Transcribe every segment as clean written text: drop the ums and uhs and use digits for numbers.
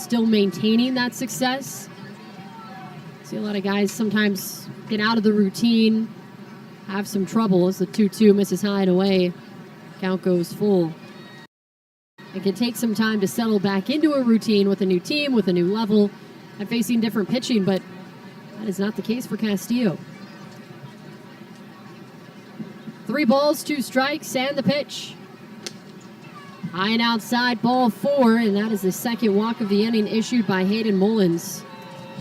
still maintaining that success. See a lot of guys sometimes get out of the routine, have some trouble as the 2-2 misses high and away. Count goes full. It can take some time to settle back into a routine with a new team, with a new level, and facing different pitching, but that is not the case for Castillo. 3 balls, 2 strikes, and the pitch. High and outside, ball 4, and that is the second walk of the inning issued by Hayden Mullins.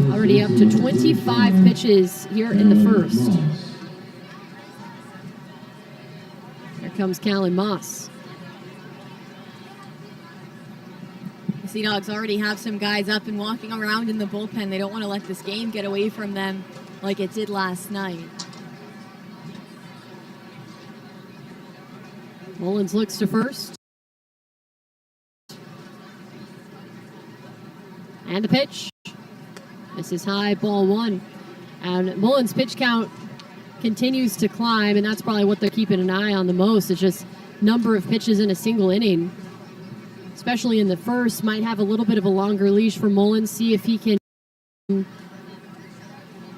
Already up to 25 pitches here in the first. Here comes Callan Moss. The Sea Dogs already have some guys up and walking around in the bullpen. They don't want to let this game get away from them like it did last night. Mullins looks to first. And the pitch. This is high, ball 1. And Mullins' pitch count continues to climb, and that's probably what they're keeping an eye on the most. It's just number of pitches in a single inning. Especially in the first, might have a little bit of a longer leash for Mullins, see if he can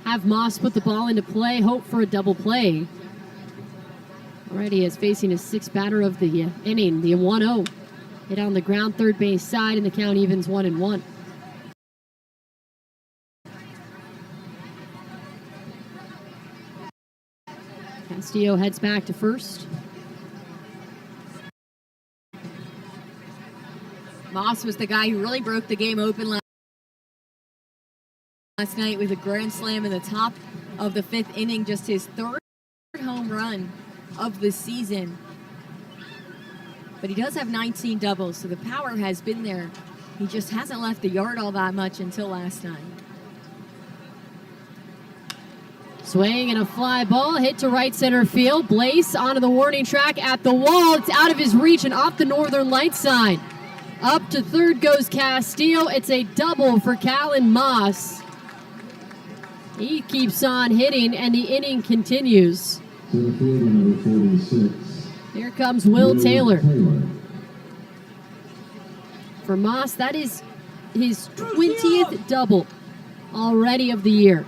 have Moss put the ball into play, hope for a double play. Already is facing his 6th batter of the inning, the 1-0. Hit on the ground, third base side, and the count evens 1-1. Castillo heads back to first. Moss was the guy who really broke the game open last night with a grand slam in the top of the 5th inning, just his 3rd home run of the season. But he does have 19 doubles, so the power has been there. He just hasn't left the yard all that much until last night. Swing and a fly ball hit to right center field. Blaze onto the warning track at the wall. It's out of his reach and off the northern light side. Up to third goes Castillo. It's a double for Callan Moss. He keeps on hitting, and the inning continues. Here comes Will Taylor. For Moss, that is his 20th double already of the year.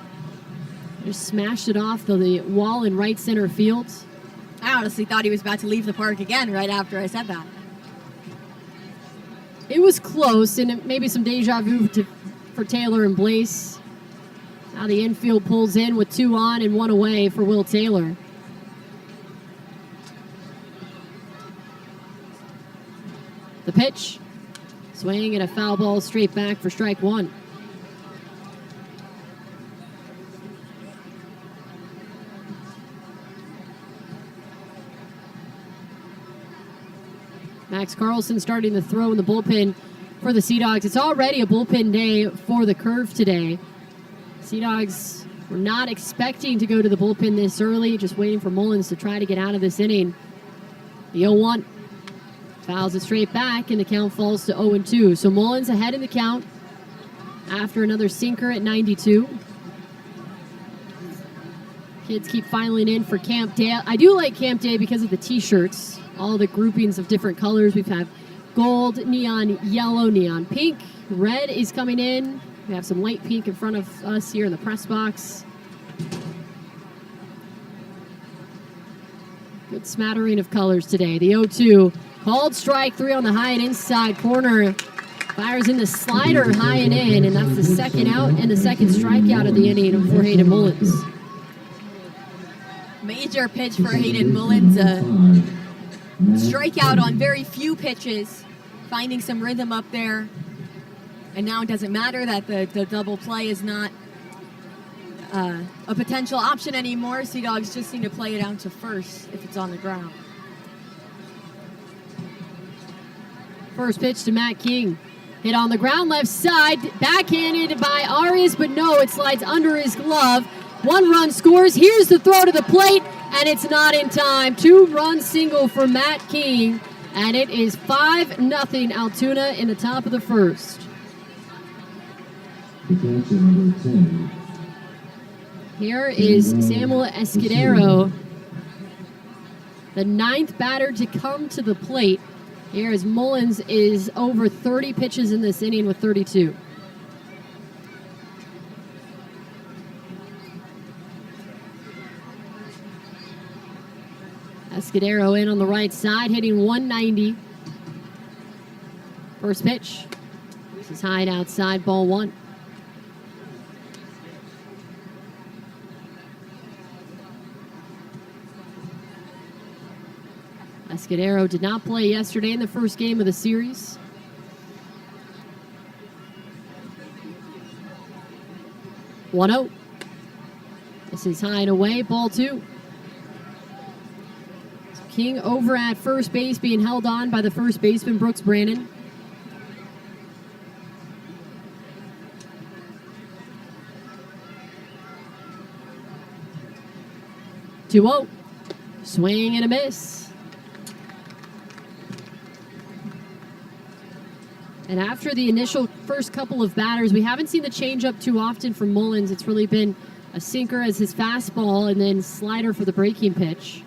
Just smashed it off the wall in right center field. I honestly thought he was about to leave the park again right after I said that. It was close, and maybe some deja vu for Taylor and Blaze. Now the infield pulls in with 2 on and 1 away for Will Taylor. The pitch. Swing and a foul ball straight back for strike 1. Max Carlson starting to throw in the bullpen for the Sea Dogs. It's already a bullpen day for the Curve today. Sea Dogs were not expecting to go to the bullpen this early, just waiting for Mullins to try to get out of this inning. The 0-1 fouls it straight back, and the count falls to 0-2. So Mullins ahead in the count after another sinker at 92. Kids keep filing in for Camp Day. I do like Camp Day because of the t-shirts. All the groupings of different colors. We have gold, neon yellow, neon pink. Red is coming in. We have some light pink in front of us here in the press box. Good smattering of colors today. The 0-2 called strike 3 on the high and inside corner. Fires in the slider high and in, and that's the second out and the second strikeout of the inning for Hayden Mullins. Major pitch for Hayden Mullins. Strikeout on very few pitches, finding some rhythm up there. And now it doesn't matter that the double play is not a potential option anymore. Sea Dogs just need to play it out to first if it's on the ground. First pitch to Matt King. Hit on the ground left side, backhanded by Arias, but no, it slides under his glove. 1 run scores. Here's the throw to the plate, and it's not in time. 2-run single for Matt King, and it is 5-0 Altoona in the top of the first. Here is Samuel Escudero, the 9th batter to come to the plate. Here as Mullins is over 30 pitches in this inning with 32. Escudero in on the right side, hitting 190. First pitch. This is high and outside, ball one. Escudero did not play yesterday in the first game of the series. One 0. This is high and away, ball two. King over at first base, being held on by the first baseman, Brooks Brannon. Two 0. Swing and a miss. And after the initial first couple of batters, we haven't seen the changeup too often from Mullins. It's really been a sinker as his fastball and then slider for the breaking pitch.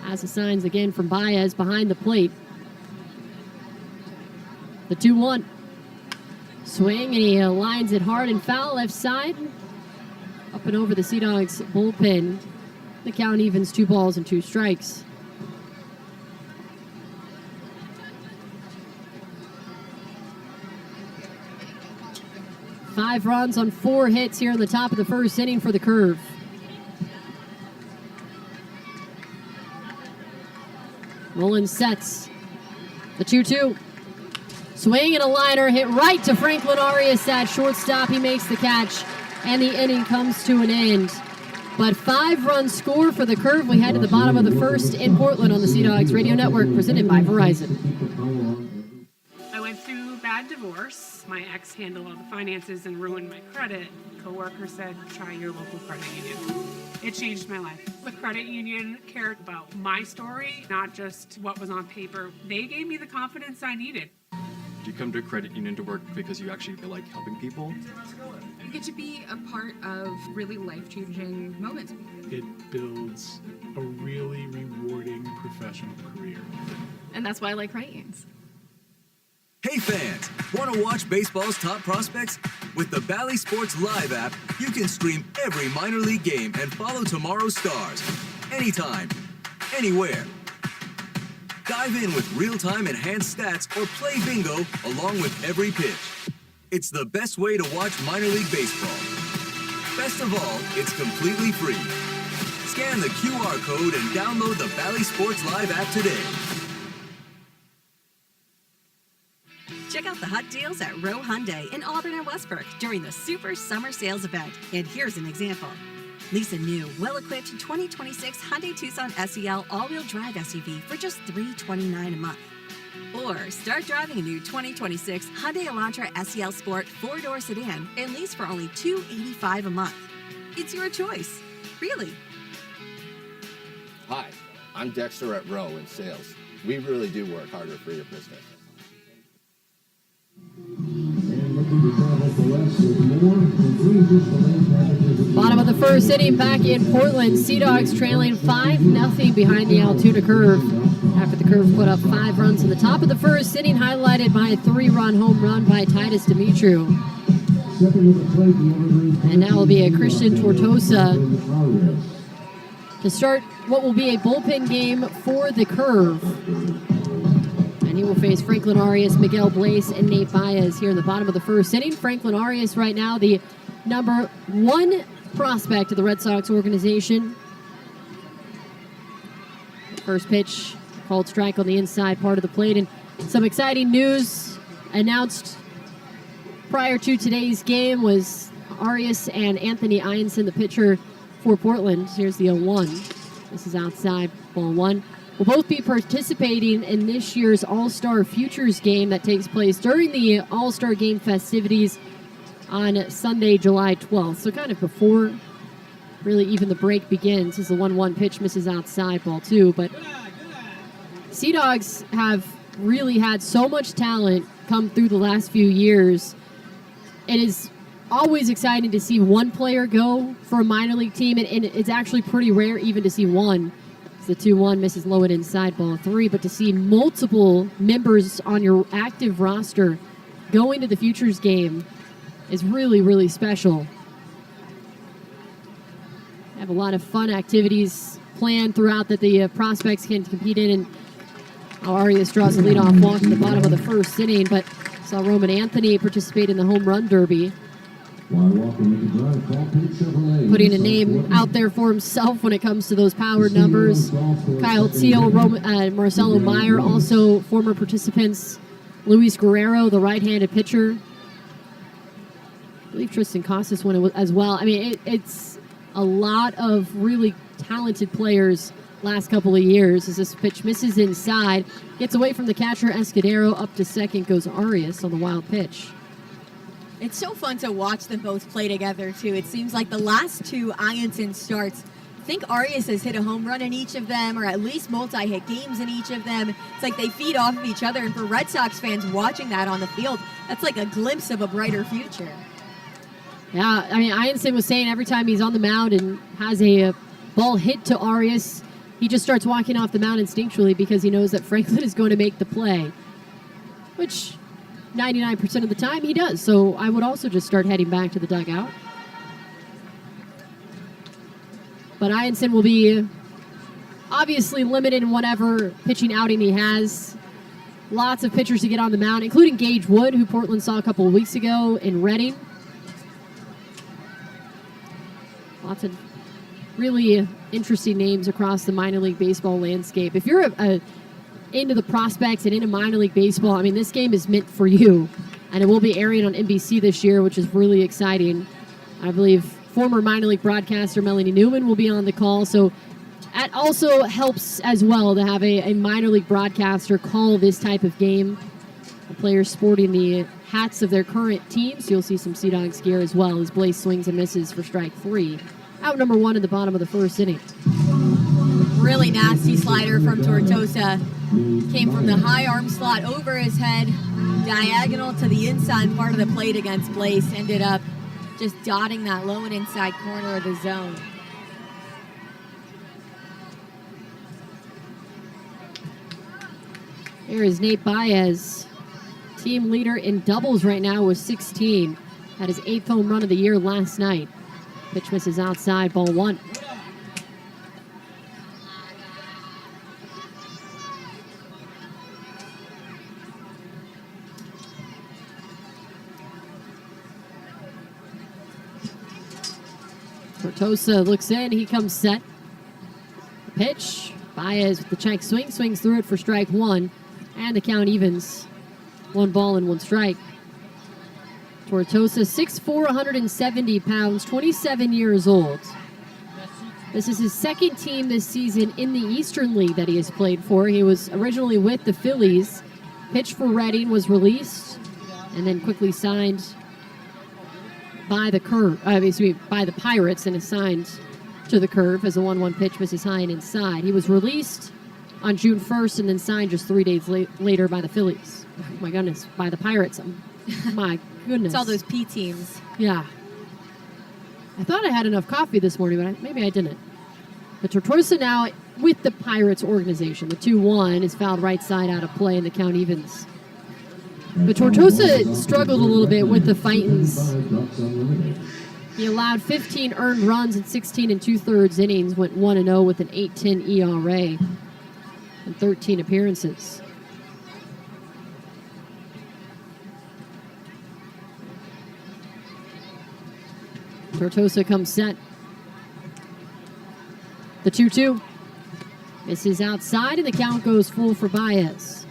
As the signs again from Baez behind the plate. The 2-1. Swing, and he lines it hard and foul left side. Up and over the Sea Dogs bullpen. The count evens 2 balls and 2 strikes. Five runs on 4 hits here in the top of the first inning for the Curve. Mullins sets the 2-2. Swing and a liner hit right to Franklin Arias at shortstop. He makes the catch, and the inning comes to an end. But 5-run score for the Curve. We head to the bottom of the first in Portland on the Sea Dogs Radio Network, presented by Verizon. I went through bad divorce. My ex handled all the finances and ruined my credit. Coworker said, try your local credit union. It changed my life. The credit union cared about my story, not just what was on paper. They gave me the confidence I needed. You come to a credit union to work because you actually like helping people. You get to be a part of really life-changing moments. It builds a really rewarding professional career. And that's why I like credit unions. Hey fans, want to watch baseball's top prospects? With the Bally Sports Live app, you can stream every minor league game and follow tomorrow's stars. Anytime, anywhere. Dive in with real-time enhanced stats or play bingo along with every pitch. It's the best way to watch minor league baseball. Best of all, it's completely free. Scan the QR code and download the Bally Sports Live app today. Check out the hot deals at Rowe Hyundai in Auburn and Westbrook during the Super Summer Sales event. And here's an example. Lease a new, well-equipped 2026 Hyundai Tucson SEL all-wheel drive SUV for just $329 a month. Or start driving a new 2026 Hyundai Elantra SEL Sport 4-door sedan and lease for only $285 a month. It's your choice, really. Hi, I'm Dexter at Rowe in sales. We really do work harder for your business. Bottom of the first inning back in Portland. Sea Dogs trailing 5-0 behind the Altoona Curve. After the Curve put up 5 runs in the top of the first inning, highlighted by a 3-run home run by Titus Dimitru. And now will be a Christian Tortosa to start what will be a bullpen game for the Curve. And he will face Franklin Arias, Miguel Blaze, and Nate Baez here in the bottom of the first inning. Franklin Arias right now the number 1 prospect of the Red Sox organization. First pitch, called strike on the inside part of the plate. And some exciting news announced prior to today's game was Arias and Anthony Ianson, the pitcher for Portland. Here's the 0-1. This is outside, ball 1. Will both be participating in this year's All-Star Futures game that takes place during the All-Star Game festivities on Sunday, July 12th. So kind of before really even the break begins, as the 1-1 pitch misses outside, ball 2. But Sea Dogs have really had so much talent come through the last few years. It is always exciting to see one player go for a minor league team, and it's actually pretty rare even to see one. The 2-1 misses low and inside, ball 3. But to see multiple members on your active roster going to the Futures game is really, really special. Have a lot of fun activities plan throughout that the prospects can compete in. And Arias draws the leadoff walk at the bottom of the first inning, but saw Roman Anthony participate in the home run derby, putting a name out there for himself when it comes to those power numbers. Kyle Teal, Marcelo Meyer, also former participants. Luis Guerrero, the right-handed pitcher. I believe Tristan Casas won it as well. I mean, it's a lot of really talented players last couple of years as this pitch misses inside. Gets away from the catcher, Escudero. Up to second goes Arias on the wild pitch. It's so fun to watch them both play together, too. It seems like the last two Ianson starts, I think Arias has hit a home run in each of them, or at least multi-hit games in each of them. It's like they feed off of each other, and for Red Sox fans watching that on the field, that's like a glimpse of a brighter future. Yeah, I mean, Ianson was saying every time he's on the mound and has a ball hit to Arias, he just starts walking off the mound instinctually because he knows that Franklin is going to make the play, which 99% of the time he does. So I would also just start heading back to the dugout. But Ianson will be obviously limited in whatever pitching outing he has. Lots of pitchers to get on the mound, including Gage Wood, who Portland saw a couple of weeks ago in Reading. Lots of really interesting names across the minor league baseball landscape. If you're into the prospects and into minor league baseball, I mean, this game is meant for you. And it will be airing on NBC this year, which is really exciting. I believe former minor league broadcaster Melanie Newman will be on the call. So that also helps as well to have a minor league broadcaster call this type of game. The players sporting the hats of their current teams. You'll see some Sea Dogs gear as well as Blaze swings and misses for strike 3. Out number 1 in the bottom of the first inning. Really nasty slider from Tortosa. Came from the high arm slot over his head, diagonal to the inside part of the plate against Blaze. Ended up just dotting that low and inside corner of the zone. Here is Nate Baez, team leader in doubles right now with 16. Had his 8th home run of the year last night. Pitch misses outside, ball 1. Tortosa looks in, he comes set. Pitch, Baez with the check swing, swings through it for strike 1, and the count evens. 1 ball and 1 strike. Tortosa, 6'4", 170 pounds, 27 years old. This is his second team this season in the Eastern League that he has played for. He was originally with the Phillies, pitched for Reading, was released, and then quickly signed by the by the Pirates and assigned to the Curve as a 1-1 pitch misses high and inside. He was released on June 1st and then signed just 3 days later by the Phillies. Oh my goodness, by the Pirates. My goodness. It's all those P teams. Yeah. I thought I had enough coffee this morning, but maybe I didn't. But Tortosa now with the Pirates organization. The 2-1 is fouled right side out of play and the count evens. But Tortosa struggled a little bit with the Fightins. He allowed 15 earned runs in 16 2/3 innings, went 1-0 with an 8.10 ERA and 13 appearances. Tortosa comes set. The 2-2. Misses outside, and the count goes full for Baez.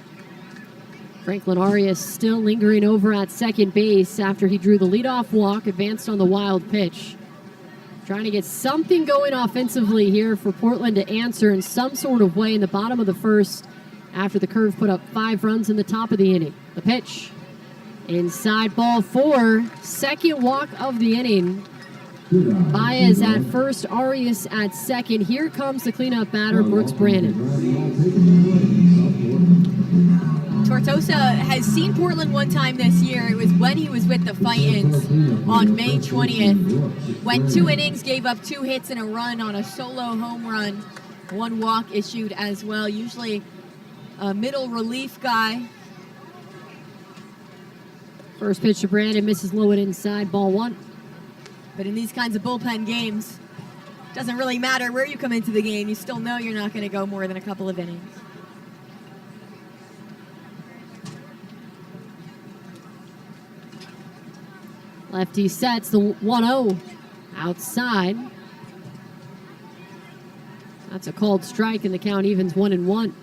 Franklin Arias still lingering over at second base after he drew the leadoff walk, advanced on the wild pitch. Trying to get something going offensively here for Portland to answer in some sort of way in the bottom of the first after the Curve put up 5 runs in the top of the inning. The pitch. Inside, ball 4. Second walk of the inning. Baez at first, Arias at second. Here comes the cleanup batter, Brooks Brandon. Tortosa has seen Portland one time this year. It was when he was with the Fightins on May 20th. Went 2 innings, gave up 2 hits and a run on a solo home run. 1 walk issued as well. Usually a middle relief guy. First pitch to Brandon, misses low and inside, ball 1. But in these kinds of bullpen games, doesn't really matter where you come into the game. You still know you're not going to go more than a couple of innings. Lefty sets the 1-0 outside. That's a called strike, and the count evens 1-1.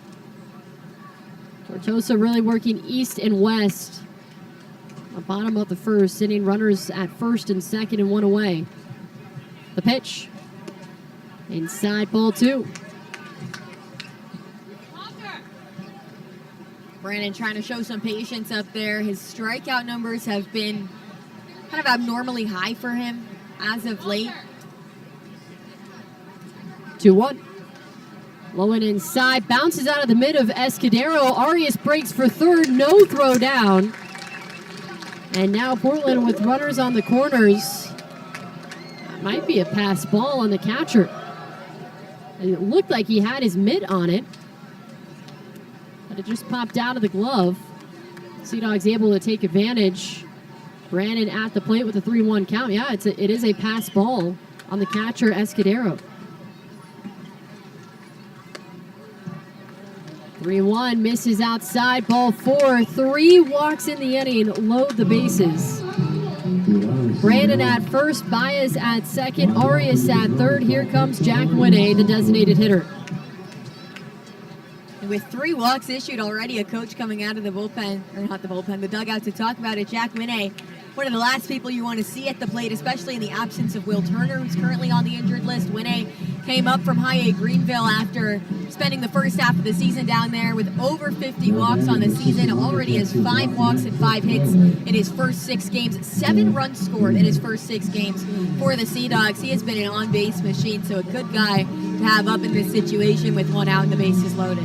Tortosa really working east and west. The bottom of the first, sitting runners at first and second and one away. The pitch. Inside, ball 2. Brandon trying to show some patience up there. His strikeout numbers have been kind of abnormally high for him as of late. 2-1. Low and inside, bounces out of the mid of Escudero. Arias breaks for third, no throw down. And now Portland with runners on the corners. That might be a pass ball on the catcher. And it looked like he had his mitt on it, but it just popped out of the glove. Sea Dogs able to take advantage. Brandon at the plate with a 3-1 count. Yeah, it is a pass ball on the catcher, Escudero. 3-1, misses outside, ball 4. 3 walks in the inning, load the bases. Brandon at first, Baez at second, Arias at third. Here comes Jack Winne, the designated hitter. And with 3 walks issued already, a coach coming out of the bullpen, or not the bullpen, the dugout to talk about it, Jack Winne, one of the last people you want to see at the plate, especially in the absence of Will Turner, who's currently on the injured list. Winne came up from High A Greenville after spending the first half of the season down there with over 50 walks on the season. Already has 5 walks and 5 hits in his first 6 games. 7 runs scored in his first 6 games for the Sea Dogs. He has been an on-base machine, so a good guy to have up in this situation with 1 out and the bases loaded.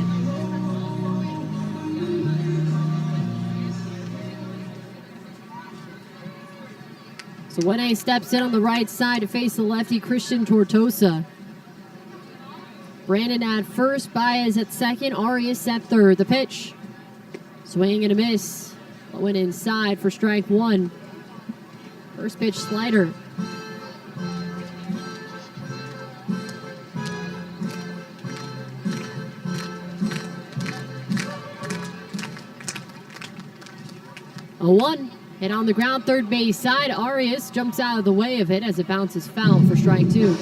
So Winne steps in on the right side to face the lefty Christian Tortosa. Brandon at first, Baez at second, Arias at third. The pitch. Swing and a miss. Went inside for strike 1. First pitch slider. A 1. Hit on the ground, third base side. Arias jumps out of the way of it as it bounces foul for strike 2.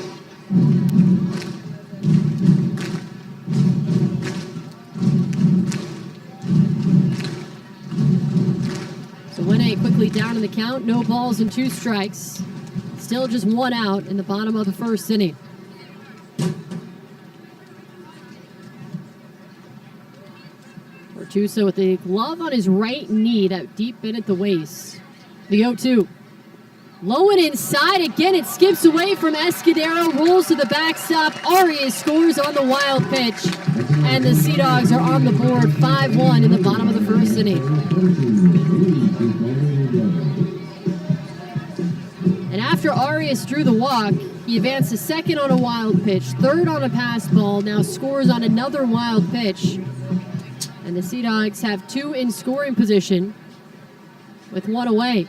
So Winne quickly down in the count. No balls and 2 strikes. Still just 1 out in the bottom of the first inning. Tortosa with the glove on his right knee, that deep bit at the waist. The 0-2. Low and inside again. It skips away from Escudero, rolls to the backstop. Arias scores on the wild pitch. And the Sea Dogs are on the board 5-1 in the bottom of the first inning. And after Arias drew the walk, he advanced to second on a wild pitch, third on a pass ball, now scores on another wild pitch. And the Sea Dogs have 2 in scoring position with 1 away.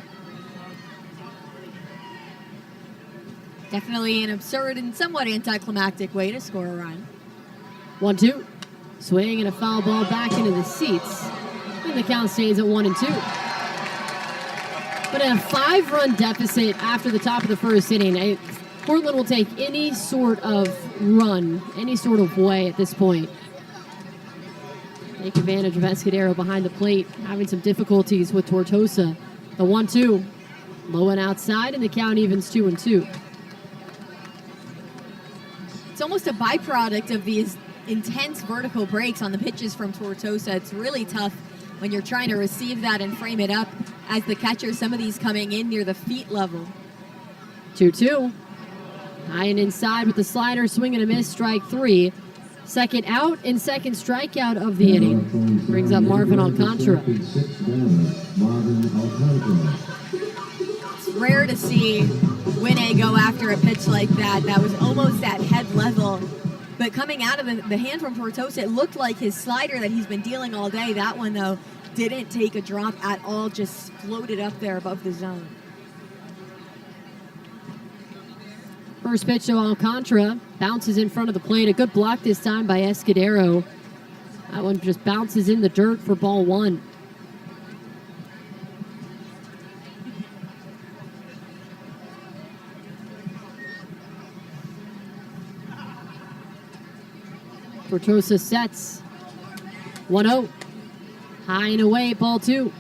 Definitely an absurd and somewhat anticlimactic way to score a run. 1-2. Swing and a foul ball back into the seats. And the count stays at 1-2. But a 5-run deficit after the top of the first inning. Portland will take any sort of run, any sort of way at this point. Take advantage of Escudero behind the plate, having some difficulties with Tortosa. The 1-2. Low and outside, and the count evens 2-2. It's almost a byproduct of these intense vertical breaks on the pitches from Tortosa. It's really tough when you're trying to receive that and frame it up as the catcher. Some of these coming in near the feet level. 2-2. High and inside with the slider, swing and a miss, strike 3. Second out and second strikeout of the inning. Brings up Marvin Alcantara. It's rare to see Winne go after a pitch like that. That was almost at head level. But coming out of the hand from Tortosa, it looked like his slider that he's been dealing all day. That one, though, didn't take a drop at all, just floated up there above the zone. First pitch to Alcantara. Bounces in front of the plate. A good block this time by Escudero. That one just bounces in the dirt for ball one. Tortosa sets. 1-0. High and away, ball two.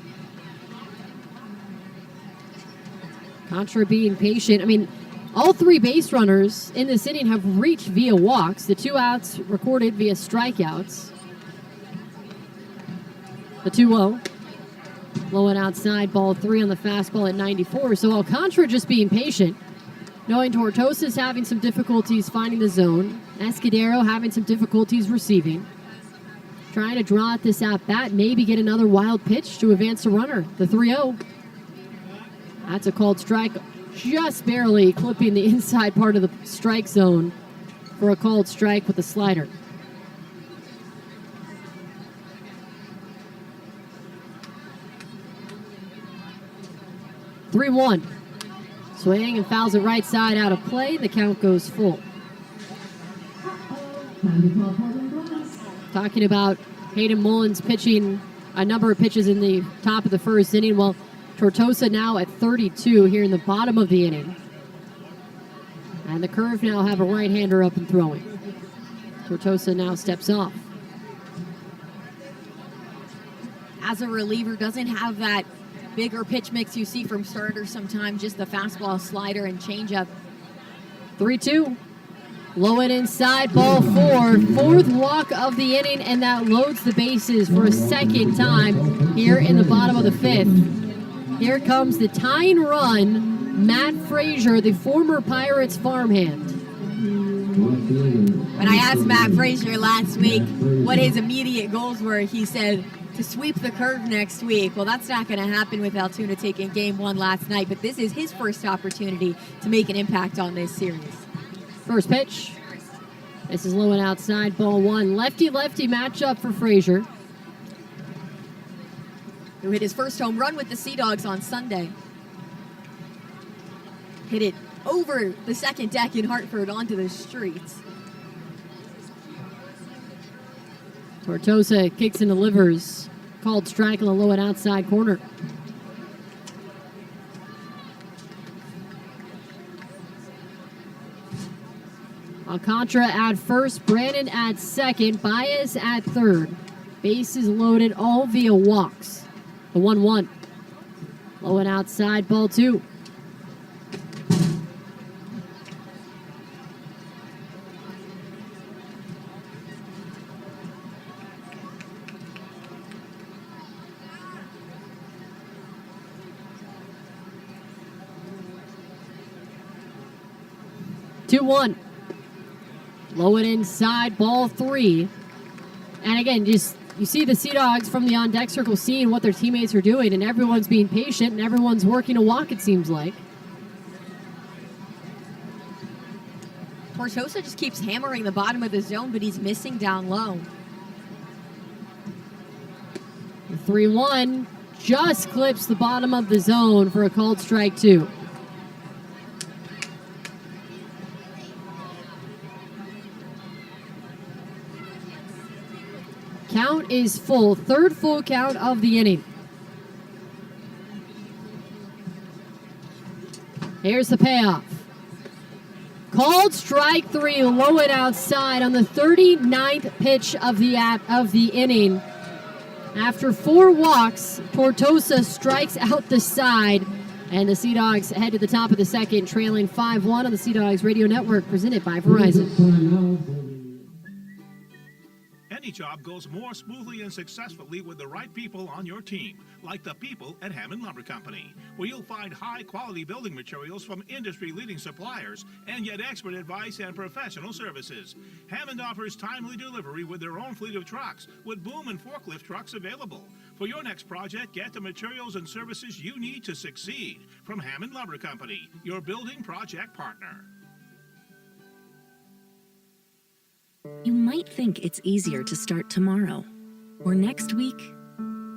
Contra being patient. I mean, all three base runners in this inning have reached via walks. The 2 outs recorded via strikeouts. The 2-0. Low and outside, ball three on the fastball at 94. So Alcantara just being patient, knowing Tortosa's having some difficulties finding the zone. Escudero having some difficulties receiving. Trying to draw at this at bat, maybe get another wild pitch to advance the runner. The 3-0. That's a called strike, just barely clipping the inside part of the strike zone for a called strike with a slider. (3-1). Swing and fouls it right side out of play. The count goes full. Talking about Hayden Mullins pitching a number of pitches in the top of the first inning. Well, Tortosa now at 32 here in the bottom of the inning. And the Curve now have a right-hander up and throwing. Tortosa now steps off. As a reliever, doesn't have that bigger pitch mix you see from starters sometimes, just the fastball, slider, and changeup. 3-2. Low and inside, ball four. Fourth walk of the inning, and that loads the bases for a second time here in the bottom of the fifth. Here comes the tying run, Matt Frazier, the former Pirates farmhand. When I asked Matt Frazier last week what his immediate goals were, he said to sweep the Curve next week. Well, that's not going to happen with Altoona taking game one last night, but this is his first opportunity to make an impact on this series. First pitch. This is low and outside, ball one. Lefty-lefty matchup for Frazier, who hit his first home run with the Sea Dogs on Sunday. Hit it over the second deck in Hartford onto the streets. Tortosa kicks and delivers. Called strike on the low and outside corner. Alcantara at first, Brandon at second, Baez at third. Bases loaded, all via walks. The 1-1. Low and outside, ball two. (2-1). Low and inside, ball three. And again, just you see the Sea Dogs from the on-deck circle seeing what their teammates are doing, and everyone's being patient, and everyone's working a walk, it seems like. Tortosa just keeps hammering the bottom of the zone, but he's missing down low. The 3-1 just clips the bottom of the zone for a called strike two. Count is full. Third full count of the inning. Here's the payoff. Called strike three, low and outside on the 39th pitch of the inning. After 4 walks, Tortosa strikes out the side, and the Sea Dogs head to the top of the second, trailing 5-1 on the Sea Dogs Radio Network, presented by Verizon. Any job goes more smoothly and successfully with the right people on your team, like the people at Hammond Lumber Company, where you'll find high-quality building materials from industry-leading suppliers and get expert advice and professional services. Hammond offers timely delivery with their own fleet of trucks, with boom and forklift trucks available. For your next project, get the materials and services you need to succeed from Hammond Lumber Company, your building project partner. You might think it's easier to start tomorrow, or next week,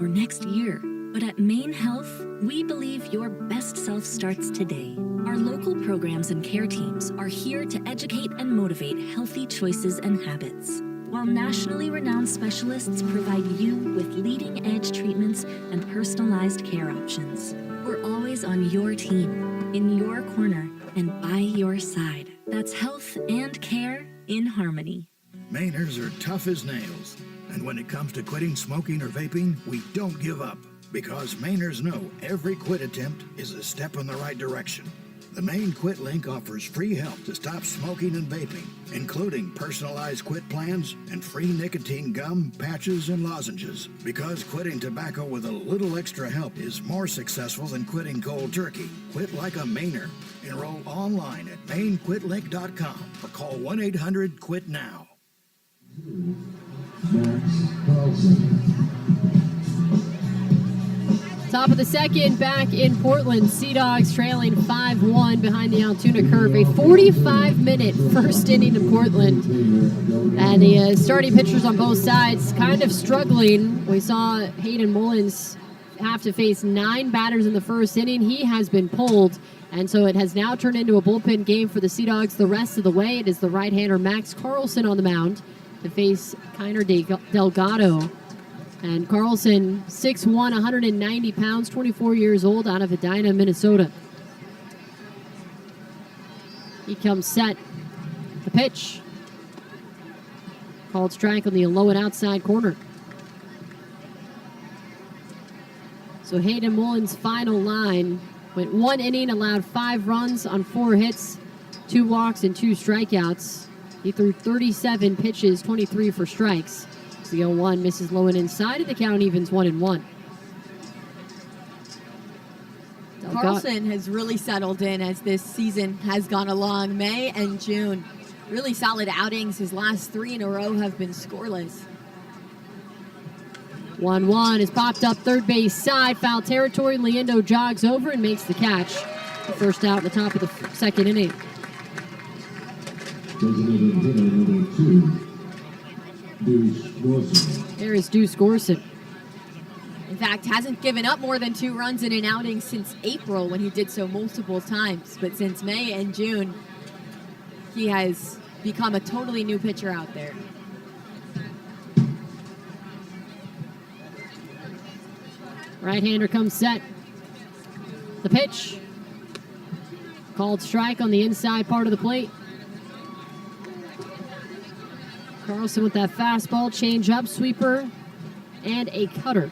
or next year. But at Maine Health, we believe your best self starts today. Our local programs and care teams are here to educate and motivate healthy choices and habits, while nationally renowned specialists provide you with leading-edge treatments and personalized care options. We're always on your team, in your corner, and by your side. That's health and care in harmony. Mainers are tough as nails, and when it comes to quitting smoking or vaping, we don't give up, because Mainers know every quit attempt is a step in the right direction. The Maine Quit Link offers free help to stop smoking and vaping, including personalized quit plans and free nicotine gum, patches, and lozenges. Because quitting tobacco with a little extra help is more successful than quitting cold turkey. Quit like a Mainer. Enroll online at MaineQuitLink.com or call 1-800-QUIT-NOW. Top of the second, back in Portland, Sea Dogs trailing 5-1 behind the Altoona curve. A 45-minute first inning in Portland. And the starting pitchers on both sides kind of struggling. We saw Hayden Mullins have to face 9 batters in the first inning. He has been pulled, and so it has now turned into a bullpen game for the Sea Dogs the rest of the way. It is the right-hander Max Carlson on the mound to face Kiner Delgado. And Carlson, 6'1", 190 pounds, 24 years old, out of Edina, Minnesota. He comes set. The pitch. Called strike on the low and outside corner. So Hayden Mullins' final line went 1 inning, allowed 5 runs on 4 hits, 2 walks, and 2 strikeouts. He threw 37 pitches, 23 for strikes. The 0-1 misses low and inside, and the count evens 1-1. Carlson has really settled in as this season has gone along. May and June, really solid outings. His last 3 in a row have been scoreless. 1-1 is popped up third base side, foul territory. Leendo jogs over and makes the catch. The first out in the top of the second inning. There is Deuce Gorson. In fact, hasn't given up more than 2 runs in an outing since April when he did so multiple times. But since May and June, he has become a totally new pitcher out there. Right-hander comes set. The pitch. Called strike on the inside part of the plate. Carlson with that fastball, change up, sweeper, and a cutter.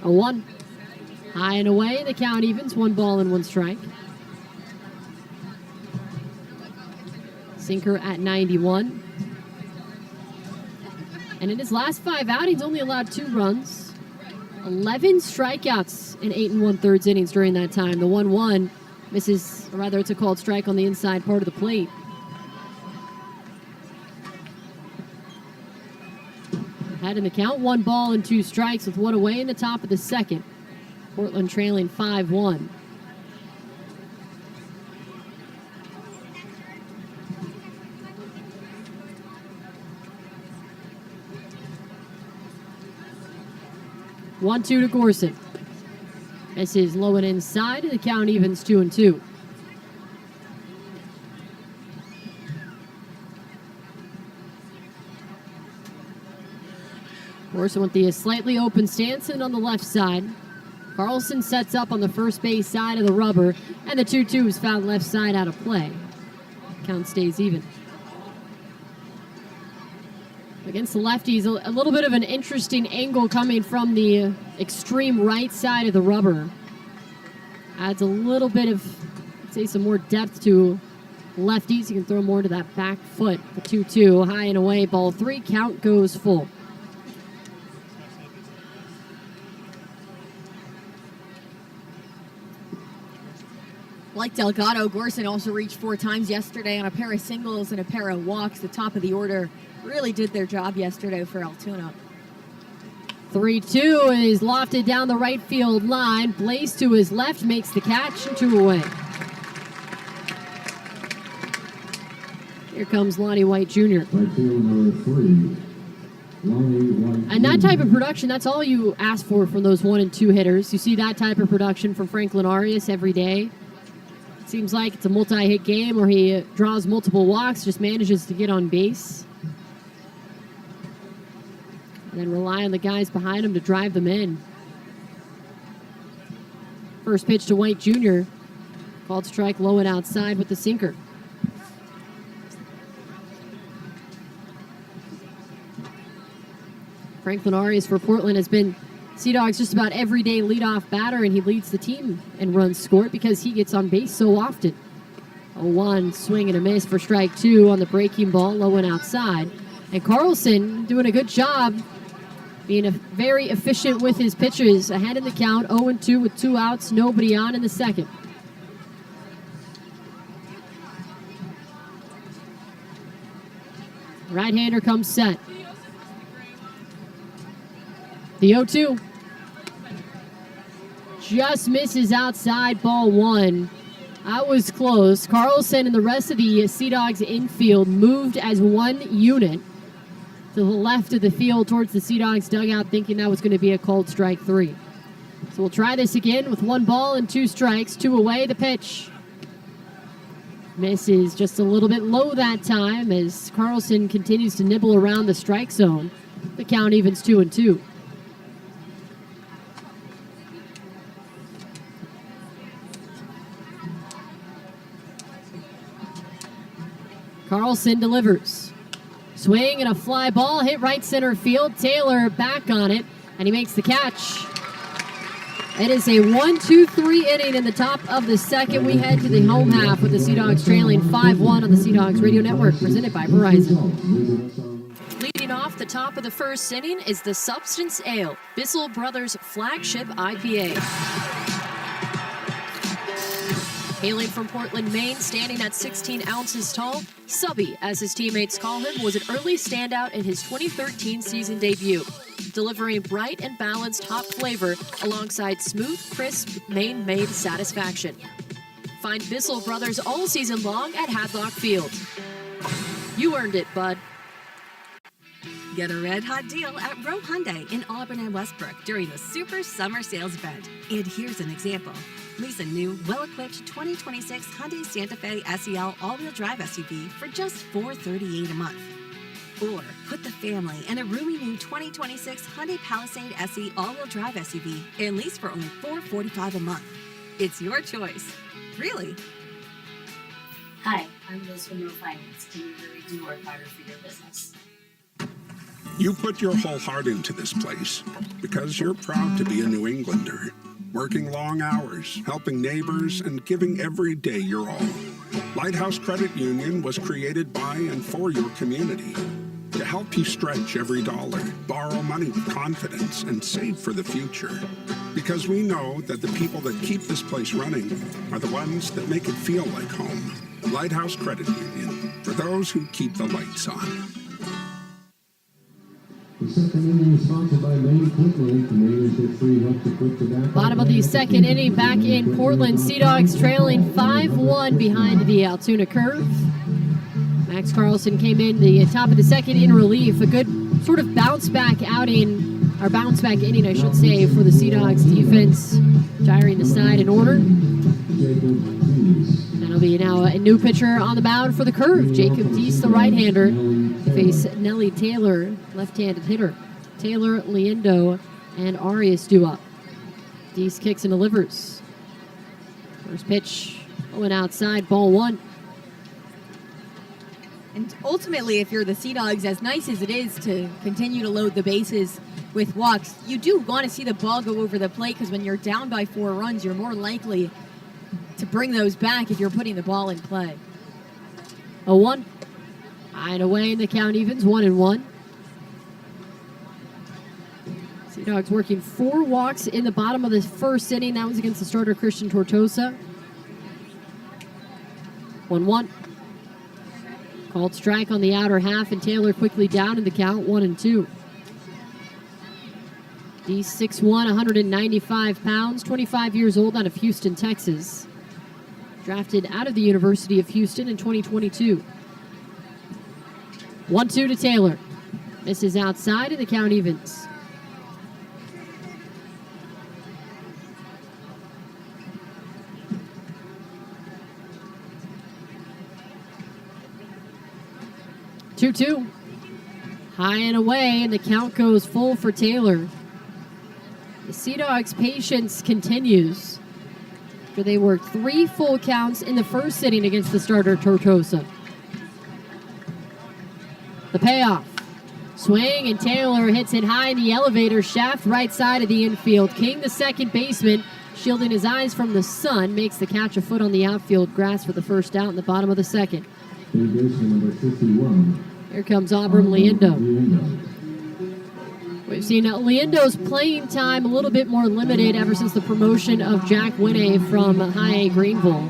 A 1. High and away, the count evens, 1 ball and 1 strike. Sinker at 91. And in his last 5 outings, only allowed 2 runs. 11 strikeouts in 8 1/3 innings during that time. The 1-1 misses, or rather it's a called strike on the inside part of the plate. Ahead in the count, 1 ball and 2 strikes with 1 away in the top of the second. Portland trailing 5-1. One-two to Gorson. Misses low and inside, and the count evens 2-2. Gorson with the slightly open stance and on the left side. Carlson sets up on the first base side of the rubber, and the 2-2 is found left side out of play. Count stays even. Against the lefties, a little bit of an interesting angle coming from the extreme right side of the rubber. Adds a little bit of, I'd say, some more depth to lefties. You can throw more to that back foot. The 2-2, high and away, ball 3, count goes full. Like Delgado, Gorson also reached 4 times yesterday on a pair of singles and a pair of walks. The top of the order really did their job yesterday for Altoona. 3-2 is lofted down the right field line. Blaze to his left makes the catch, and 2 away. Here comes Lonnie White Jr. Right field number 3, And that type of production, that's all you ask for from those 1 and 2 hitters. You see that type of production from Franklin Arias every day. Seems like it's a multi-hit game where he draws multiple walks, just manages to get on base. And then rely on the guys behind him to drive them in. First pitch to White Jr. Called strike low and outside with the sinker. Franklin Arias for Portland has been Sea Dogs just about everyday leadoff batter, and he leads the team in runs scored because he gets on base so often. A 1 swing and a miss for strike 2 on the breaking ball, low and outside. And Carlson doing a good job being very efficient with his pitches. Ahead in the count, 0-2 with 2 outs, nobody on in the second. Right-hander comes set. The 0-2 just misses outside, ball 1. I was close. Carlson and the rest of the Sea Dogs infield moved as one unit to the left of the field towards the Sea Dogs dugout, thinking that was going to be a called strike 3. So we'll try this again with 1 ball and 2 strikes. 2 away, the pitch. Misses just a little bit low that time as Carlson continues to nibble around the strike zone. The count evens 2-2. Carlson delivers. Swing and a fly ball hit right center field. Taylor back on it, and he makes the catch. It is a 1-2-3 inning in the top of the second. We head to the home half with the Sea Dogs trailing 5-1 on the Sea Dogs Radio Network, presented by Verizon. Leading off the top of the first inning is the Substance Ale, Bissell Brothers flagship IPA. Hailing from Portland, Maine, standing at 16 ounces tall, Subby, as his teammates call him, was an early standout in his 2013 season debut, delivering bright and balanced hop flavor alongside smooth, crisp, Maine-made satisfaction. Find Bissell Brothers all season long at Hadlock Field. You earned it, bud. Get a red-hot deal at Rowe Hyundai in Auburn and Westbrook during the Super Summer Sales Event. And here's an example. Lease a new, well-equipped 2026 Hyundai Santa Fe SEL all-wheel drive SUV for just $438 a month. Or put the family in a roomy new 2026 Hyundai Palisade SE all-wheel drive SUV and lease for only $445 a month. It's your choice. Really. Hi, I'm Liz from Rowe Finance, and we really do work harder for your business. You put your whole heart into this place because you're proud to be a New Englander. Working long hours, helping neighbors, and giving every day your all. Lighthouse Credit Union was created by and for your community to help you stretch every dollar, borrow money with confidence, and save for the future. Because we know that the people that keep this place running are the ones that make it feel like home. Lighthouse Credit Union, for those who keep the lights on. The second inning is sponsored by Maine Quickly. Maine hit 3 helped to put the back. Bottom of the second inning, back in Portland. Sea Dogs trailing 5-1 behind the Altoona Curve. Max Carlson came in the top of the second in relief. A good sort of bounce back outing, or bounce back inning, I should say, for the Sea Dogs defense. Gyring the side in order. That'll be now a new pitcher on the mound for the Curve. Jacob Deese, the right-hander, face Nelly Taylor, left-handed hitter. Taylor, Liendo, and Arias due up. Deese kicks and delivers. First pitch going outside, ball 1. And ultimately, if you're the Sea Dogs, as nice as it is to continue to load the bases with walks, you do want to see the ball go over the plate, because when you're down by 4 runs, you're more likely to bring those back if you're putting the ball in play. 0-1. High and away, and the count evens 1-1. Sea Dogs working 4 walks in the bottom of the first inning. That was against the starter Christian Tortosa. 1-1. Called strike on the outer half, and Taylor quickly down in the count, 1-2. He's 6'1", 195 pounds, 25 years old, out of Houston, Texas. Drafted out of the University of Houston in 2022. 1-2 to Taylor. Misses outside, and the count evens. Two-two. High and away, and the count goes full for Taylor. The Sea Dogs' patience continues after they worked 3 full counts in the first inning against the starter Tortosa. The payoff. Swing, and Taylor hits it high in the elevator shaft, right side of the infield. King, the second baseman, shielding his eyes from the sun, makes the catch a foot on the outfield grass for the first out in the bottom of the second. Third baseman number 51. Here comes Auburn Liendo. We've seen Liendo's playing time a little bit more limited ever since the promotion of Jack Winne from High A Greenville.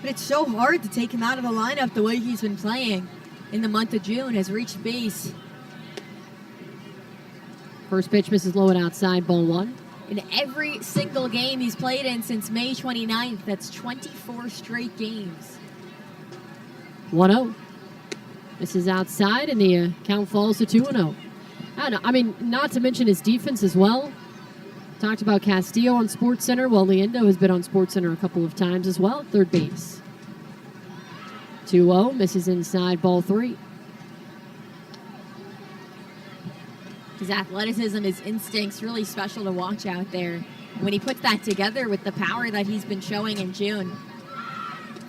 But it's so hard to take him out of the lineup the way he's been playing in the month of June. Has reached base. First pitch misses low and outside, ball 1. In every single game he's played in since May 29th, that's 24 straight games. 1-0. This is outside, and the count falls to 2-0. I mean, not to mention his defense as well. Talked about Castillo on SportsCenter. Well, Liendo has been on SportsCenter a couple of times as well. Third base. 2-0. Misses inside, ball 3. His athleticism, his instincts, really special to watch out there. When he puts that together with the power that he's been showing in June.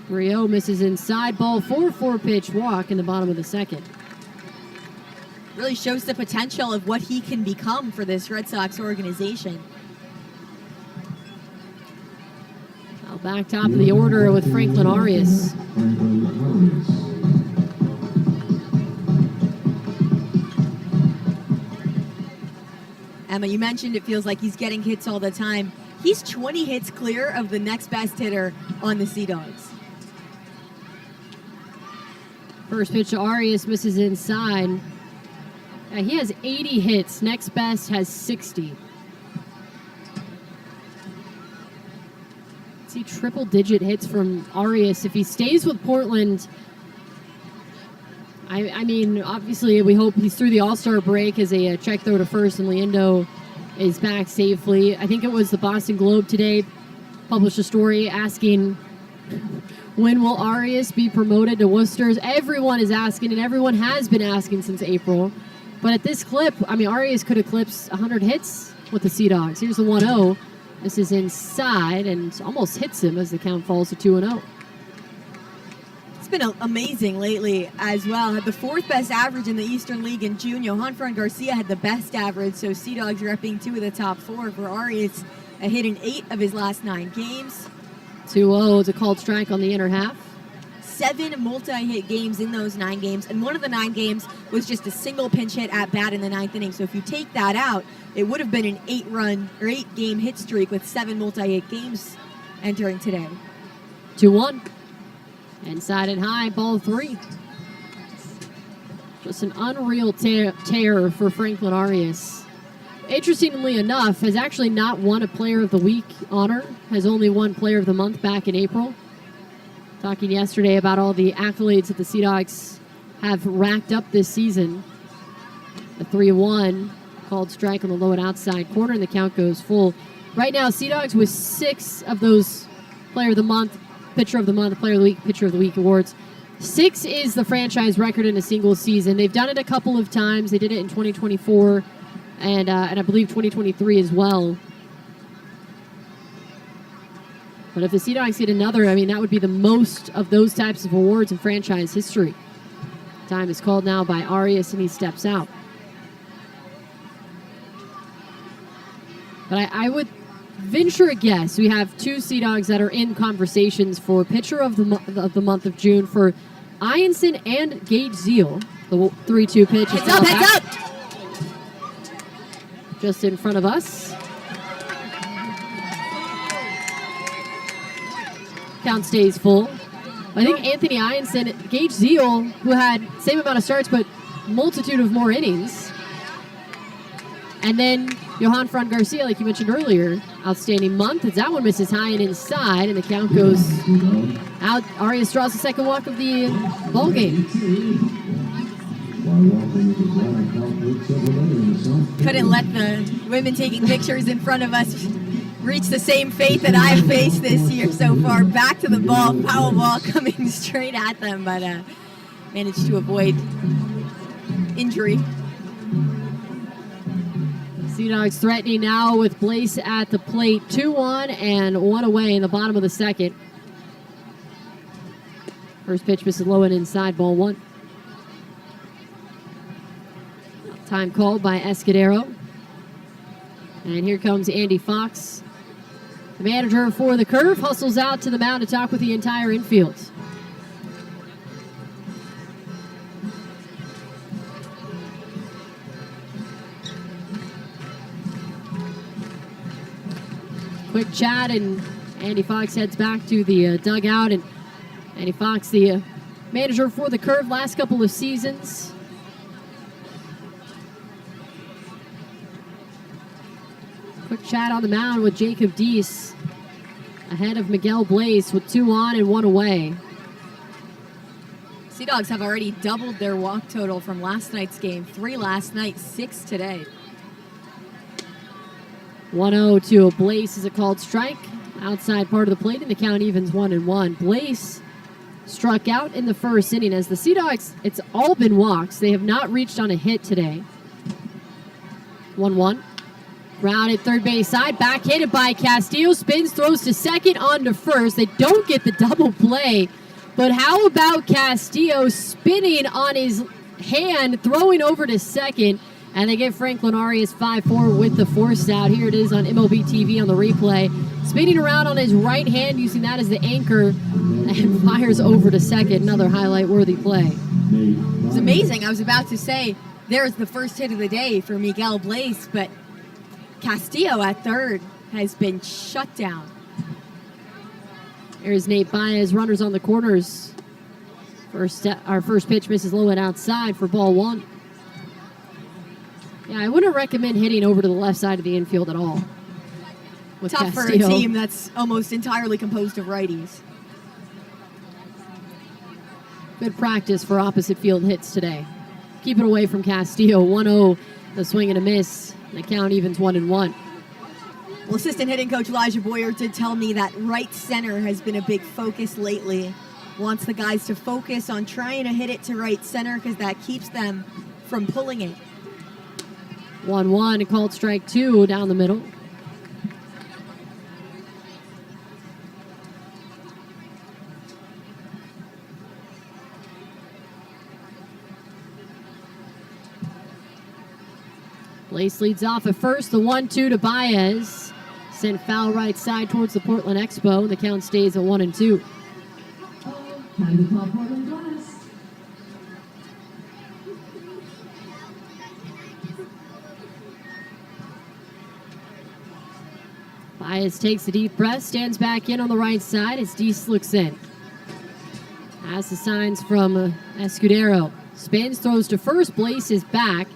3-0 misses inside, ball 4, 4-pitch walk in the bottom of the second. Really shows the potential of what he can become for this Red Sox organization. Now back top of the order with Franklin Arias. Emma, you mentioned it feels like he's getting hits all the time. He's 20 hits clear of the next best hitter on the Sea Dogs. First pitch to Arias misses inside. He has 80 hits. Next best has 60. See triple-digit hits from Arias. If he stays with Portland, I mean, obviously we hope he's through the All-Star break as a check throw to first, and Liendo is back safely. I think it was the Boston Globe today published a story asking, when will Arias be promoted to Worcester? Everyone is asking, and everyone has been asking since April. But at this clip, I mean, Arias could eclipse 100 hits with the Sea Dogs. Here's the 1-0. This is inside and almost hits him as the count falls to 2-0. It's been amazing lately as well. Had the 4th best average in the Eastern League in June. Johanfran Garcia had the best average, so Sea Dogs repping 2 of the top 4 for Arias. A hit in 8 of his last 9 games. 2-0, it's a called strike on the inner half. 7 multi-hit games in those 9 games, and one of the 9 games was just a single pinch hit at bat in the 9th inning. So if you take that out, it would have been an 8-game hit streak with 7 multi-hit games entering today. 2-1. Inside and high, ball 3. Just an unreal tear for Franklin Arias. Interestingly enough, has actually not won a Player of the Week honor, has only won Player of the Month back in April. Talking yesterday about all the accolades that the Sea Dogs have racked up this season. A 3-1 called strike on the low and outside corner, and the count goes full. Right now, Sea Dogs with 6 of those Player of the Month, Pitcher of the Month, Player of the Week, Pitcher of the Week awards. 6 is the franchise record in a single season. They've done it a couple of times. They did it in 2024. And I believe 2023 as well. But if the Sea Dogs get another, I mean, that would be the most of those types of awards in franchise history. Time is called now by Arias, and he steps out. But I would venture a guess. We have 2 Sea Dogs that are in conversations for Pitcher of the Month of June for Ianson and Gage Zeal. The 3-2 pitch. Heads up! Just in front of us. Count stays full. I think Anthony Ianson, Gage Zeal, who had same amount of starts but multitude of more innings. And then Johanfran Garcia, like you mentioned earlier, outstanding month. As that one misses high and inside, and the count goes out. Arias draws the second walk of the ball game. Couldn't let the women taking pictures in front of us reach the same fate that I've faced this year so far. Back to the ball, foul ball coming straight at them, but managed to avoid injury. Sea Dogs threatening now with Blaze at the plate. 2-1 and 1 away in the bottom of the second. First pitch misses low and inside, ball 1. Time called by Escudero. And here comes Andy Fox. The manager for the Curve hustles out to the mound to talk with the entire infield. Quick chat, and Andy Fox heads back to the dugout. And Andy Fox, the manager for the Curve last couple of seasons. Quick chat on the mound with Jacob Deese ahead of Miguel Blaze with 2 on and 1 away. Sea Dogs have already doubled their walk total from last night's game. 3 last night, 6 today. 1-0 to a Blaze is a called strike. Outside part of the plate, and the count evens 1-1. Blaze struck out in the first inning. As the Sea Dogs, it's all been walks. They have not reached on a hit today. 1-1. Ground at third base side, back hit it by Castillo. Spins, throws to second, on to first. They don't get the double play, but how about Castillo spinning on his hand, throwing over to second, and they get Franklin Arias 5-4 with the force out. Here it is on MLB TV on the replay. Spinning around on his right hand, using that as the anchor, and fires over to second. Another highlight-worthy play. It's amazing. I was about to say, there's the first hit of the day for Miguel Blaze, but Castillo at third has been shut down. There's Nate Baez, runners on the corners. Our first pitch misses low and outside for ball 1. Yeah, I wouldn't recommend hitting over to the left side of the infield at all. With Tough Castillo. for a team that's almost entirely composed of righties. Good practice for opposite field hits today. Keep it away from Castillo. 1-0, the swing and a miss. The count evens 1-1. Well, assistant hitting coach Elijah Boyer did tell me that right center has been a big focus lately. Wants the guys to focus on trying to hit it to right center because that keeps them from pulling it. 1-1, a called strike 2 down the middle. Blaze leads off at first. The 1-2 to Baez. Sent foul right side towards the Portland Expo. The count stays at 1-2. Time to call Portland Glass. Baez takes a deep breath, stands back in on the right side as Deese looks in. Has the signs from Escudero. Spins, throws to first. Blaze is back.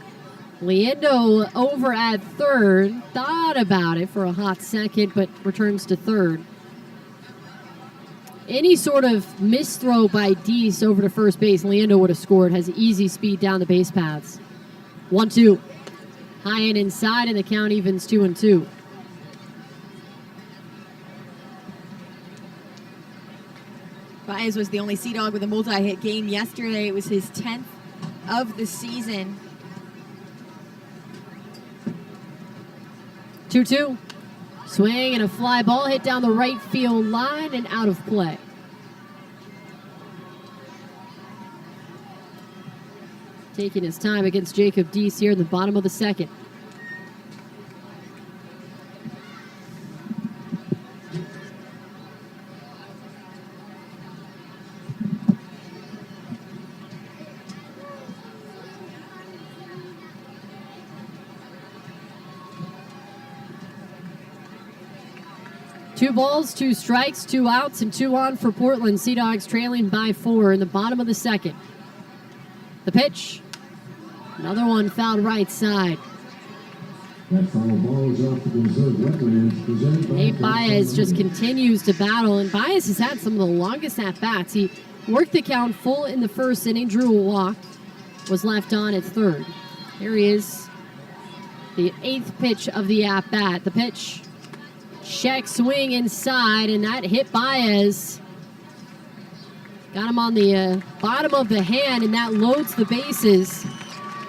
Liendo over at third. Thought about it for a hot second, but returns to third. Any sort of misthrow by Deese over to first base, Liendo would have scored. Has easy speed down the base paths. 1-2. High and inside, and the count evens 2-2. Baez was the only Sea Dog with a multi-hit game yesterday. It was his 10th of the season. 2-2. Swing and a fly ball hit down the right field line and out of play. Taking his time against Jacob Deese here in the bottom of the second. Two balls, 2 strikes, 2 outs, and 2 on for Portland. Sea Dogs trailing by 4 in the bottom of the second. The pitch. Another one fouled right side. Nate Baez just continues to battle, and Baez has had some of the longest at-bats. He worked the count full in the first inning, drew a walk, was left on at third. Here he is, the 8th pitch of the at-bat. The pitch, check swing inside, and that hit Baez. Got him on the bottom of the hand, and that loads the bases.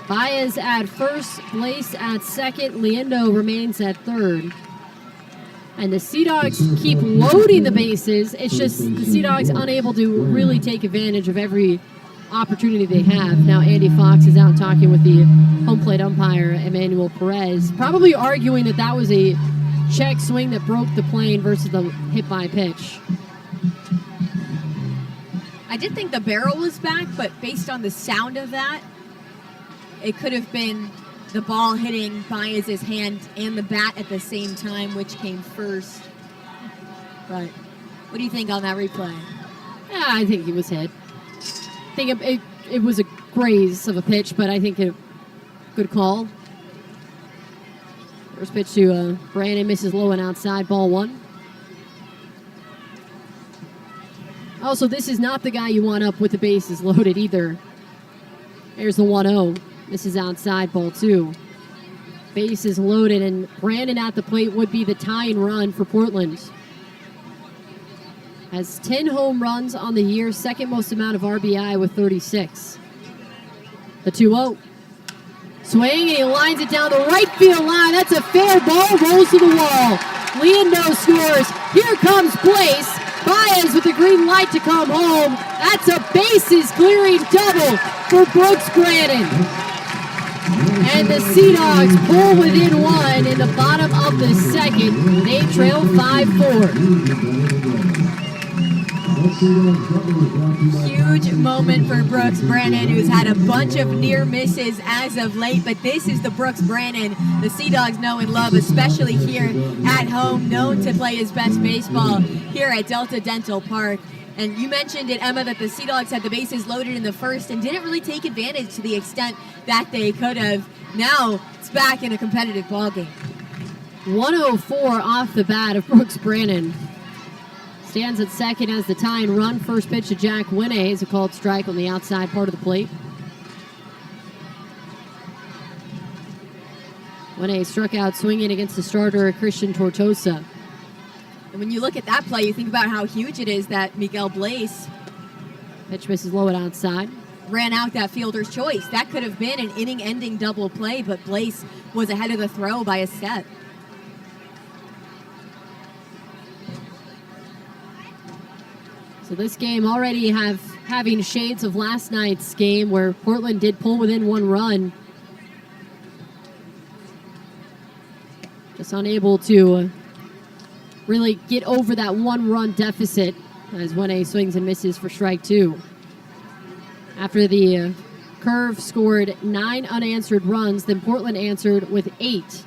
Baez at first, Blaze at second, Liendo remains at third. And the Sea Dogs keep loading the bases. It's just the Sea Dogs unable to really take advantage of every opportunity they have. Now Andy Fox is out talking with the home plate umpire, Emmanuel Perez, probably arguing that that was a check swing that broke the plane versus the hit by pitch. I did think the barrel was back, but based on the sound of that, it could have been the ball hitting Baez's hand and the bat at the same time, which came first. But what do you think on that replay? Yeah, I think he was hit. I think it was a graze of a pitch, but I think a good call. First pitch to Brandon, misses low and outside, ball one. Also, this is not the guy you want up with the bases loaded either. There's the 1-0. This is outside, ball two. Bases loaded, and Brandon at the plate would be the tying run for Portland. Has 10 home runs on the year, second most amount of RBI with 36. The 2-0. Swing, and he lines it down the right field line. That's a fair ball, rolls to the wall. Liendo scores. Here comes Blaze. Baez with the green light to come home. That's a bases clearing double for Brooks Brandon. And the Sea Dogs pull within one in the bottom of the second. They trail 5-4. Huge moment for Brooks Brandon, who's had a bunch of near misses as of late, but this is the Brooks Brandon the Sea Dogs know and love, especially here at home, known to play his best baseball here at Delta Dental Park. And you mentioned it, Emma, that the Sea Dogs had the bases loaded in the first and didn't really take advantage to the extent that they could have. Now it's back in a competitive ballgame. 104 off the bat of Brooks Brandon. Stands at second as the tying run. First pitch to Jack Winne is a called strike on the outside part of the plate. Winne struck out swinging against the starter Christian Tortosa. And when you look at that play, you think about how huge it is that Miguel Blaze, pitch misses low and outside, ran out that fielder's choice. That could have been an inning-ending double play, but Blaze was ahead of the throw by a step. So this game already having shades of last night's game where Portland did pull within one run. Just unable to really get over that one-run deficit as Winne swings and misses for strike two. After the Curve scored 9 unanswered runs, then Portland answered with 8.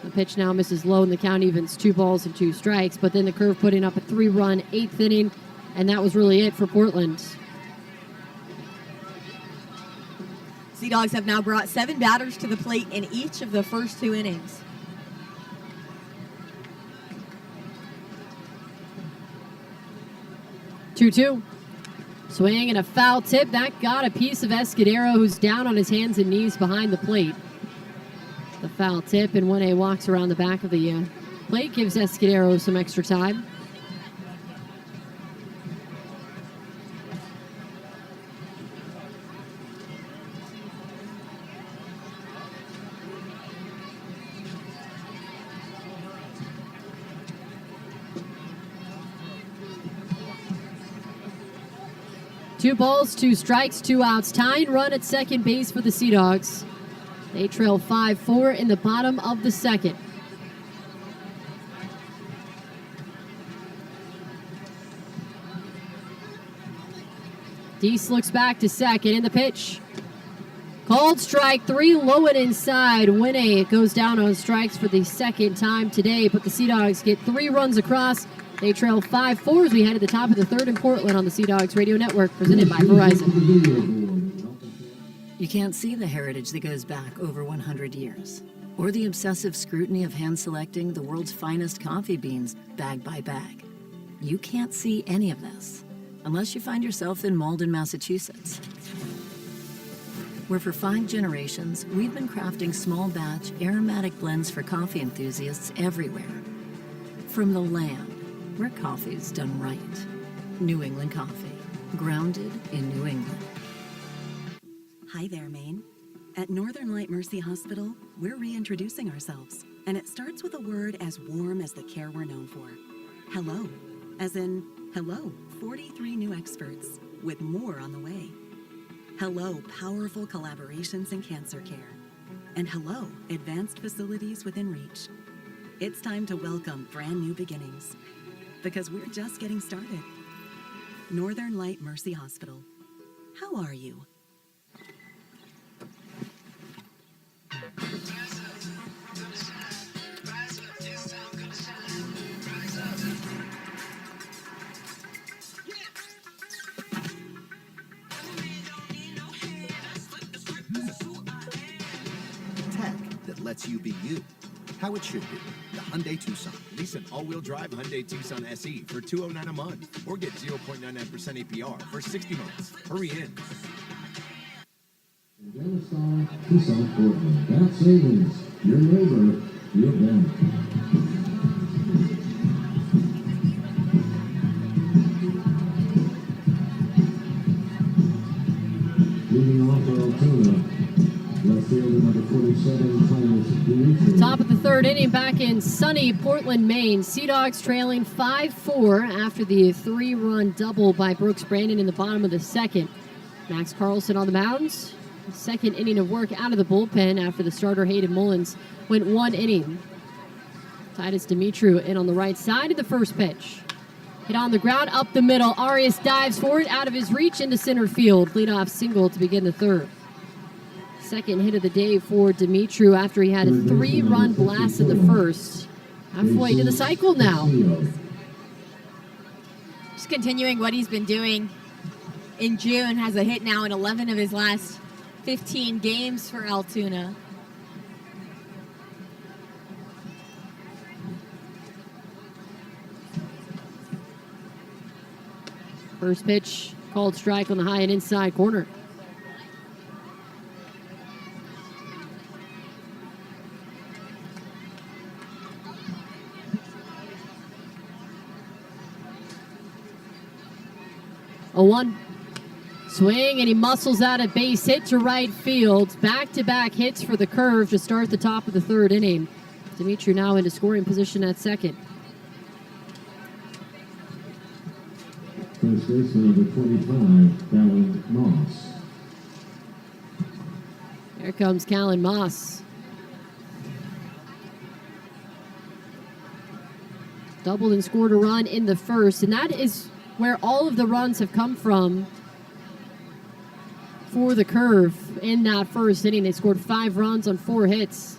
The pitch now misses low, and the count evens 2 balls and 2 strikes, but then the Curve putting up a 3-run 8th inning, and that was really it for Portland. Sea Dogs have now brought 7 batters to the plate in each of the first 2 innings. Two. Swing and a foul tip. That got a piece of Escudero, who's down on his hands and knees behind the plate. The foul tip, and Winne walks around the back of the plate, gives Escudero some extra time. Two balls, 2 strikes, 2 outs. Tying run at second base for the Sea Dogs. They trail 5-4 in the bottom of the second. Deese looks back to second, and the pitch. Called strike 3, low and inside. Winne goes down on strikes for the second time today, but the Sea Dogs get 3 runs across. They trail 5-4 as we head to the top of the third in Portland on the Sea Dogs Radio Network, presented by Verizon. You can't see the heritage that goes back over 100 years, or the obsessive scrutiny of hand-selecting the world's finest coffee beans bag by bag. You can't see any of this unless you find yourself in Malden, Massachusetts. where for 5 generations we've been crafting small batch aromatic blends for coffee enthusiasts everywhere. From the land where coffee's done right. New England Coffee, grounded in New England. Hi there, Maine. At Northern Light Mercy Hospital, we're reintroducing ourselves, and it starts with a word as warm as the care we're known for. Hello. As in, hello, 43 new experts, with more on the way. Hello, powerful collaborations in cancer care. And hello, advanced facilities within reach. It's time to welcome brand new beginnings, because we're just getting started. Northern Light Mercy Hospital. How are you? Tech that lets you be you. How it should be. The Hyundai Tucson. Lease an all-wheel drive Hyundai Tucson SE for $209 a month, or get 0.99% APR for 60 months. Hurry in. Tucson, Portland. That savings. Your neighbor, your bank. Leading off for Altoona. Left fielder number 47, Titus Dimitri. Top of the third inning, back in sunny Portland, Maine. Sea Dogs trailing 5-4 after the 3-run double by Brooks Brandon in the bottom of the second. Max Carlson on the mound. Second inning of work out of the bullpen after the starter Hayden Mullins went 1 inning. Titus Dimitri in on the right side of the first pitch. Hit on the ground, up the middle. Arias dives forward, out of his reach into center field. Leadoff single to begin the third. Second hit of the day for Dimitri after he had a 3-run blast in the first. Halfway to the cycle now. Just continuing what he's been doing in June. Has a hit now in 11 of his last 15 games for Altoona. First pitch, called strike on the high and inside corner. A 1. Swing, and he muscles out a base hit to right field. Back-to-back hits for the Curve to start the top of the third inning. Dimitri now into scoring position at second. First baseman number 25, Callan Moss. Here comes Callan Moss. Doubled and scored a run in the first, and that is where all of the runs have come from for the Curve in that first inning. They scored 5 runs on 4 hits.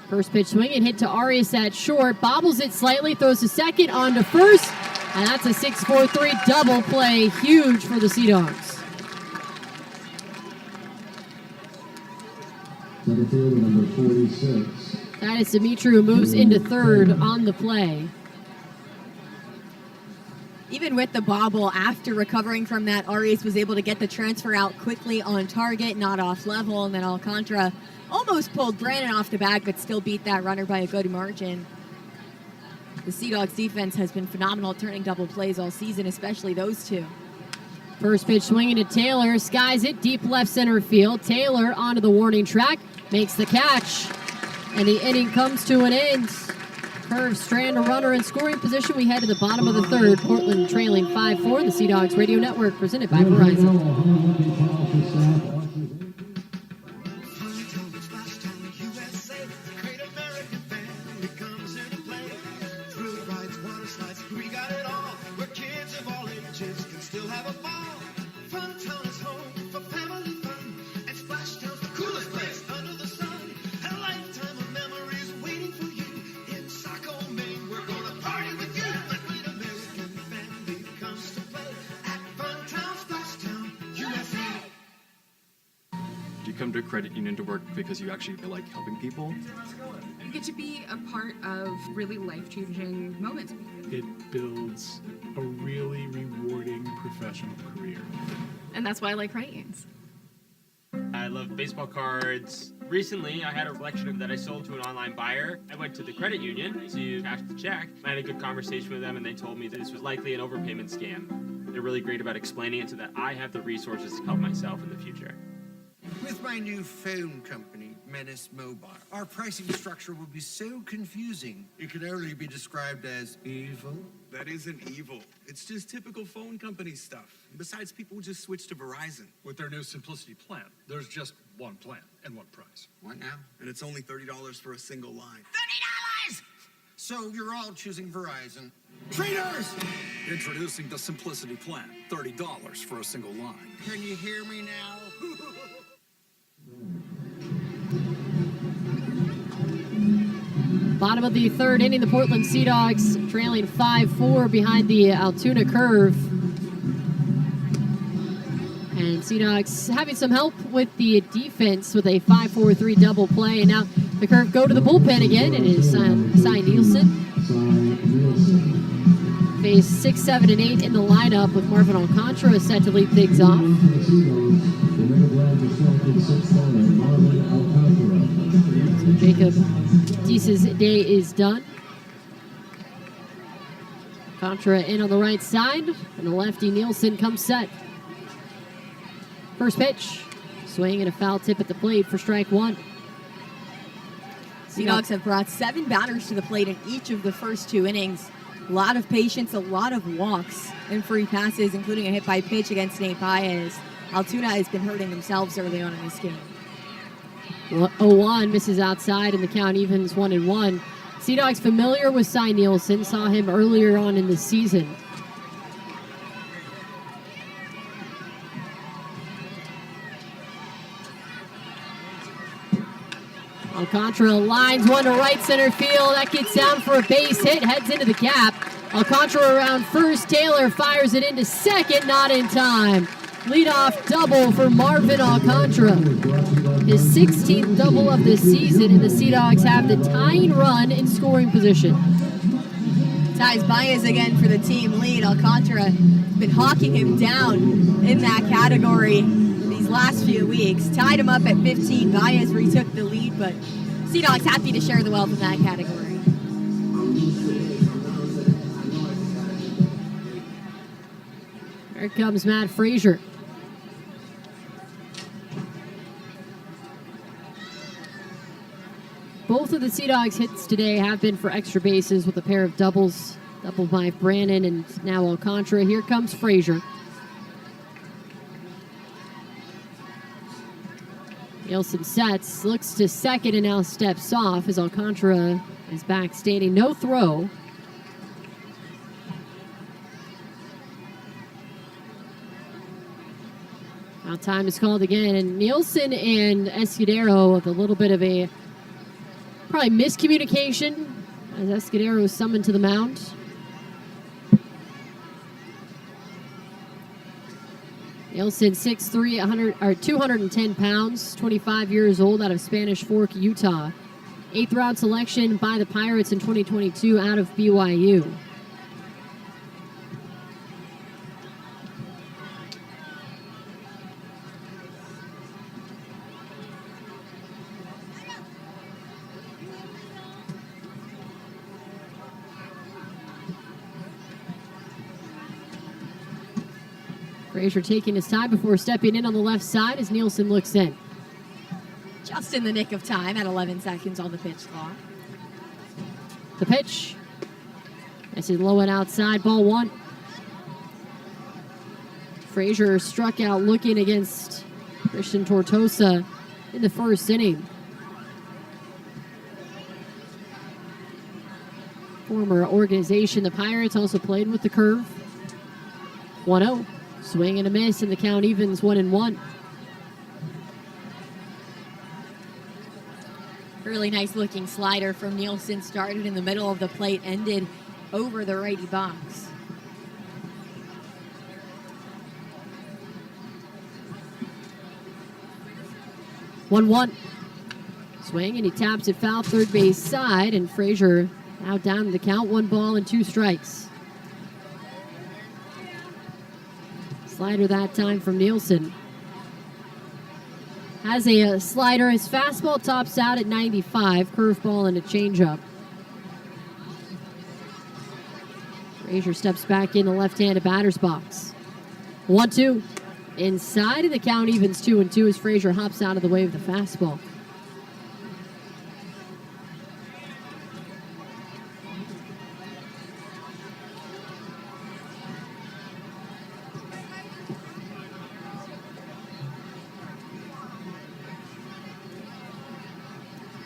First pitch swing and hit to Arias at short. Bobbles it slightly, throws to second, on to first. And that's a 6-4-3 double play. Huge for the Sea Dogs. Center fielder number 46. That is Dimitri, who moves into third on the play. Even with the bobble, after recovering from that, Arias was able to get the transfer out quickly on target, not off level, and then Alcantara almost pulled Brandon off the bag, but still beat that runner by a good margin. The Sea Dogs defense has been phenomenal, turning double plays all season, especially those two. First pitch swinging to Taylor, skies it deep left center field. Taylor onto the warning track, makes the catch, and the inning comes to an end. Curve strand a runner in scoring position. We head to the bottom of the third. Portland trailing 5-4. The Sea Dogs Radio Network presented by Verizon. Come to a credit union to work because you actually like helping people. You get to be a part of really life-changing moments. It builds a really rewarding professional career. And that's why I like credit unions. I love baseball cards. Recently, I had a collection that I sold to an online buyer. I went to the credit union to cash the check. I had a good conversation with them, and they told me that this was likely an overpayment scam. They're really great about explaining it so that I have the resources to help myself in the future. With my new phone company, Menace Mobile, our pricing structure will be so confusing, it can only be described as evil. That isn't evil. It's just typical phone company stuff. Besides, people just switch to Verizon. With their new Simplicity plan, there's just one plan and one price. What now? And it's only $30 for a single line. $30! So you're all choosing Verizon. Traitors! Introducing the Simplicity plan, $30 for a single line. Can you hear me now? Bottom of the third inning, the Portland Sea Dogs trailing 5-4 behind the Altoona Curve. And Sea Dogs having some help with the defense with a 5-4-3 double play. And now the Curve go to the bullpen again. It is Cy Nielsen. Phase 6, 7, and 8 in the lineup with Marvin Alcantara set to lead things off. So Jacob Deese's day is done. Alcantara in on the right side, and the lefty Nielsen comes set. First pitch, swing and a foul tip at the plate for strike one. Sea Dogs have brought 7 batters to the plate in each of the first 2 innings. A lot of patience, a lot of walks, and free passes, including a hit by pitch against Nate Baez. Altoona has been hurting themselves early on in this game. 0-1 misses outside, and the count evens 1-1. Sea Dogs familiar with Cy Nielsen, saw him earlier on in the season. Alcantara lines one to right center field. That gets down for a base hit, heads into the gap. Alcantara around first. Taylor fires it into second, not in time. Leadoff double for Marvin Alcantara. His 16th double of the season, and the Sea Dogs have the tying run in scoring position. Ties Baez again for the team lead. Alcantara has been hawking him down in that category these last few weeks. Tied him up at 15. Baez retook the lead, but Sea Dogs happy to share the wealth in that category. Here comes Matt Frazier. Both of the Sea Dogs hits today have been for extra bases with a pair of doubles. Double by Brannon and now Alcantara. Here comes Frazier. Nielsen sets, looks to second and now steps off as Alcantara is back standing. No throw. Now time is called again, and Nielsen and Escudero with a little bit of a probably miscommunication as Escudero is summoned to the mound. Nielsen, 6'3", 210 pounds, 25 years old, out of Spanish Fork, Utah. 8th round selection by the Pirates in 2022 out of BYU. Frazier taking his time before stepping in on the left side as Nielsen looks in. Just in the nick of time at 11 seconds on the pitch clock. The pitch. This is low and outside, ball one. Frazier struck out looking against Christian Tortosa in the first inning. Former organization, the Pirates, also played with the Curve. 1-0. Swing and a miss, and the count evens 1-1. Really nice looking slider from Nielsen. Started in the middle of the plate, ended over the righty box. One. Swing, and he taps it foul third base side, and Frazier now down to the count. 1 ball and 2 strikes. Slider that time from Nielsen. Has a slider. His fastball tops out at 95. Curveball and a changeup. Frazier steps back in the left-handed batter's box. 1-2. Inside, and the count evens 2-2 as Frazier hops out of the way of the fastball.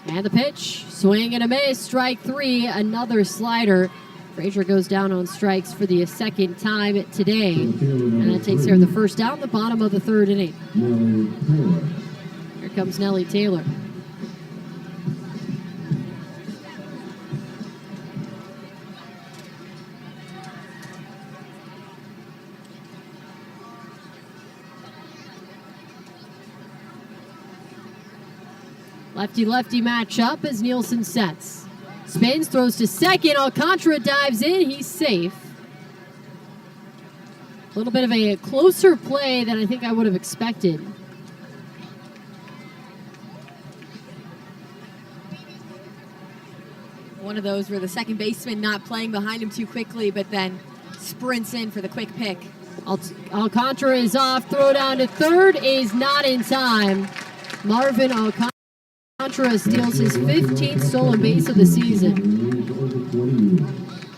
And the pitch, swing and a miss, strike 3, another slider. Frazier goes down on strikes for the second time today. And that takes care of the first out in the bottom of the third inning. Here comes Nellie Taylor. Lefty-lefty matchup as Nielsen sets. Spins, throws to second. Alcantara dives in. He's safe. A little bit of a closer play than I think I would have expected. One of those where the second baseman not playing behind him too quickly, but then sprints in for the quick pick. Alcantara is off. Throw down to third is not in time. Marvin Alcantara steals his 15th stolen base of the season.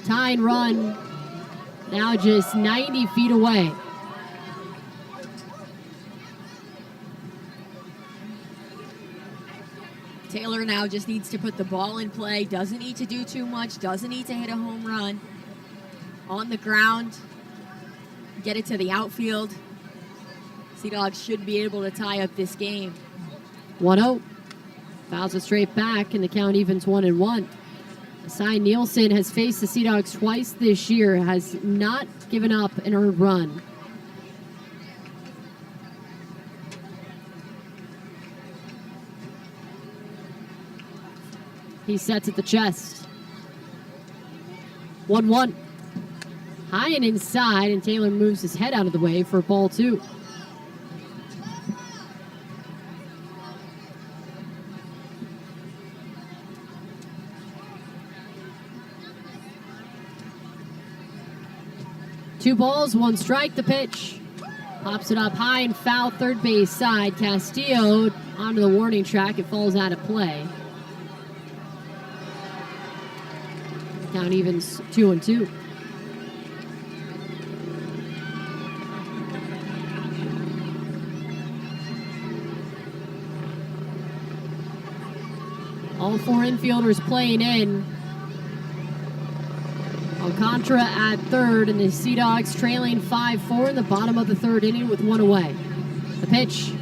Tying run now just 90 feet away. Taylor now just needs to put the ball in play, doesn't need to do too much, doesn't need to hit a home run. On the ground, get it to the outfield. Sea Dogs should be able to tie up this game. 1-0. Fouls it straight back, and the count evens 1-1. Asai Nielsen has faced the Sea Dogs twice this year, has not given up an earned run. He sets at the chest. 1-1. High and inside, and Taylor moves his head out of the way for ball 2. Two balls, one strike, the pitch. Pops it up high and foul, third base side. Castillo onto the warning track. It falls out of play. Count evens 2-2. All four infielders playing in. Alcantara at third, and the Sea Dogs trailing 5-4 in the bottom of the third inning with one away. The pitch,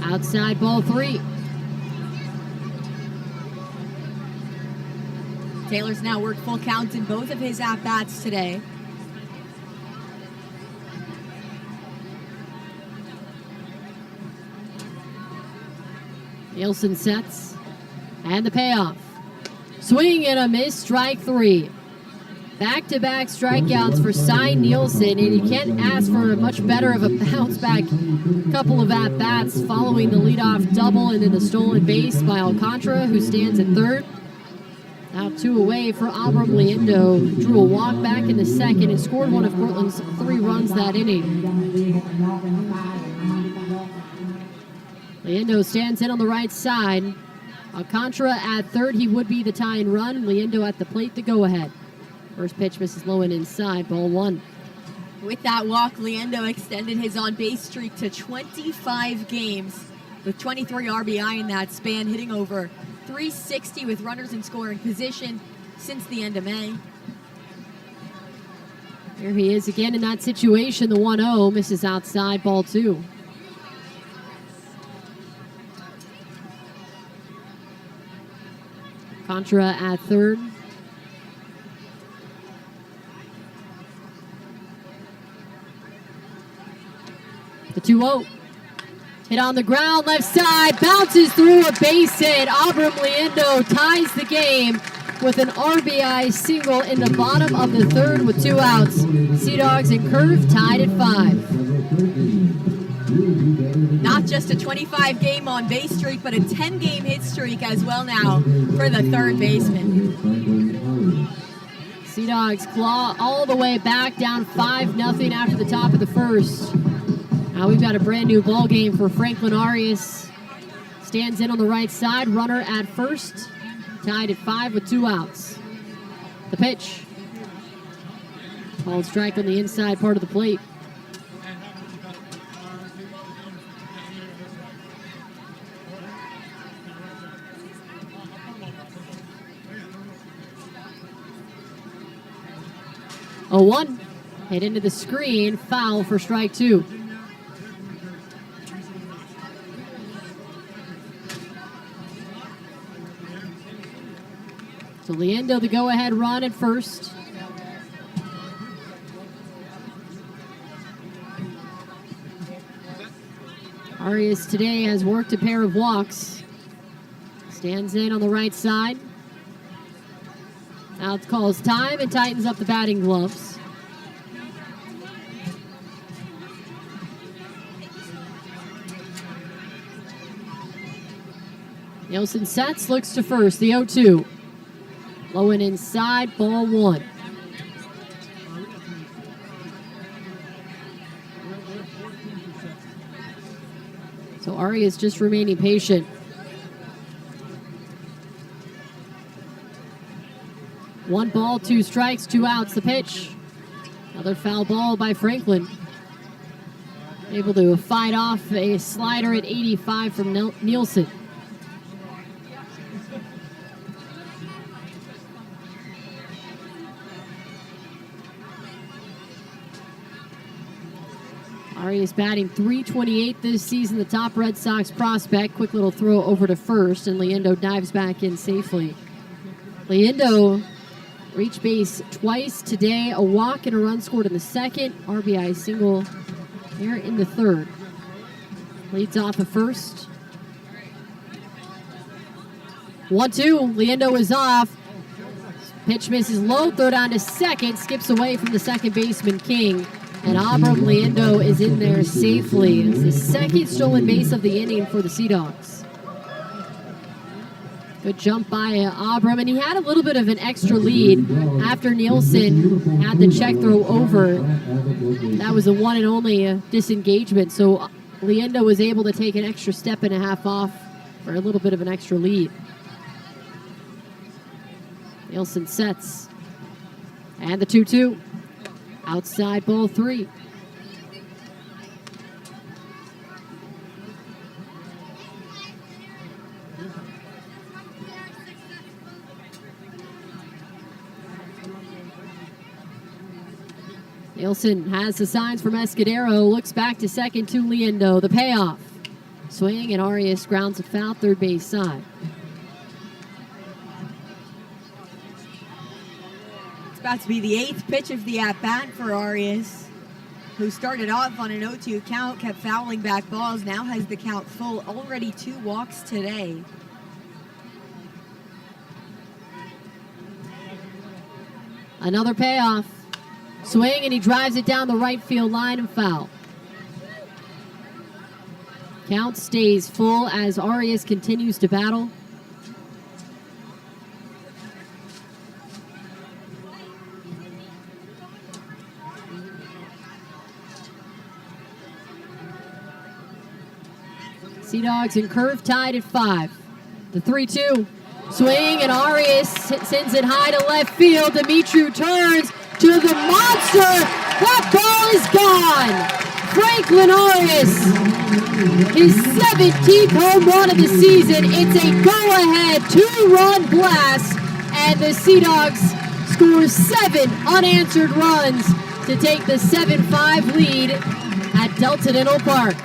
outside ball 3. Taylor's now worked full counts in both of his at-bats today. Nielsen sets, and the payoff. Swing and a miss, strike 3. Back-to-back strikeouts for Cy Nielsen, and you can't ask for much better of a bounce-back couple of at-bats following the leadoff double and then the stolen base by Alcantara, who stands at third. Now 2 away for Abram Liendo, who drew a walk back in the second and scored one of Portland's 3 runs that inning. Liendo stands in on the right side. Alcantara at third, he would be the tying run. Liendo at the plate, the go-ahead. First pitch misses low and inside, ball 1. With that walk, Liendo extended his on-base streak to 25 games with 23 RBI in that span, hitting over 360 with runners in scoring position since the end of May. Here he is again in that situation. The 1-0 misses outside, ball 2. Contra at third. The 2-0. Hit on the ground, left side, bounces through a base hit. Abram Liendo ties the game with an RBI single in the bottom of the third with 2 outs. Sea Dogs and Curve tied at 5. Not just a 25 game on base streak, but a 10 game hit streak as well now for the third baseman. Sea Dogs claw all the way back, down 5-0 after the top of the first. Now we've got a brand new ball game for Franklin Arias. Stands in on the right side, runner at first, tied at 5 with 2 outs. The pitch. Called strike on the inside part of the plate. A 1 hit into the screen, foul for strike 2. So Leendo the go-ahead run at first. Arias today has worked a pair of walks. Stands in on the right side. Out calls time and tightens up the batting gloves. Nielsen sets, looks to first, the 0-2. Low and inside, ball 1. So Arias just remaining patient. One ball, 2 strikes, 2 outs, the pitch. Another foul ball by Franklin. Able to fight off a slider at 85 from Nielsen. Arias batting .328 this season, the top Red Sox prospect. Quick little throw over to first, and Leendo dives back in safely. Leendo reached base twice today, a walk and a run scored in the second, RBI single here in the third. Leads off at first. 1-2, Leendo is off. Pitch misses low, throw down to second, skips away from the second baseman King. And Abram Leendo is in there safely. It's the second stolen base of the inning for the Sea Dogs. Good jump by Abram, and he had a little bit of an extra lead after Nielsen had the check throw over. That was the one and only disengagement, so Leendo was able to take an extra step and a half off for a little bit of an extra lead. Nielsen sets. And the 2-2. Outside ball 3. Nielsen has the signs from Escudero, looks back to second to Leendo. The payoff. Swing and Arias grounds a foul third base side. About to be the 8th pitch of the at-bat for Arias, who started off on an 0-2 count, kept fouling back balls, now has the count full, already 2 walks today. Another payoff. Swing, and he drives it down the right field line and foul. Count stays full as Arias continues to battle. Sea Dogs and curve tied at 5. The 3-2. Swing, and Arias sends it high to left field. Dimitru turns to the monster. That ball is gone. Franklin Arias, his 17th home run of the season. It's a go-ahead 2-run blast, and the Sea Dogs score 7 unanswered runs to take the 7-5 lead at Delta Dental Park.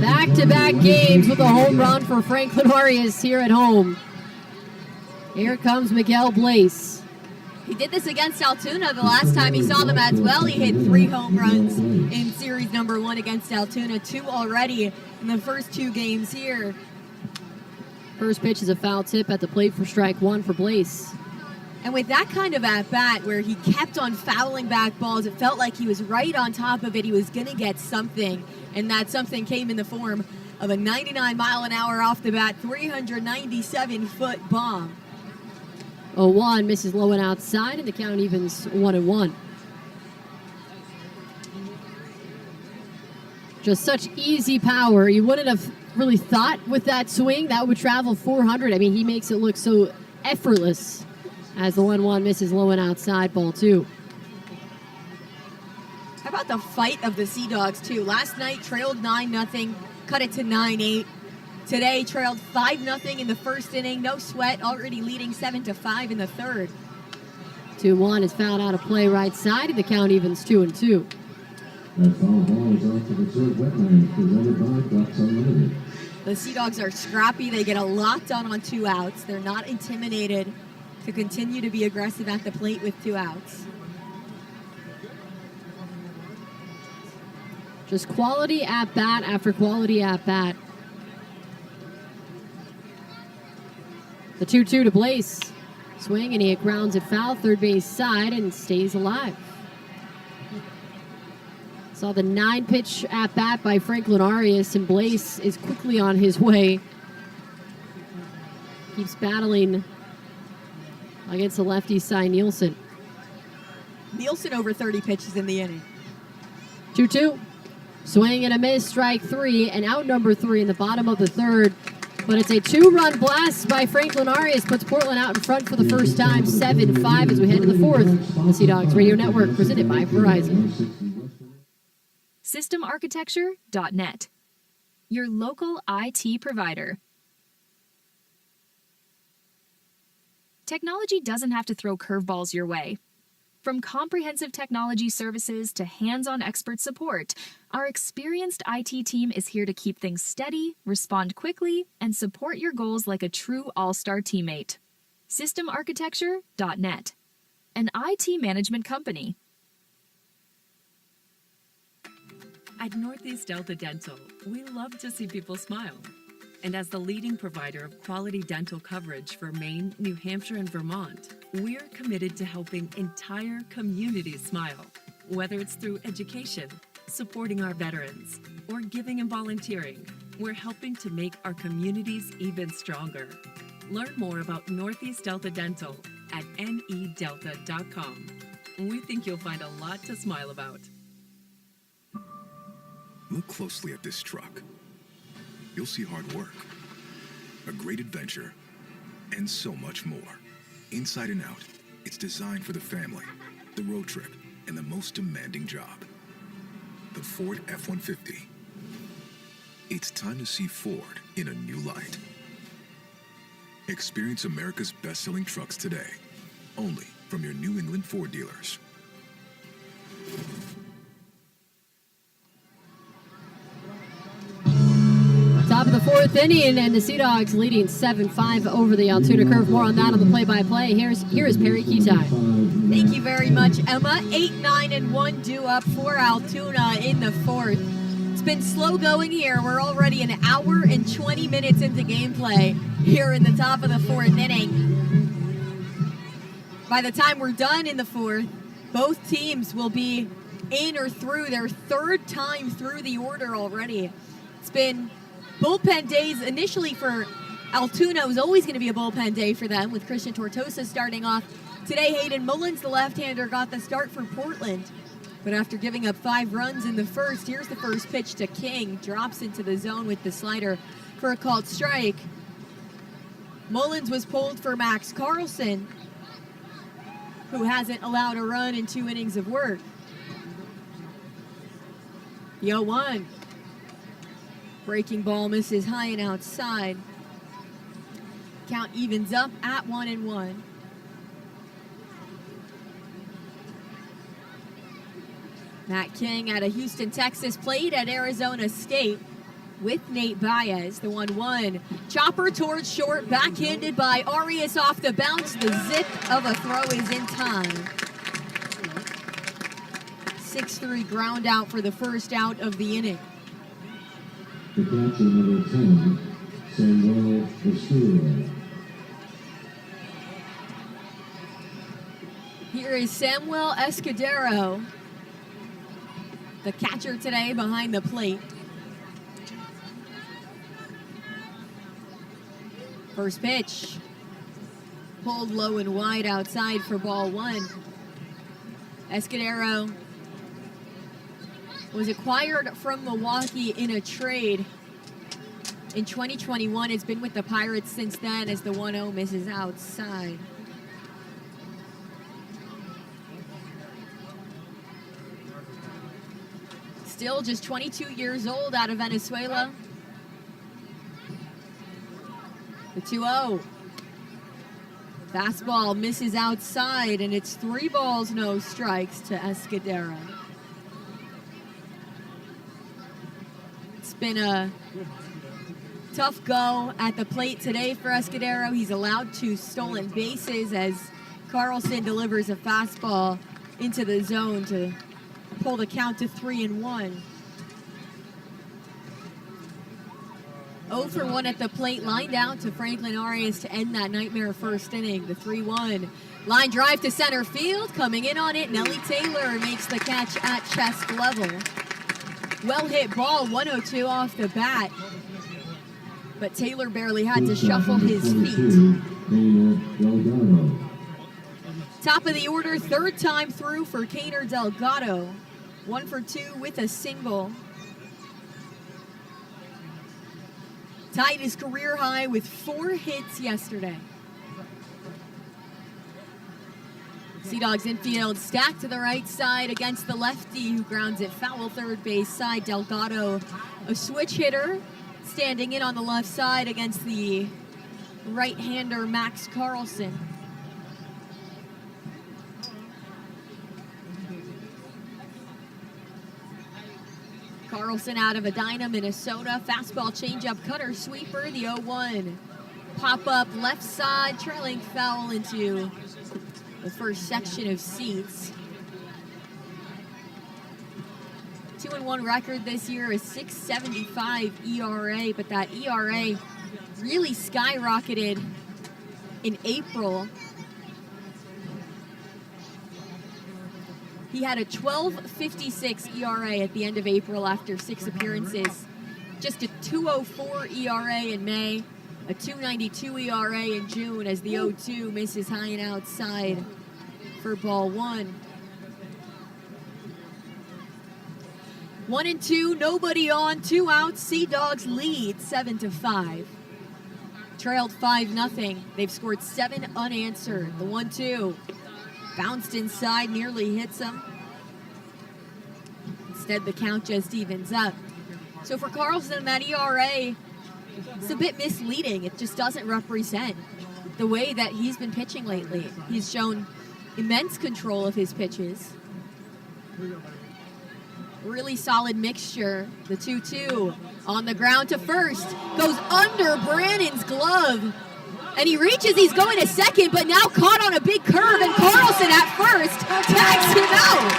Back-to-back games with a home run for Franklin Arias here at home. Here comes Miguel Blaze. He did this against Altoona the last time he saw them as well. He hit 3 home runs in series number 1 against Altoona, 2 already in the first 2 games here. First pitch is a foul tip at the plate for strike 1 for Blaze. And with that kind of at-bat where he kept on fouling back balls, it felt like he was right on top of it. He was going to get something, and that something came in the form of a 99-mile-an-hour off the bat, 397-foot bomb. 0-1 misses low and outside, and the count evens 1-1. Just such easy power. You wouldn't have really thought with that swing that would travel 400. I mean, he makes it look so effortless as the 1-1 misses low and outside, ball 2. How about the fight of the Sea Dogs, too? Last night, trailed 9-0, cut it to 9-8. Today, trailed 5-0 in the first inning. No sweat, already leading 7-5 in the third. 2-1 is fouled out of play right side, and the count evens 2-2. That foul ball is off to the third wetland, presented by Ducks Unlimited. The Sea Dogs are scrappy. They get a lot done on 2 outs. They're not intimidated to continue to be aggressive at the plate with 2 outs. Just quality at bat after quality at bat. The 2-2 to Blaze. Swing, and he grounds it foul, third base side, and stays alive. Saw the 9-pitch at bat by Franklin Arias, and Blaze is quickly on his way. Keeps battling against the lefty Cy Nielsen. Nielsen over 30 pitches in the inning. 2-2. Swing and a miss, strike 3, and out number 3 in the bottom of the third. But it's a 2-run blast by Franklin Arias, puts Portland out in front for the first time, 7-5 as we head to the fourth. The Sea Dogs Radio Network, presented by Verizon. SystemArchitecture.net, your local IT provider. Technology doesn't have to throw curveballs your way. From comprehensive technology services to hands-on expert support, our experienced IT team is here to keep things steady, respond quickly, and support your goals like a true all-star teammate. SystemArchitecture.net, an IT management company. At Northeast Delta Dental, we love to see people smile. And as the leading provider of quality dental coverage for Maine, New Hampshire, and Vermont, we're committed to helping entire communities smile. Whether it's through education, supporting our veterans, or giving and volunteering, we're helping to make our communities even stronger. Learn more about Northeast Delta Dental at nedelta.com. We think you'll find a lot to smile about. Look closely at this truck. You'll see hard work, a great adventure, and so much more. Inside and out, it's designed for the family, the road trip, and the most demanding job. The Ford F-150. It's time to see Ford in a new light. Experience America's best-selling trucks today, only from your New England Ford dealers. Top of the fourth inning, and the Sea Dogs leading 7-5 over the Altoona Curve. More on that on the play-by-play. Here is Perry Ketai. Thank you very much, Emma. 8-9 and 1 due up for Altoona in the fourth. It's been slow going here. We're already an hour and 20 minutes into gameplay here in the top of the fourth inning. By the time we're done in the fourth, both teams will be in or through their third time through the order already. It's been bullpen days initially for Altoona. It was always going to be a bullpen day for them with Christian Tortosa starting off. Today, Hayden Mullins, the left-hander, got the start for Portland. But after giving up 5 runs in the first, here's the first pitch to King. Drops into the zone with the slider for a called strike. Mullins was pulled for Max Carlson, who hasn't allowed a run in 2 innings of work. The 0-1. Breaking ball misses high and outside. Count evens up at 1-1. Matt King out of Houston, Texas, played at Arizona State with Nate Baez. The 1-1. Chopper towards short, backhanded by Arias off the bounce. The zip of a throw is in time. 6-3 ground out for the first out of the inning. The catcher, number 10, Samuel Castillo. Here is Samuel Escudero, the catcher today behind the plate. First pitch, pulled low and wide outside for ball one. Escudero was acquired from Milwaukee in a trade in 2021. Has been with the Pirates since then as the 1-0 misses outside. Still just 22 years old out of Venezuela. The 2-0. Fastball misses outside, and it's 3 balls, no strikes to Escudero. It's been a tough go at the plate today for Escudero. He's allowed 2 stolen bases as Carlson delivers a fastball into the zone to pull the count to 3-1. 0 for 1 at the plate, line down to Franklin Arias to end that nightmare first inning. The 3-1. Line drive to center field, coming in on it. Nelly Taylor makes the catch at chest level. Well hit ball, 102 off the bat. But Taylor barely had to shuffle his feet. Top of the order, third time through for Kaner Delgado. 1 for 2 with a single. Tied his career high with 4 hits yesterday. Sea Dogs infield stacked to the right side against the lefty who grounds it foul third base side. Delgado, a switch hitter, standing in on the left side against the right-hander Max Carlson. Carlson out of Edina, Minnesota. Fastball, changeup, cutter, sweeper, the 0-1. Pop up left side, trailing foul into the first section of seats. 2-1 record this year, a 6.75 ERA, but that ERA really skyrocketed in April. He had a 12.56 ERA at the end of April after 6 appearances. Just a 2.04 ERA in May, a 2.92 ERA in June as the 0-2 misses high and outside for ball 1. 1-2, nobody on, 2 outs. Sea Dogs lead 7-5. Trailed 5-0. They've scored 7 unanswered. The 1-2. Bounced inside, nearly hits him. Instead, the count just evens up. So for Carlson, that ERA, it's a bit misleading. It just doesn't represent the way that he's been pitching lately. He's shown immense control of his pitches. Really solid mixture. The 2-2 on the ground to first. Goes under Brannon's glove. And he reaches, he's going to second, but now caught on a big curve, and Carlson at first tags him out.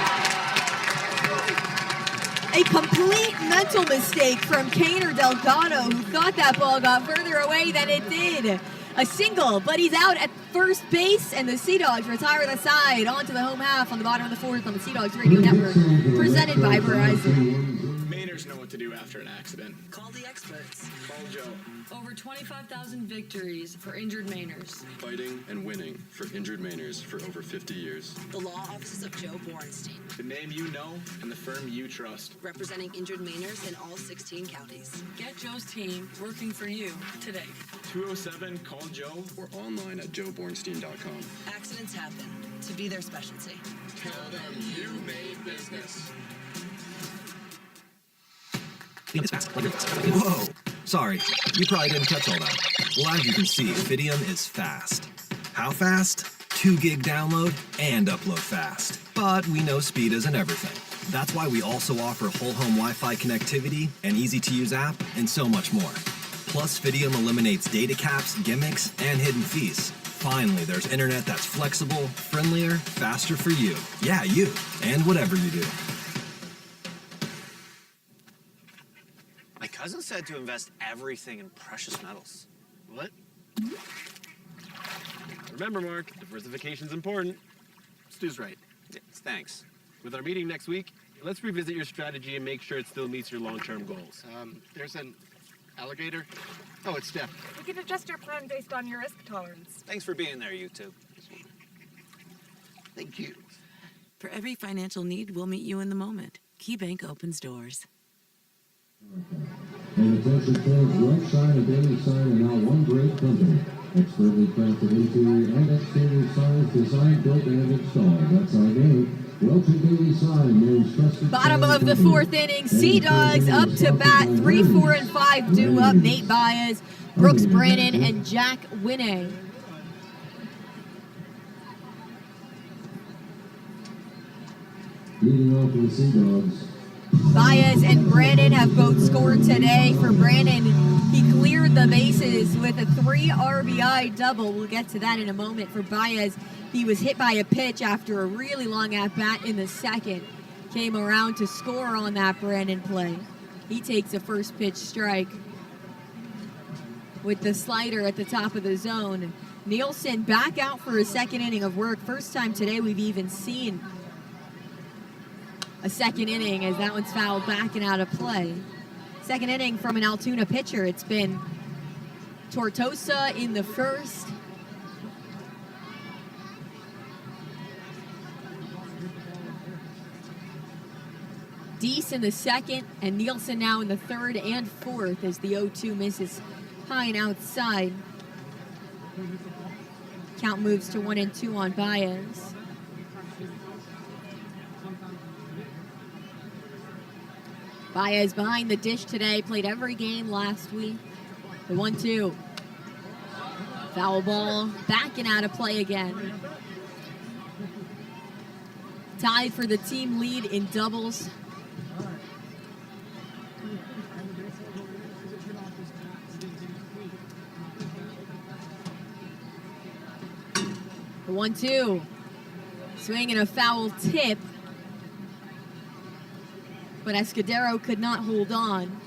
A complete mental mistake from Kaner Delgado, who thought that ball got further away than it did. A single, but he's out at first base, and the Sea Dogs retire the side onto the home half on the bottom of the 4th on the Sea Dogs Radio Network, presented by Verizon. Mainers know what to do after an accident. Call the experts. Call Joe. Over 25,000 victories for injured Mainers. Fighting and winning for injured Mainers for over 50 years. The law offices of Joe Bornstein. The name you know and the firm you trust. Representing injured Mainers in all 16 counties. Get Joe's team working for you today. 207 Call Joe or online at joebornstein.com. Accidents happen. To be their specialty. Tell them you made business. Whoa! Sorry, you probably didn't catch all that. Well, as you can see, Fidium is fast. How fast? 2 gig download and upload fast. But we know speed isn't everything. That's why we also offer whole home Wi-Fi connectivity, an easy-to-use app, and so much more. Plus, Fidium eliminates data caps, gimmicks, and hidden fees. Finally, there's internet that's flexible, friendlier, faster for you. Yeah, you. And whatever you do. My cousin said to invest everything in precious metals. What? Remember, Mark, diversification's important. Stu's right. Yes, thanks. With our meeting next week, let's revisit your strategy and make sure it still meets your long-term goals. There's an alligator. Oh, it's Steph. We can adjust our plan based on your risk tolerance. Thanks for being there, you two. Thank you. For every financial need, we'll meet you in the moment. KeyBank opens doors. And attention fans, Web Sign and Daily Sign are now one great company. Expertly crafted interior and exterior signs designed, built, and installed. That's our game. Welch Daily Sign, named trusted. Bottom of the fourth inning, Sea Dogs up to bat. 3, 4, and 5 due up. Nate Baez, Brooks Brannon, and Jack Winne. Leading off for the Sea Dogs. Baez and Brannon have both scored today. For Brannon, he cleared the bases with a 3 RBI double. We'll get to that in a moment. For Baez, he was hit by a pitch after a really long at-bat in the second. Came around to score on that Brannon play. He takes a first pitch strike with the slider at the top of the zone. Nielsen back out for a second inning of work. First time today we've even seen a second inning, as that one's fouled back and out of play. Second inning from an Altoona pitcher. It's been Tortosa in the first. Deese in the second, and Nielsen now in the third and fourth as the 0-2 misses high and outside. Count moves to 1-2 on Baez. Baez behind the dish today, played every game last week. The 1-2. Foul ball, back and out of play again. Tied for the team lead in doubles. The 1-2. Swing and a foul tip. But Escudero could not hold on.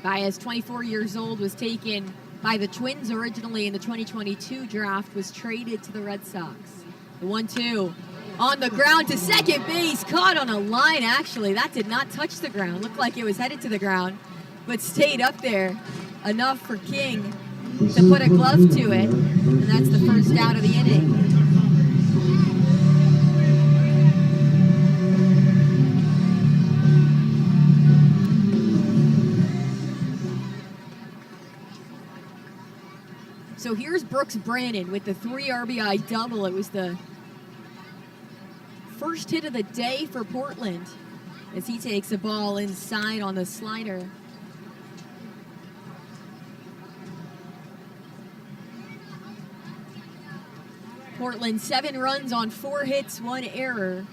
Baez, 24 years old, was taken by the Twins originally in the 2022 draft, was traded to the Red Sox. The 1-2 on the ground to second base, caught on a line actually. That did not touch the ground. Looked like it was headed to the ground, but stayed up there enough for King to put a glove to it. And that's the first out of the inning. So here's Brooks Brannon with the 3 RBI double. It was the first hit of the day for Portland as he takes a ball inside on the slider. Portland 7 runs on 4 hits, 1 error.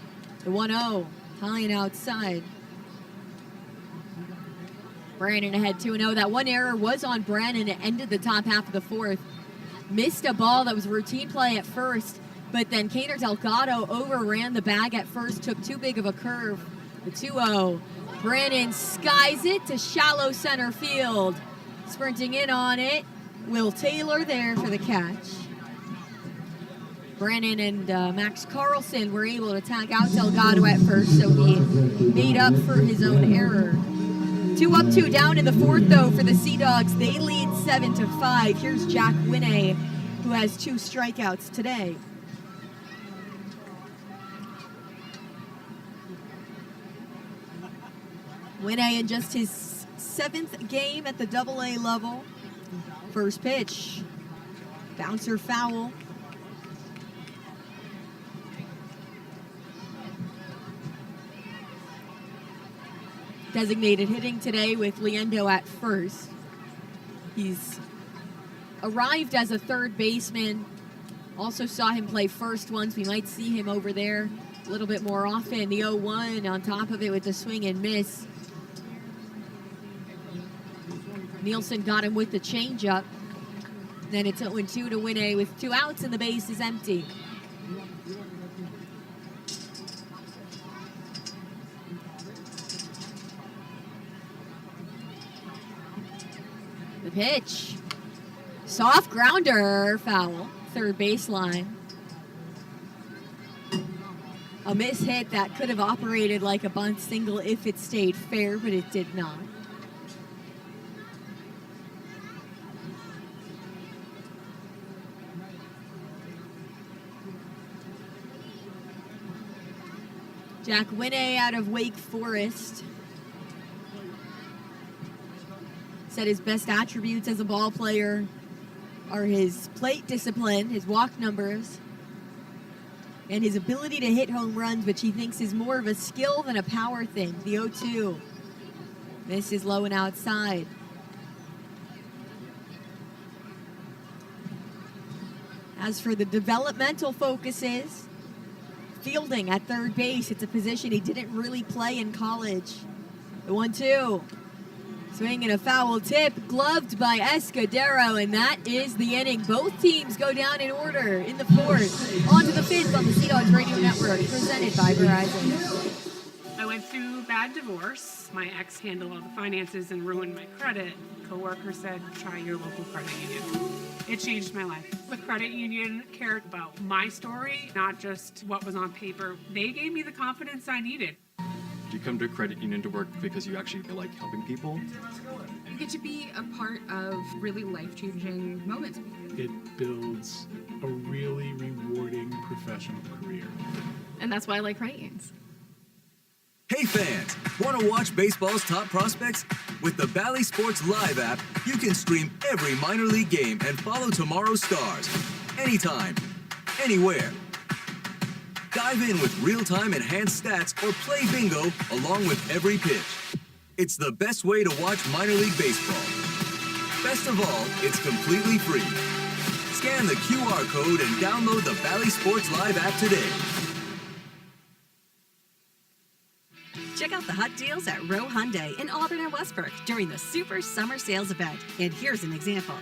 The 1-0, high and outside. Brannon ahead 2-0. That 1 error was on Brannon. It ended the top half of the fourth. Missed a ball that was a routine play at first, but then Kaner Delgado overran the bag at first, took too big of a curve. The 2-0. Brannon skies it to shallow center field. Sprinting in on it, Will Taylor there for the catch. Brannon and Max Carlson were able to tag out Delgado at first, so he made up for his own error. 2 up, 2 down in the fourth, though, for the Sea Dogs. They lead 7-5. Here's Jack Winne, who has 2 strikeouts today. Winne in just his 7th game at the AA level. First pitch, bouncer foul. Designated hitting today with Liendo at first. He's arrived as a third baseman. Also saw him play first once. We might see him over there a little bit more often. The 0-1 on top of it with the swing and miss. Nielsen got him with the changeup. Then it's 0-2 to Winne with 2 outs and the base is empty. pitch. Soft grounder, foul, third baseline. A miss hit that could have operated like a bunt single if it stayed fair, but it did not. Jack Winne out of Wake Forest said his best attributes as a ball player are his plate discipline, his walk numbers, and his ability to hit home runs, which he thinks is more of a skill than a power thing. The 0-2. This is low and outside. As for the developmental focuses, fielding at third base, it's a position he didn't really play in college. The 1-2. Swing and a foul tip, gloved by Escudero, and that is the inning. Both teams go down in order in the fourth. On to the fifth on the Sea Dogs Radio Network, presented by Verizon. I went through a bad divorce. My ex handled all the finances and ruined my credit. Coworker said, try your local credit union. It changed my life. The credit union cared about my story, not just what was on paper. They gave me the confidence I needed. You come to a credit union to work because you actually like helping people. You get to be a part of really life-changing moments. It builds a really rewarding professional career. And that's why I like credit unions. Hey fans, want to watch baseball's top prospects? With the Bally Sports Live app, you can stream every minor league game and follow tomorrow's stars. Anytime, anywhere. Dive in with real-time enhanced stats or play bingo along with every pitch. It's the best way to watch minor league baseball. Best of all, it's completely free. Scan the QR code and download the Bally Sports Live app today. Check out the hot deals at Row Hyundai in Auburn and Westbrook during the Super Summer Sales event. And here's an example.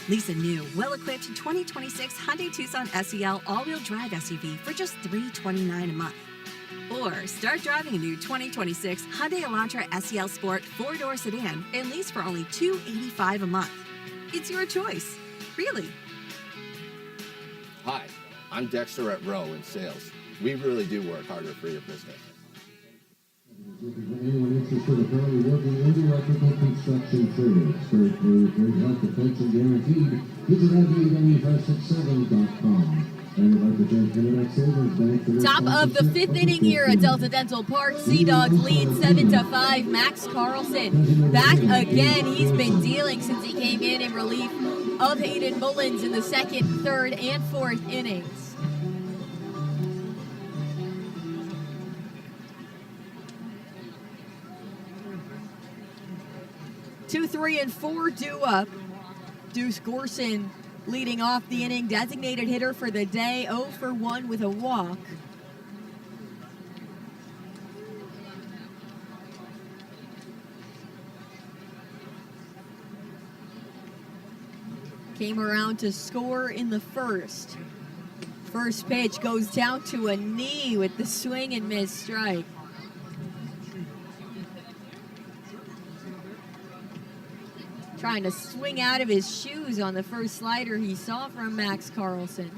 Lease a new, well-equipped 2026 Hyundai Tucson SEL all-wheel drive SUV for just $329 a month. Or start driving a new 2026 Hyundai Elantra SEL Sport 4-door sedan and lease for only $285 a month. It's your choice, really. Hi, I'm Dexter at Row in sales. We really do work harder for your business. Anyone interested apparently working in electrical construction trades. For great help, attention guaranteed. Visit www.567.com. And I'd like to thank Internet Savings Bank for Top of the fifth inning here at Delta Dental Park. Sea Dogs lead 7-5. Max Carlson back again. He's been dealing since he came in relief of Hayden Mullins in the second, third, and fourth innings. Two, 3, and 4 due up. Deuce Gorson leading off the inning, designated hitter for the day, 0 for 1 with a walk. Came around to score in the first. First pitch goes down to a knee with the swing and miss strike. Trying to swing out of his shoes on the first slider he saw from Max Carlson.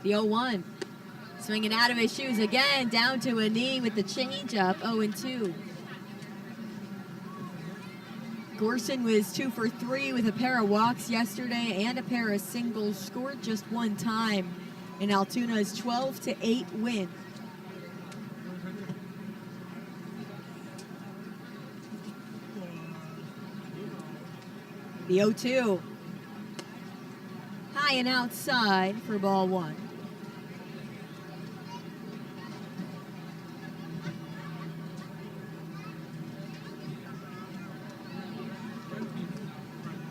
The 0-1. Swinging out of his shoes again, down to a knee with the changeup, 0-2. Gorson was 2 for 3 with a pair of walks yesterday and a pair of singles. Scored just one time in Altoona's 12-8 win. The 0-2. High and outside for ball one.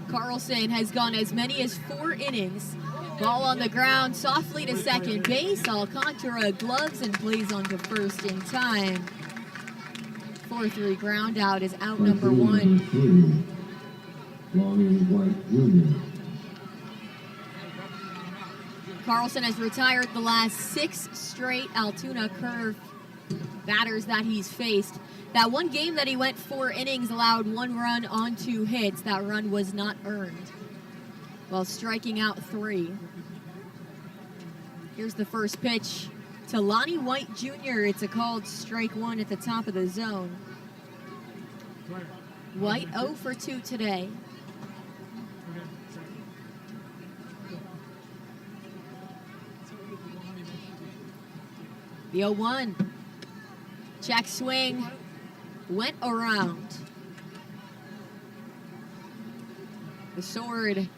Carlson has gone as many as 4 innings. Ball on the ground, softly to second base. Alcantara gloves and plays on to first in time. 4-3 ground out is out number 1. Lonnie White Jr. Carlson has retired the last 6 straight Altoona curve batters that he's faced. That one game that he went 4 innings, allowed 1 run on 2 hits. That run was not earned while striking out 3. Here's the first pitch to Lonnie White Jr. It's a called strike 1 at the top of the zone. White 0 for 2 today. The 0-1. Check swing. Went around. The Sword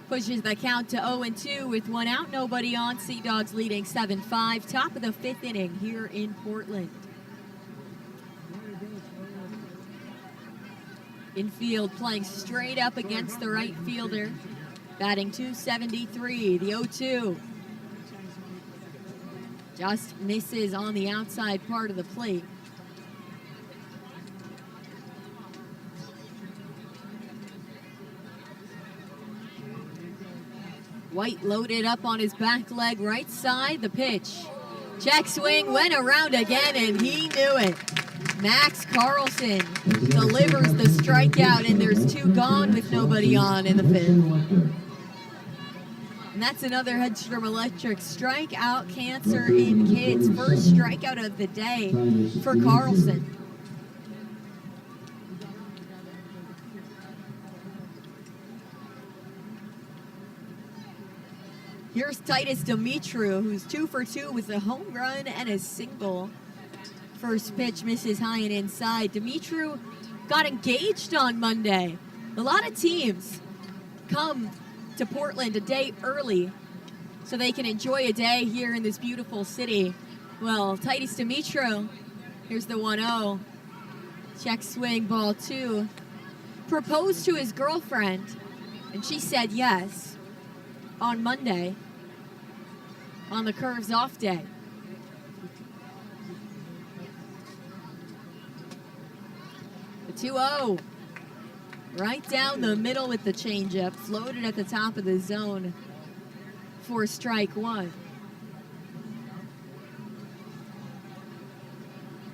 pushes the count to 0-2 with 1 out, nobody on. Sea Dogs leading 7-5. Top of the 5th inning here in Portland. Infield playing straight up against the right fielder. Batting .273, the 0-2. Just misses on the outside part of the plate. White loaded up on his back leg, right side, the pitch. Check swing, went around again, and he knew it. Max Carlson delivers the strikeout, and there's 2 gone with nobody on in the 5th. And that's another Hedstrom Electric strikeout cancer in kids. First strikeout of the day for Carlson. Here's Titus Dimitru, who's 2 for 2 with a home run and a single. First pitch misses high and inside. Dimitru got engaged on Monday. A lot of teams come to Portland a day early so they can enjoy a day here in this beautiful city. Well, Titus Dimitru, here's the 1-0. Check swing, ball 2. Proposed to his girlfriend, and she said yes on Monday on the Curves off day. The 2-0. Right down the middle with the changeup, floated at the top of the zone for strike 1.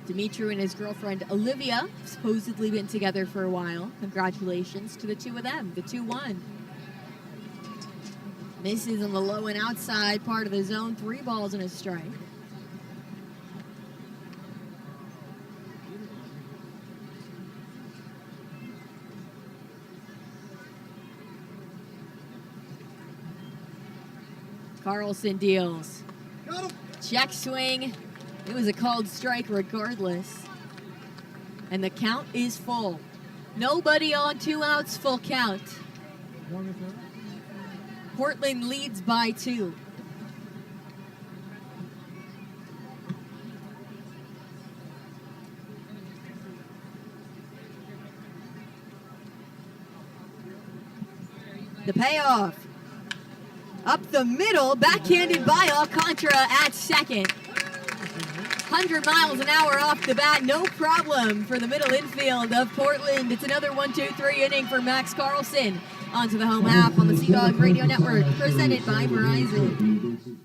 Dimitru and his girlfriend Olivia have supposedly been together for a while. Congratulations to the 2 of them. The 2-1. Misses on the low and outside part of the zone. 3 balls and a strike. Carlson deals. Check swing. It was a called strike regardless. And the count is full. Nobody on, 2 outs, full count. Portland leads by 2. The payoff. Up the middle, backhanded by Alcantara at second. 100 miles an hour off the bat, no problem for the middle infield of Portland. It's another 1-2-3 inning for Max Carlson. Onto the home half on the Sea Dog Radio Network, presented by Verizon.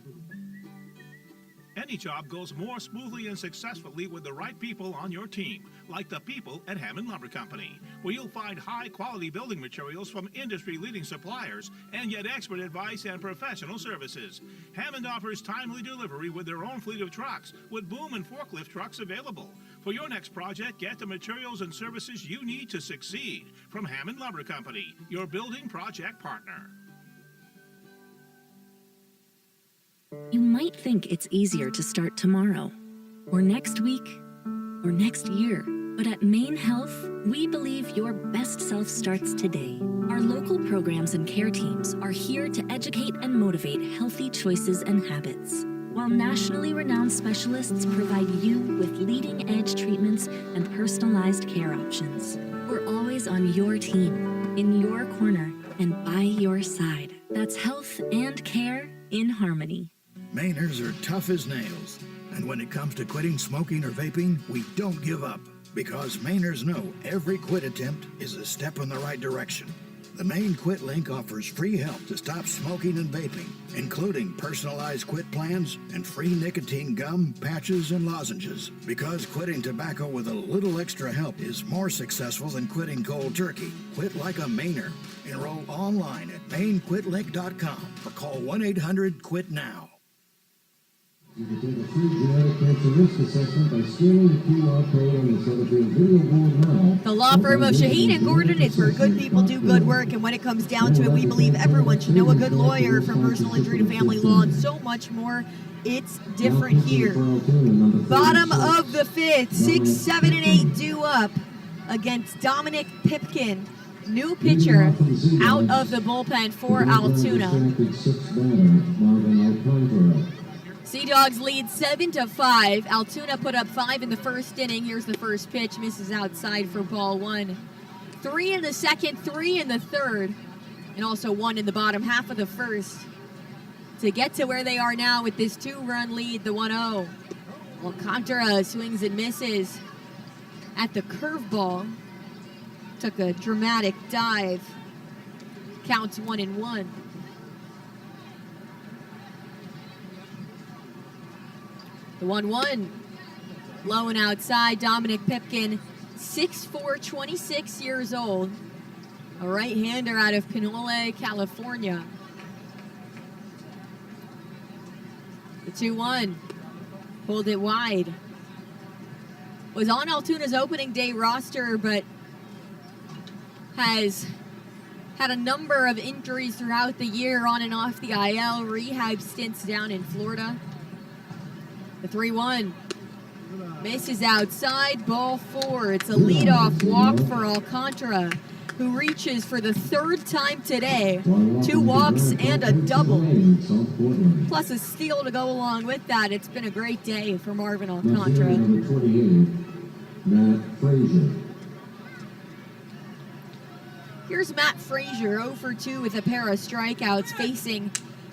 Any job goes more smoothly and successfully with the right people on your team, like the people at Hammond Lumber Company, where you'll find high-quality building materials from industry-leading suppliers and get expert advice and professional services. Hammond offers timely delivery with their own fleet of trucks, with boom and forklift trucks available. For your next project, get the materials and services you need to succeed from Hammond Lumber Company, your building project partner. You might think it's easier to start tomorrow, or next week, or next year. But at Maine Health, we believe your best self starts today. Our local programs and care teams are here to educate and motivate healthy choices and habits, while nationally renowned specialists provide you with leading-edge treatments and personalized care options. We're always on your team, in your corner, and by your side. That's health and care in harmony. Mainers are tough as nails, and when it comes to quitting smoking or vaping, we don't give up, because Mainers know every quit attempt is a step in the right direction. The Maine Quit Link offers free help to stop smoking and vaping, including personalized quit plans and free nicotine gum, patches, and lozenges. Because quitting tobacco with a little extra help is more successful than quitting cold turkey. Quit like a Mainer. Enroll online at MaineQuitLink.com or call 1-800-QUIT-NOW. You can take a free genetic cancer risk assessment by scanning the QR code on the Sutherfield video board now. The law firm of Shaheen and Gordon is where good people do good work, and when it comes down to it, we believe everyone should know a good lawyer, from personal injury to family law and so much more. It's different here. Bottom of the fifth, 6, 7, and 8 due up against Dominic Pipkin. New pitcher out of the bullpen for Altoona. Sea Dogs lead 7-5. Altoona put up 5 in the first inning. Here's the first pitch. Misses outside for ball 1. 3 in the second, 3 in the third, and also 1 in the bottom half of the first to get to where they are now with this 2-run lead, the 1-0. Alcantara swings and misses at the curveball. Took a dramatic dive. Counts 1-1. The 1-1. Low and outside. Dominic Pipkin, 6'4", 26 years old. A right-hander out of Pinole, California. The 2-1. Pulled it wide. Was on Altoona's opening day roster, but has had a number of injuries throughout the year, on and off the IL, rehab stints down in Florida. The 3-1 misses outside, ball 4. It's a leadoff walk for Alcantara, who reaches for the 3rd time today. 2 walks and a double, plus a steal to go along with that. It's been a great day for Marvin Alcantara. Number 28, Matt Frazier. Here's Matt Frazier, 0 for 2 with a pair of strikeouts, facing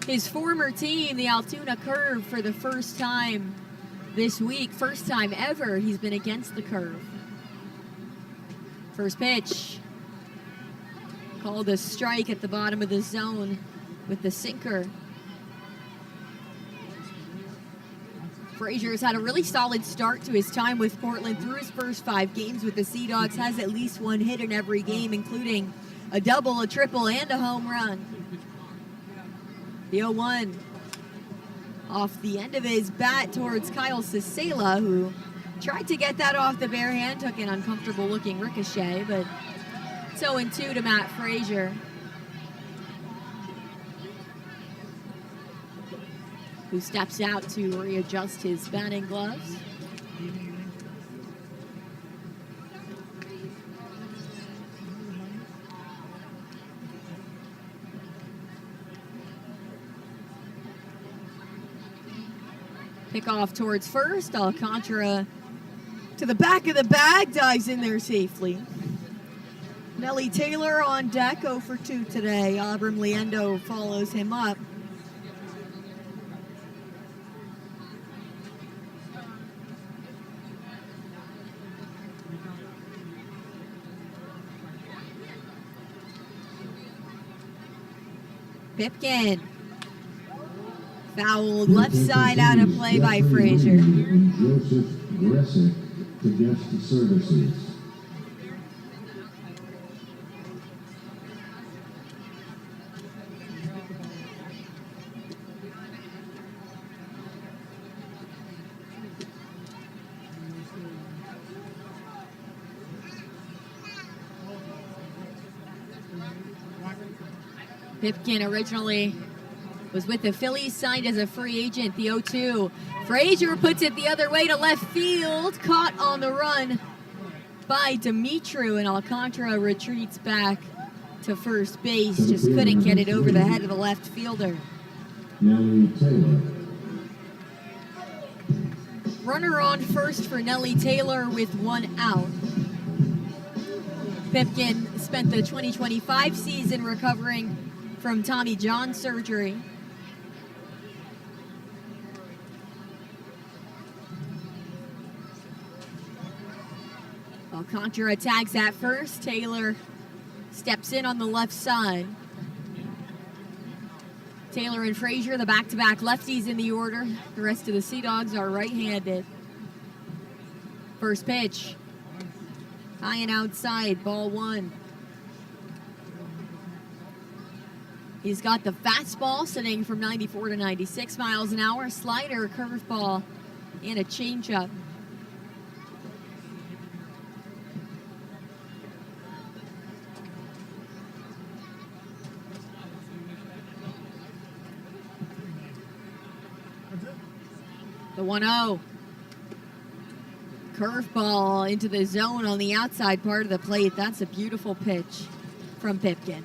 his former team, the Altoona Curve, for the first time this week. First time ever he's been against the Curve. First pitch. Called a strike at the bottom of the zone with the sinker. Frazier's had a really solid start to his time with Portland. Through his first 5 games with the Sea Dogs, has at least 1 hit in every game, including a double, a triple, and a home run. The 0-1 off the end of his bat towards Kyle Cicela, who tried to get that off the bare hand, took an uncomfortable looking ricochet, but it's 0-2 to Matt Frazier. Who steps out to readjust his batting gloves. Pick off towards first. Alcantara to the back of the bag, dives in there safely. Nelly Taylor on deck, 0 for 2 today. Abram Liendo follows him up. Pipkin. Fouled left side out of play by Frazier. And Joseph Gressick to guest services. Pipkin originally was with the Phillies, signed as a free agent, the 0-2. Frazier puts it the other way to left field, caught on the run by Dimitru, and Alcantara retreats back to first base, just couldn't get it over the head of the left fielder. Nelly Taylor. Runner on first for Nelly Taylor with 1 out. Pipkin spent the 2025 season recovering from Tommy John surgery. Alcantara tags at first. Taylor steps in on the left side. Taylor and Frazier, the back-to-back lefties in the order. The rest of the Sea Dogs are right-handed. First pitch. High and outside, ball one. He's got the fastball sitting from 94 to 96 miles an hour, slider, curveball, and a changeup. The 1-0. Curveball into the zone on the outside part of the plate. That's a beautiful pitch from Pipkin.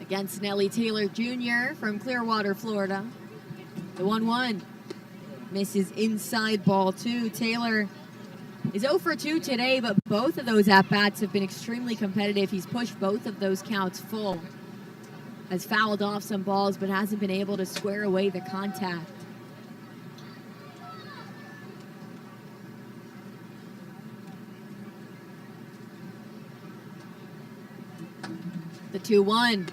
Against Nellie Taylor Jr. from Clearwater, Florida. The 1-1. Misses inside, ball two. Taylor is 0 for 2 today, but both of those at-bats have been extremely competitive. He's pushed both of those counts full. Has fouled off some balls, but hasn't been able to square away the contact. The 2-1.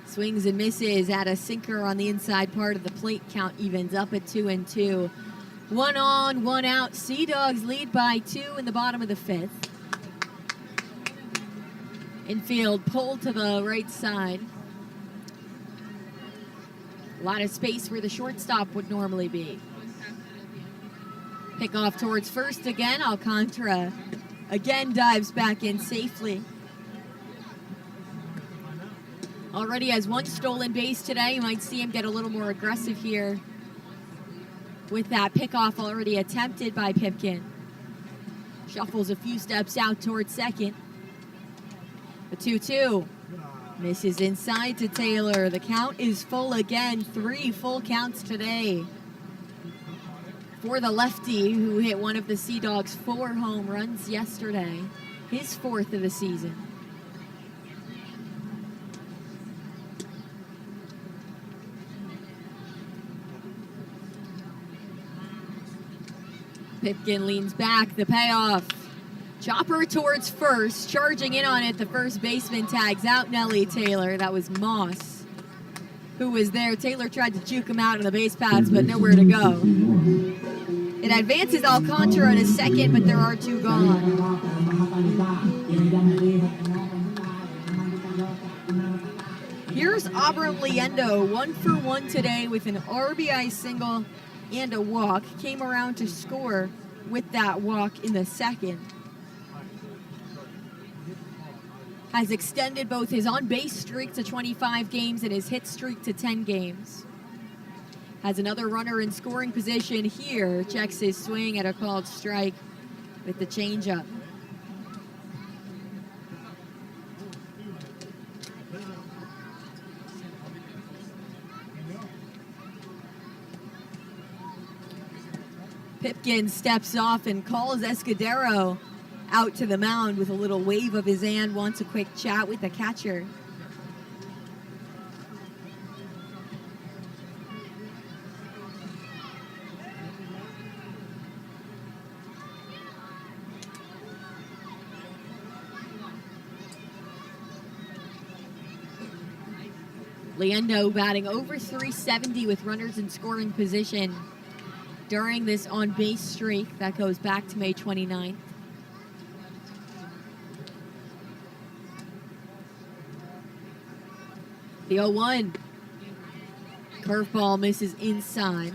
Swings and misses at a sinker on the inside part of the plate. Count evens up at 2-2. 1 on, 1 out. Sea Dogs lead by 2 in the bottom of the 5th. Infield pulled to the right side. A lot of space where the shortstop would normally be. Pick off towards first again. Alcantara again dives back in safely. Already has 1 stolen base today. You might see him get a little more aggressive here with that pickoff already attempted by Pipkin. Shuffles a few steps out towards second. The 2-2. Misses inside to Taylor. The count is full again. 3 full counts today for the lefty who hit one of the Sea Dogs' 4 home runs yesterday. His 4th of the season. Pipkin leans back, the payoff. Chopper towards first, charging in on it. The first baseman tags out Nellie Taylor. That was Moss who was there. Taylor tried to juke him out on the base paths, but nowhere to go. It advances Alcantara to second, but there are 2 gone. Here's Abram Liendo, 1 for 1 today with an RBI single and a walk. Came around to score with that walk in the second. Has extended both his on-base streak to 25 games and his hit streak to 10 games. Has another runner in scoring position here. Checks his swing at a called strike with the changeup. Pipkin steps off and calls Escudero out to the mound with a little wave of his hand, wants a quick chat with the catcher. Liendo batting over 370 with runners in scoring position during this on-base streak that goes back to May 29th. The 0-1. Curveball misses inside.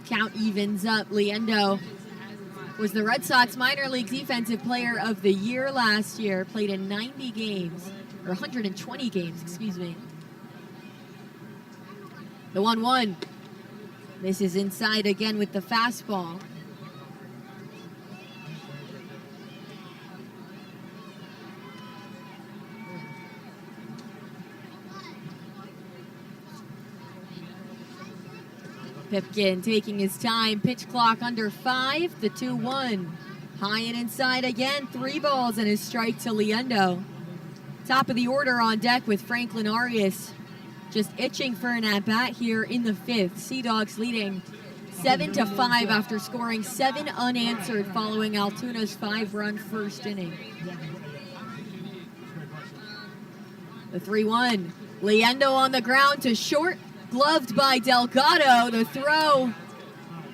Count evens up. Liendo was the Red Sox minor league defensive player of the year last year. Played in 90 games, or 120 games, excuse me. The 1-1. Misses inside again with the fastball. Pipkin taking his time. Pitch clock under 5. The 2-1. High and inside again. 3 balls and a strike to Liendo. Top of the order on deck with Franklin Arias just itching for an at-bat here in the 5th. Sea Dogs leading 7-5 after scoring 7 unanswered following Altoona's 5-run first inning. The 3-1. Leendo on the ground to short, gloved by Delgado. The throw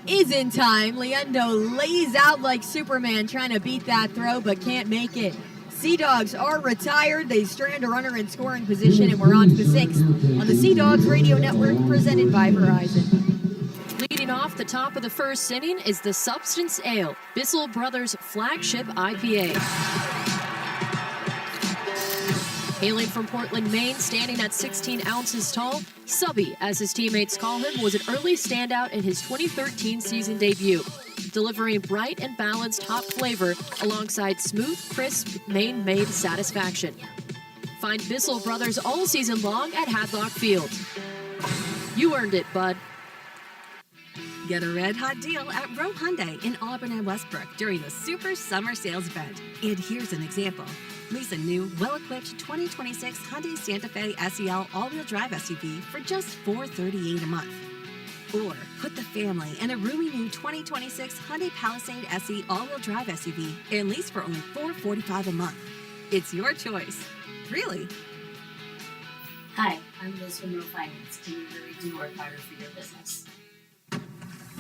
is in time. Leendo lays out like Superman trying to beat that throw, but can't make it. Sea Dogs are retired. They strand a runner in scoring position, and we're on to the 6th on the Sea Dogs Radio Network, presented by Verizon. Leading off the top of the first inning is the Substance Ale, Bissell Brothers flagship IPA. Hailing from Portland, Maine, standing at 16 ounces tall, Subby, as his teammates call him, was an early standout in his 2013 season debut, delivering bright and balanced hop flavor alongside smooth, crisp, Maine-made satisfaction. Find Bissell Brothers all season long at Hadlock Field. You earned it, bud. Get a red-hot deal at Rowe Hyundai in Auburn and Westbrook during the Super Summer Sales event. And here's an example. Lease a new, well-equipped 2026 Hyundai Santa Fe SEL all-wheel drive SUV for just $438 a month. Or put the family in a roomy new 2026 Hyundai Palisade SE all-wheel drive SUV and lease for only $445 a month. It's your choice. Really. Hi, I'm Liz from Rowe Finance, and we really do work harder for your business.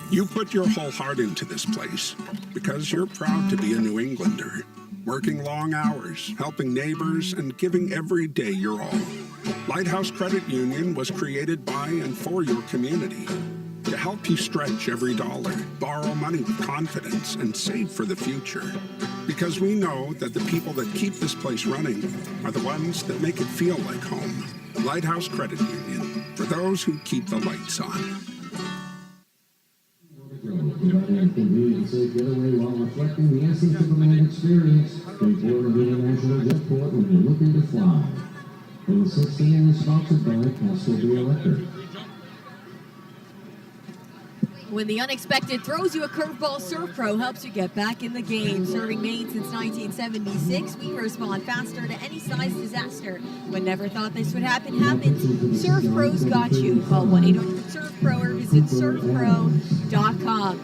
You put your whole heart into this place because you're proud to be a New Englander, working long hours, helping neighbors, and giving every day your all. Lighthouse Credit Union was created by and for your community to help you stretch every dollar, borrow money with confidence, and save for the future. Because we know that the people that keep this place running are the ones that make it feel like home. Lighthouse Credit Union, for those who keep the lights on. Providing a convenient and safe getaway while reflecting the essence of the man experience. Stay Portland International Jetport when you're looking to fly. And the 6th inning is sponsored by Castleview Electric. When the unexpected throws you a curveball, Serve Pro helps you get back in the game. Serving Maine since 1976, we respond faster to any size disaster. When never thought this would happen happens. Serve Pro's got you. Call 1-800-SERVE-PRO or visit servepro.com.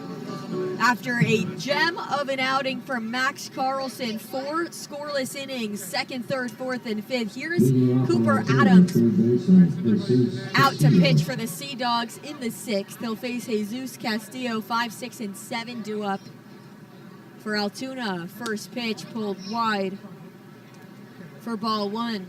After a gem of an outing from Max Carlson, 4 scoreless innings, 2nd, 3rd, 4th, and 5th. Here's Cooper Adams out to pitch for the Sea Dogs in the 6th. They'll face Jesus Castillo, 5, 6, and 7 due up for Altoona. First pitch pulled wide for ball 1.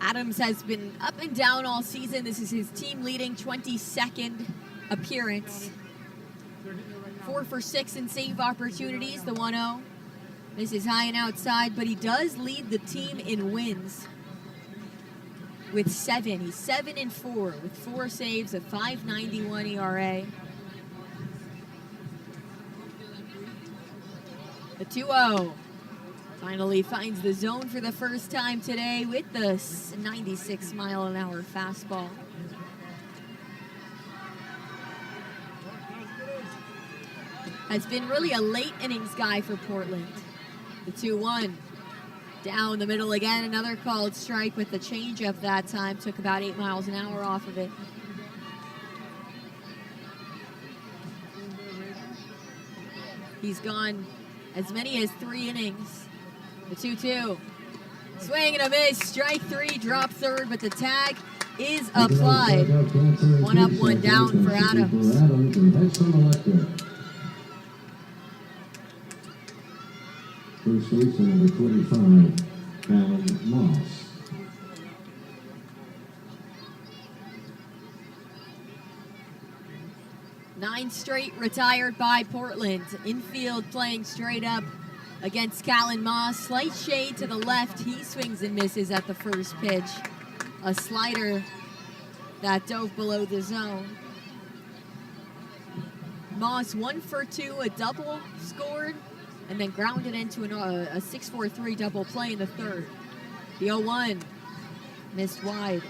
Adams has been up and down all season. This is his team-leading 22nd appearance. 4 for 6 in save opportunities, the 1-0. This is high and outside, but he does lead the team in wins with 7. He's 7-4 with 4 saves, a 5.91 ERA. The 2-0. Finally finds the zone for the first time today with the 96-mile-an-hour fastball. Has been really a late innings guy for Portland. The 2-1. Down the middle again, another called strike with the changeup that time. Took about 8 miles an hour off of it. He's gone as many as 3 innings. The 2-2. Swing and a miss. Strike 3, drop 3rd, but the tag is applied. 1 up, 1 down for Adams. First baseman number 25, Alan Moss. Nine straight retired by Portland. Infield playing straight up against Callan Moss. Slight shade to the left. He swings and misses at the first pitch. A slider that dove below the zone. Moss 1 for 2, a double scored, and then grounded into a 6-4-3 double play in the 3rd. The 0-1 missed wide.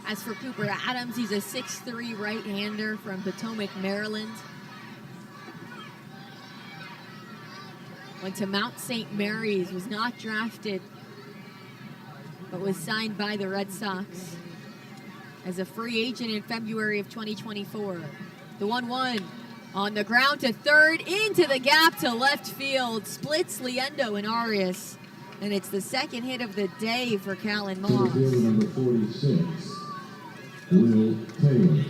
As for Cooper Adams, he's a 6'3" right-hander from Potomac, Maryland. Went to Mount St. Mary's, was not drafted, but was signed by the Red Sox as a free agent in February of 2024. The 1-1 on the ground to third, into the gap to left field, splits Liendo and Arias, and it's the second hit of the day for Callan Moss. Number 46, Will Taylor.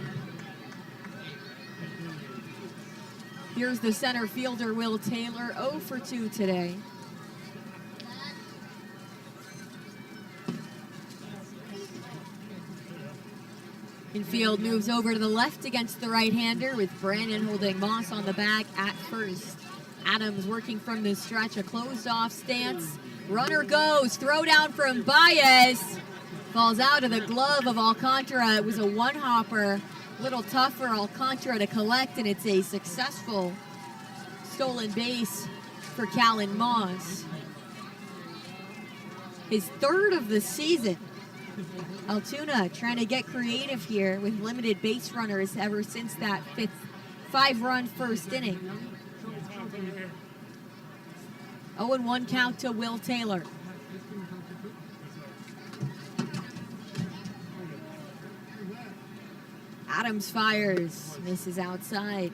Here's the center fielder, Will Taylor, 0 for 2 today. Infield moves over to the left against the right-hander with Brandon holding Moss on the bag at first. Adams working from the stretch, a closed-off stance. Runner goes, throw down from Baez. Falls out of the glove of Alcantara. It was a one-hopper, a little tough for Alcantara to collect, and it's a successful stolen base for Callan Moss. His third of the season. Altoona trying to get creative here with limited base runners ever since that 5-run first inning. 0-1 count to Will Taylor. Adams fires, misses outside.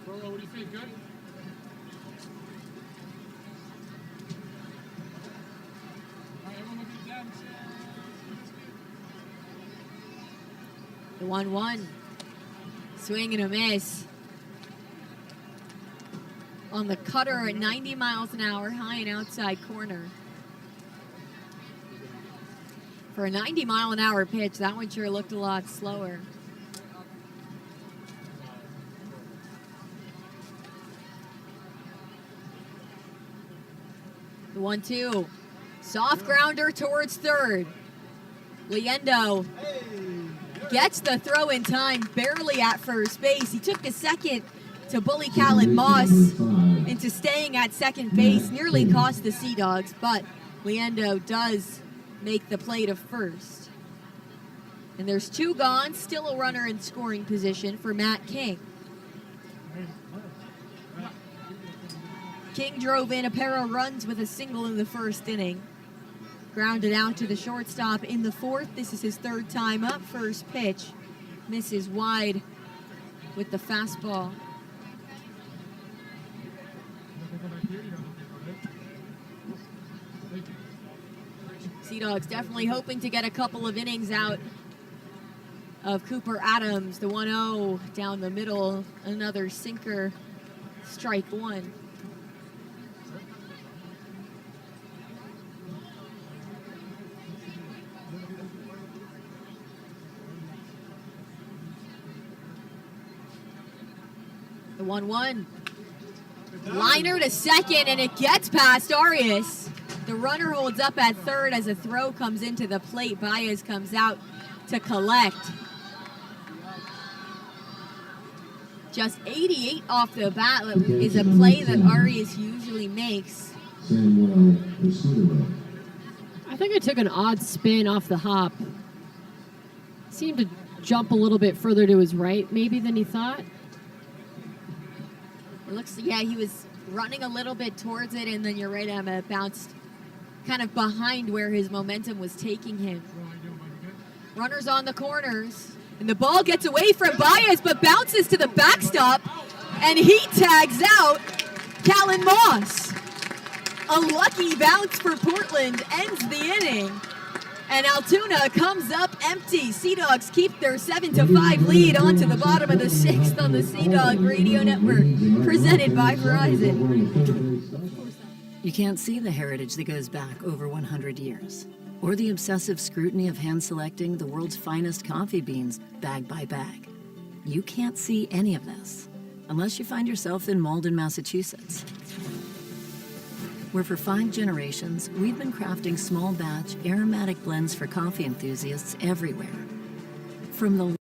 What do you think? Good? The 1-1. Swing and a miss. On the cutter at 90 miles an hour, high and outside corner. For a 90-mile-an-hour pitch, that one sure looked a lot slower. The 1-2. Soft grounder towards third. Liendo gets the throw in time, barely at first base. He took the second to bully Callan Moss into staying at second base. Nearly cost the Sea Dogs, but Liendo does make the play to first. And there's 2 gone, still a runner in scoring position for Matt King. King drove in a pair of runs with a single in the first inning. Grounded out to the shortstop in the fourth. This is his third time up. First pitch misses wide with the fastball. Sea Dogs definitely hoping to get a couple of innings out of Cooper Adams. The 1-0 down the middle. Another sinker. Strike one. The 1-1. Liner to second, and it gets past Arias. The runner holds up at third as a throw comes into the plate. Baez comes out to collect. Just 88 off the bat is a play that Arias usually makes. I think it took an odd spin off the hop. Seemed to jump a little bit further to his right, maybe, than he thought. It looks, yeah, he was running a little bit towards it, and then you're right, Emma, it bounced kind of behind where his momentum was taking him. Runners on the corners, and the ball gets away from Baez, but bounces to the backstop, and he tags out Callan Moss. A lucky bounce for Portland ends the inning, and Altoona comes up empty. Sea Dogs keep their 7-5 lead onto the bottom of the 6th on the Sea Dog Radio Network, presented by Verizon. You can't see the heritage that goes back over 100 years, or the obsessive scrutiny of hand-selecting the world's finest coffee beans bag by bag. You can't see any of this unless you find yourself in Malden, Massachusetts, where for 5 generations, we've been crafting small batch aromatic blends for coffee enthusiasts everywhere. From the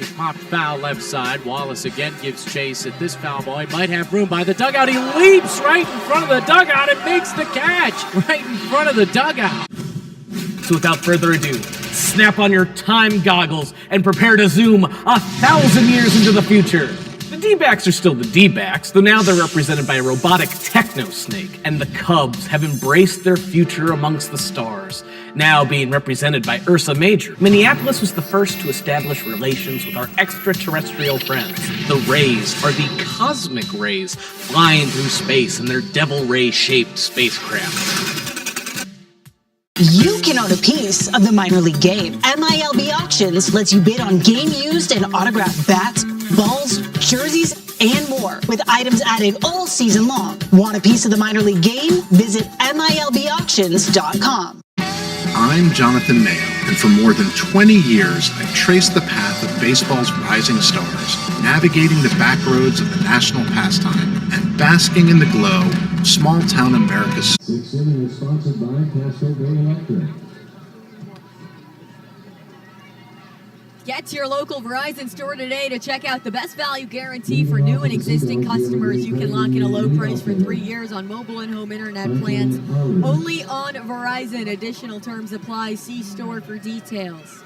He popped foul left side. Wallace again gives chase at this foul ball. He might have room by the dugout. He leaps right in front of the dugout and makes the catch right in front of the dugout. So without further ado, snap on your time goggles and prepare to zoom 1,000 years into the future. The D-backs are still the D-backs, though now they're represented by a robotic techno-snake, and the Cubs have embraced their future amongst the stars, now being represented by Ursa Major. Minneapolis was the first to establish relations with our extraterrestrial friends. The Rays are the cosmic rays flying through space in their devil ray-shaped spacecraft. You can own a piece of the minor league game. MILB Auctions lets you bid on game used and autographed bats, balls, jerseys, and more, with items added all season long. Want a piece of the minor league game? Visit MILBauctions.com. I'm Jonathan Mayo, and for more than 20 years, I've traced the path of baseball's rising stars, navigating the back roads of the national pastime and basking in the glow of small-town America's. Sixth inning is sponsored by Castro Bay Electric. Get to your local Verizon store today to check out the best value guarantee for new and existing customers. You can lock in a low price for 3 years on mobile and home internet plans. Only on Verizon. Additional terms apply. See store for details.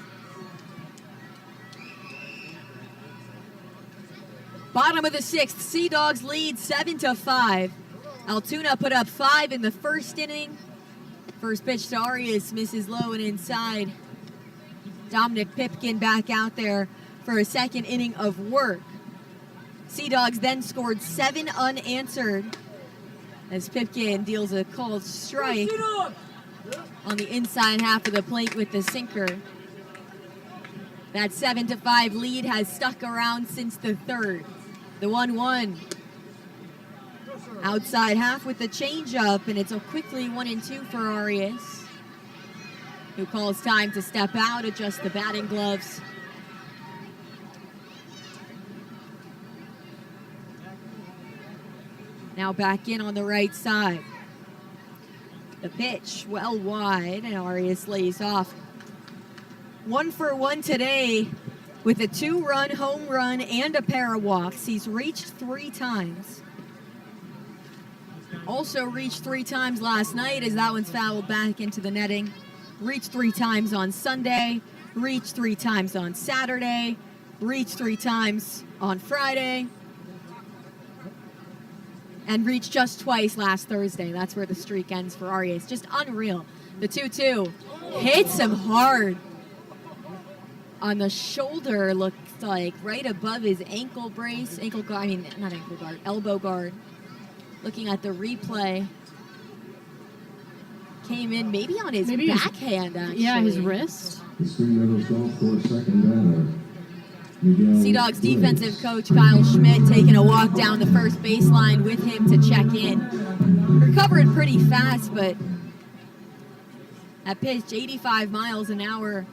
Bottom of the sixth, Sea Dogs lead 7-5. Altoona put up 5 in the first inning. First pitch to Arias misses low and inside. Dominic Pipkin back out there for a second inning of work. Sea Dogs then scored 7 unanswered as Pipkin deals a called strike on the inside half of the plate with the sinker. That 7-5 lead has stuck around since the third. The 1-1. Outside half with the changeup, and it's a quickly 1-2 for Arias, who calls time to step out, adjust the batting gloves. Now back in on the right side. The pitch well wide, and Arias lays off. 1 for 1 today with a 2-run home run and a pair of walks. He's reached 3 times. Also reached 3 times last night as that one's fouled back into the netting. Reached 3 times on Sunday, reached 3 times on Saturday, reached 3 times on Friday, and reached just twice last Thursday. That's where the streak ends for Arias. Just unreal. The 2-2 hits him hard on the shoulder, looked like right above his ankle brace, elbow guard. Looking at the replay. Came in maybe on his backhand, actually. Yeah, his wrist. The Spring Meadows Golf Course second batter. Miguel Sea Dogs defensive coach Kyle Schmidt taking a walk down the first baseline with him to check in. Recovered pretty fast, but that pitch 85 miles an hour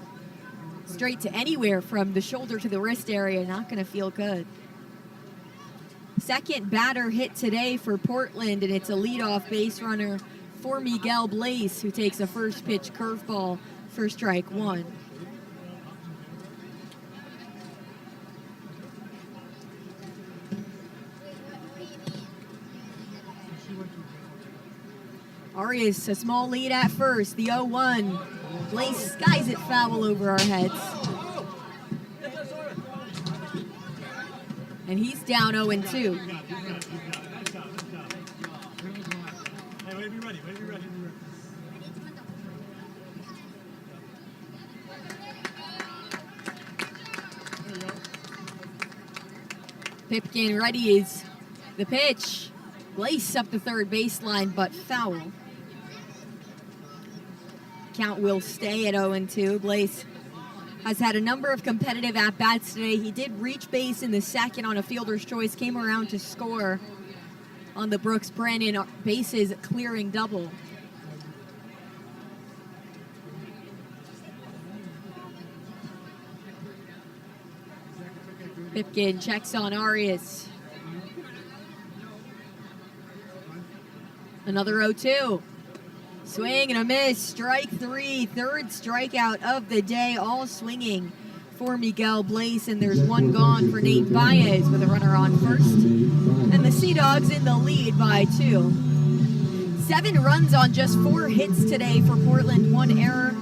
straight to anywhere from the shoulder to the wrist area, not going to feel good. Second batter hit today for Portland, and it's a leadoff base runner for Miguel Blaze, who takes a first pitch curveball for strike 1. Arias, a small lead at first, the 0-1. Blaze skies it foul over our heads. And he's down 0-2. Pipkin ready is the pitch. Blaze up the third baseline, but foul. Count will stay at 0-2. Blaze has had a number of competitive at-bats today. He did reach base in the second on a fielder's choice, came around to score on the Brooks Brennan bases clearing double. Pipkin checks on Arias. Another 0-2. Swing and a miss. Strike 3. Third strikeout of the day. All swinging for Miguel Blaze, and there's one gone for Nate Baez with a runner on first. And the Sea Dogs in the lead by 2. 7 runs on just 4 hits today for Portland, 1 error.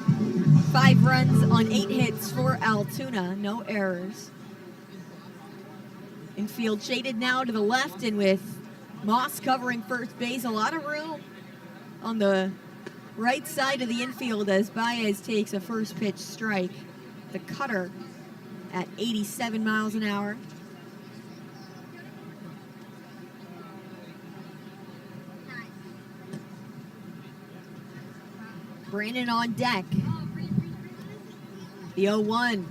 5 runs on 8 hits for Altoona, no errors. Infield shaded now to the left, and with Moss covering first base, a lot of room on the right side of the infield as Baez takes a first pitch strike. The cutter at 87 miles an hour. Brandon on deck. The 0-1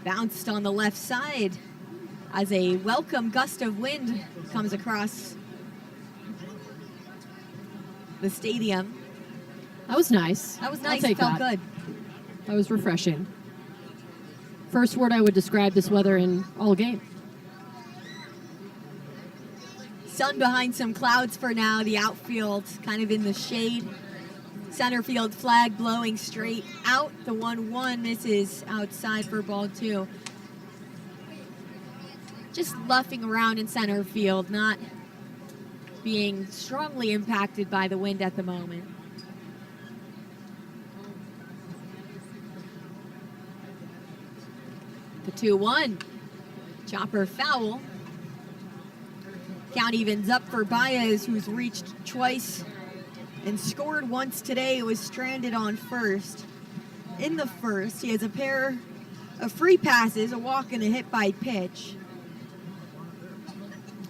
bounced on the left side as a welcome gust of wind comes across the stadium. That was nice. That was nice. I'll It take felt that. good. That was refreshing. First word I would describe this weather in all game. Sun behind some clouds for now. The outfield kind of in the shade. Center field flag blowing straight out. The 1-1 misses outside for ball 2. Just luffing around in center field, not being strongly impacted by the wind at the moment. The 2-1. Chopper foul. Count evens up for Baez, who's reached twice and scored once today. Was stranded on first. In the first, he has a pair of free passes, a walk and a hit by pitch.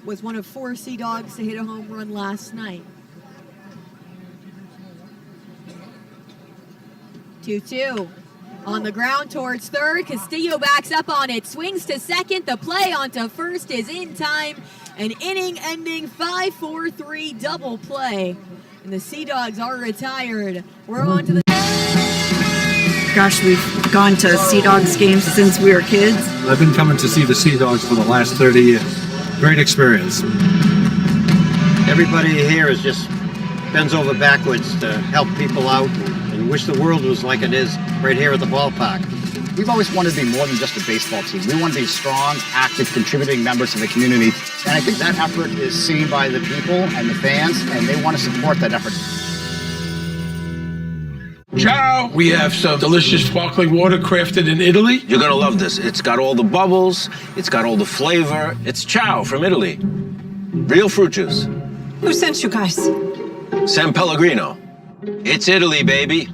Was one of 4 Sea Dogs to hit a home run last night. 2-2. On the ground towards third. Castillo backs up on it. Swings to second. The play onto first is in time. An inning-ending 5-4-3 double play. And the Sea Dogs are retired. We're on to the... Gosh, we've gone to Sea Dogs games since we were kids. I've been coming to see the Sea Dogs for the last 30 years. Great experience. Everybody here is just bends over backwards to help people out and wish the world was like it is right here at the ballpark. We've always wanted to be more than just a baseball team. We want to be strong, active, contributing members of the community. And I think that effort is seen by the people and the fans, and they want to support that effort. Ciao! We have some delicious sparkling water crafted in Italy. You're gonna love this. It's got all the bubbles, it's got all the flavor. It's Ciao from Italy. Real fruit juice. Who sent you guys? San Pellegrino. It's Italy, baby.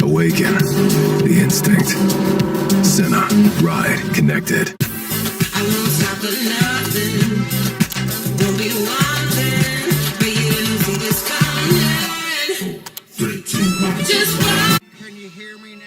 Awaken the instinct. Senna, ride connected. I won't stop for nothing. Won't be wanting for you to see this coming. 4, 3, 2, 1. Just one. Can you hear me now?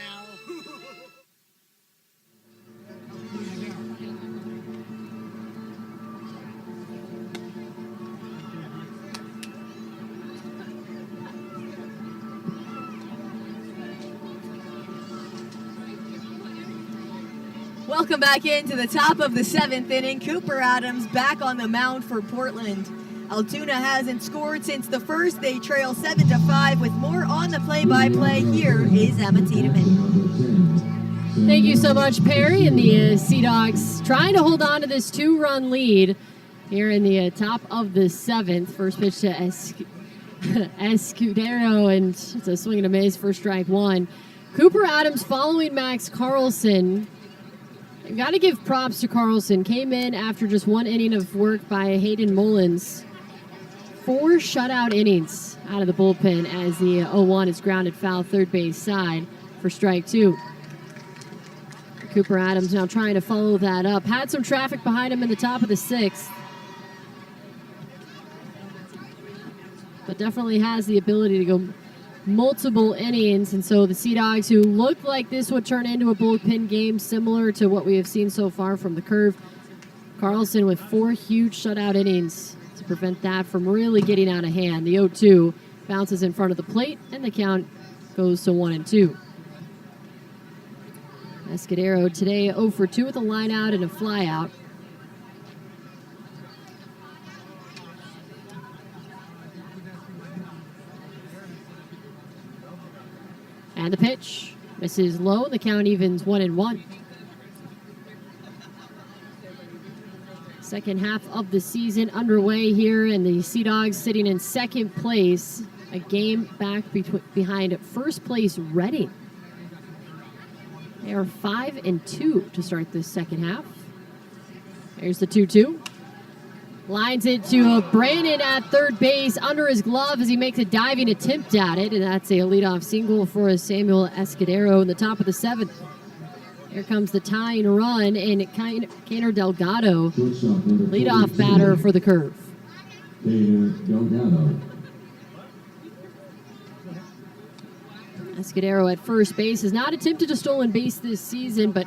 Welcome back into the top of the 7th inning. Cooper Adams back on the mound for Portland. Altoona hasn't scored since the first. They trail 7-5 with more on the play-by-play. Here is Emma Tiedemann. Thank you so much, Perry. And the Sea Dogs trying to hold on to this 2-run lead here in the top of the 7th. First pitch to Escudero, and it's a swing and a miss for strike 1. Cooper Adams following Max Carlson. You've got to give props to Carlson. Came in after just 1 inning of work by Hayden Mullins. 4 shutout innings out of the bullpen as the 0-1 is grounded foul third base side for strike 2. Cooper Adams now trying to follow that up. Had some traffic behind him in the top of the 6th. But definitely has the ability to go multiple innings. And so the Sea Dogs, who looked like this would turn into a bullpen game similar to what we have seen so far from the Curve, Carlson with 4 huge shutout innings to prevent that from really getting out of hand. The 0-2 bounces in front of the plate, and the count goes to 1-2. Escudero today 0 for 2 with a line out and a fly out. And the pitch misses low. The count evens 1-1. Second half of the season underway here, and the Sea Dogs sitting in second place, a game back behind first place Reading. They are 5-2 to start this second half. There's the 2-2. Lines it to Brandon at third base under his glove as he makes a diving attempt at it, and that's a leadoff single for Samuel Escudero in the top of the 7th. Here comes the tying run, and Kainer Delgado, leadoff batter for the Curve. Kainer Delgado. Escudero at first base has not attempted a stolen base this season, but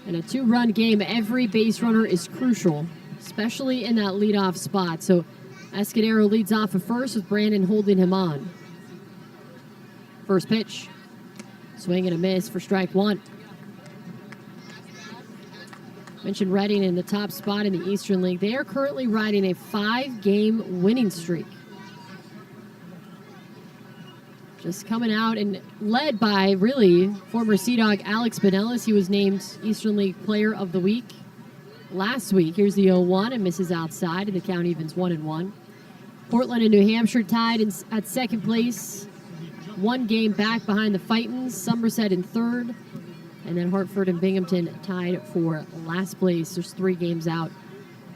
in a 2-run game, every base runner is crucial, especially in that leadoff spot. So Escudero leads off at first with Brandon holding him on. First pitch. Swing and a miss for strike 1. Mentioned Reading in the top spot in the Eastern League. They are currently riding a 5-game winning streak. Just coming out and led by, really, former Sea Dog Alex Benellis. He was named Eastern League Player of the Week last week. Here's the 0-1 and misses outside, and the count evens 1-1. Portland and New Hampshire tied at second place. 1 game back behind the Fightins. Somerset in third. And then Hartford and Binghamton tied for last place. There's 3 games out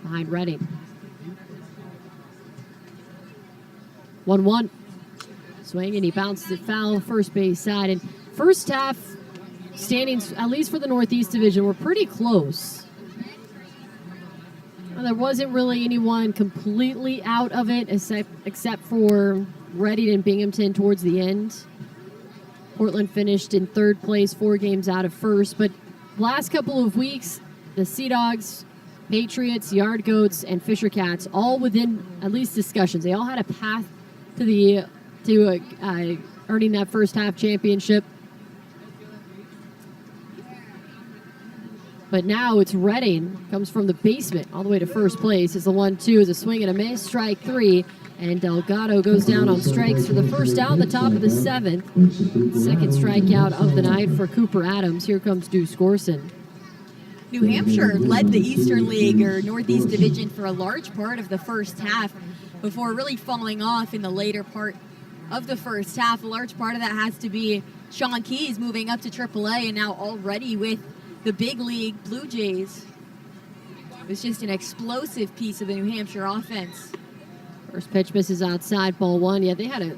behind Reading. 1-1. Swing, and he bounces it foul first base side. And first half standings, at least for the Northeast Division, were pretty close. Well, there wasn't really anyone completely out of it except for Reading and Binghamton towards the end. Portland finished in third place, 4 games out of first. But last couple of weeks, the Sea Dogs, Patriots, Yard Goats, and Fisher Cats, all within at least discussions. They all had a path to earning that first half championship. But now it's Reading, comes from the basement all the way to first place. Is the 1-2 is a swing and a miss, strike 3. And Delgado goes down on strikes for the first out, the top of the 7th. Second strikeout of the night for Cooper Adams. Here comes Deuce Gorson. New Hampshire led the Eastern League or Northeast Division for a large part of the first half before really falling off in the later part of the first half. A large part of that has to be Sean Keyes moving up to AAA and now already with the big league Blue Jays. It was just an explosive piece of the New Hampshire offense. First pitch misses outside, ball 1. Yeah, they had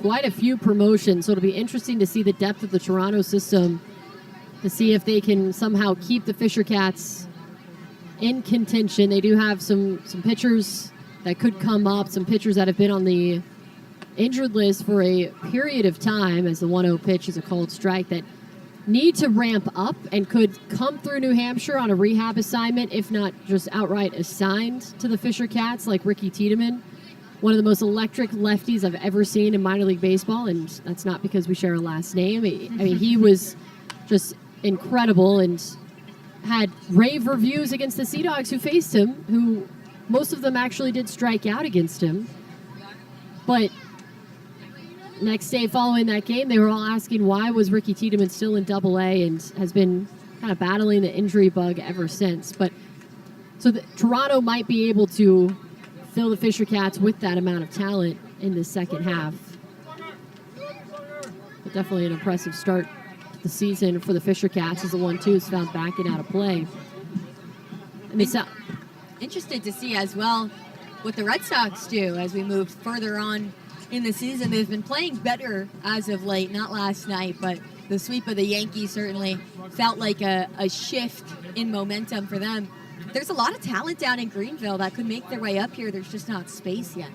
quite a few promotions, so it'll be interesting to see the depth of the Toronto system to see if they can somehow keep the Fisher Cats in contention. They do have some pitchers that could come up, some pitchers that have been on the injured list for a period of time, as the 1-0 pitch is a called strike, that need to ramp up and could come through New Hampshire on a rehab assignment, if not just outright assigned to the Fisher Cats, like Ricky Tiedemann. One of the most electric lefties I've ever seen in minor league baseball, and that's not because we share a last name. I mean, he was just incredible and had rave reviews against the Sea Dogs who faced him, who most of them actually did strike out against him. But next day following that game, they were all asking why was Ricky Tiedemann still in Double-A, and has been kind of battling the injury bug ever since. But so Toronto might be able to fill the Fisher Cats with that amount of talent in the second half. But definitely an impressive start to the season for the Fisher Cats as the 1-2 is found backing out of play. And they interested to see as well what the Red Sox do as we move further on in the season. They've been playing better as of late, not last night, but the sweep of the Yankees certainly felt like a shift in momentum for them. There's a lot of talent down in Greenville that could make their way up here. There's just not space yet.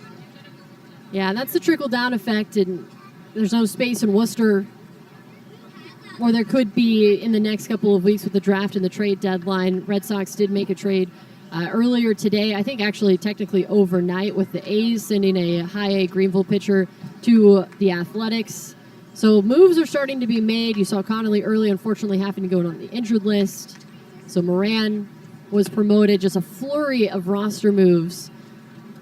Yeah, that's the trickle-down effect, and there's no space in Worcester, or there could be in the next couple of weeks with the draft and the trade deadline. Red Sox did make a trade earlier today, I think actually technically overnight, with the A's sending a high A Greenville pitcher to the Athletics. So moves are starting to be made. You saw Connolly early, unfortunately, having to go on the injured list. So Moran was promoted. Just a flurry of roster moves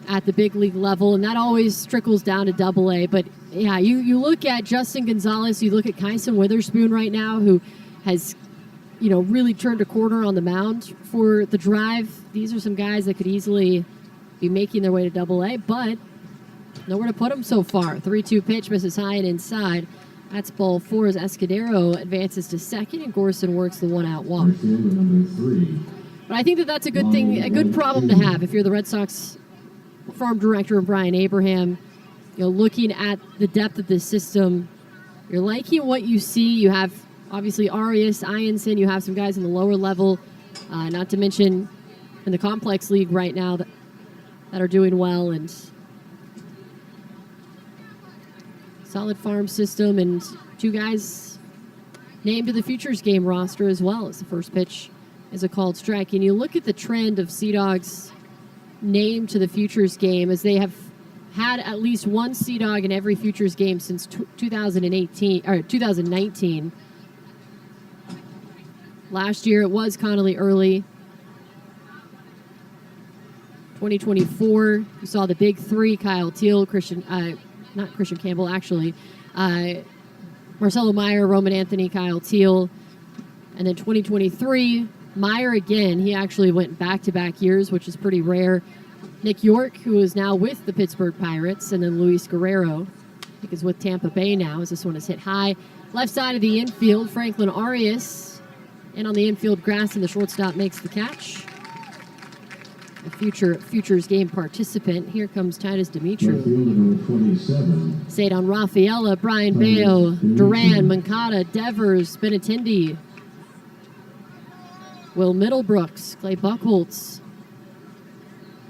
at the big league level, and that always trickles down to Double-A. But yeah, you look at Justin Gonzalez, you look at Kyson Witherspoon right now, who has, you know, really turned a corner on the mound for the Drive. These are some guys that could easily be making their way to Double-A, but nowhere to put them so far. 3-2 pitch, misses high and inside. That's ball 4 as Escudero advances to second, and Gorson works the one-out walk. But I think that that's a good thing, a good problem to have if you're the Red Sox farm director, Brian Abraham. You know, looking at the depth of this system, you're liking what you see. You have obviously Arias, Ianson. You have some guys in the lower level, not to mention in the complex league right now that are doing well, and solid farm system, and 2 guys named to the Futures game roster as well as the first pitch is a called strike. And you look at the trend of Sea Dogs named to the Futures game, as they have had at least one Sea Dog in every Futures game since 2019. Last year it was Connolly early. 2024, you saw the big 3: Kyle Teal, not Christian Campbell, actually. Marcelo Meyer, Roman Anthony, Kyle Teal. And then 2023, Meyer again. He actually went back-to-back years, which is pretty rare. Nick York, who is now with the Pittsburgh Pirates. And then Luis Guerrero, I think is with Tampa Bay now, as this one is hit high. Left side of the infield, Franklin Arias. And on the infield grass, and the shortstop makes the catch. A Futures game participant. Here comes Titus Dimitru. Cedon Rafaela, Brian Bayo, Duran, Moncada, Devers, Benintendi, Will Middlebrooks, Clay Buchholz,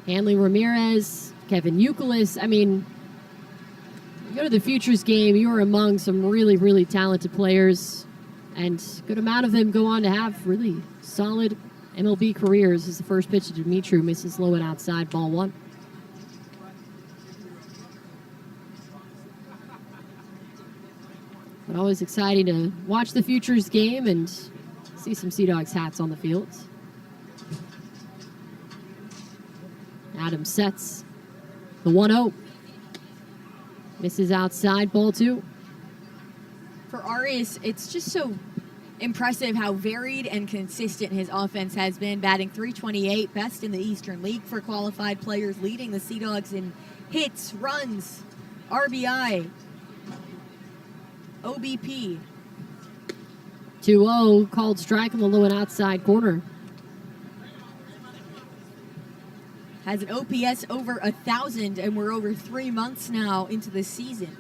Hanley Ramirez, Kevin Youkilis. I mean, you go to the Futures game, you are among some really, really talented players, and a good amount of them go on to have really solid MLB careers. As the first pitch to Dimitru misses low and outside, ball 1. But always exciting to watch the Futures game and see some Sea Dogs hats on the field. Adams sets the 1-0. Misses outside, ball 2. For Arias, it's just so impressive how varied and consistent his offense has been, batting .328, best in the Eastern League for qualified players, leading the Sea Dogs in hits, runs, RBI, OBP. 2-0, called strike on the low and outside corner. Has an OPS over 1,000, and we're over 3 months now into the season.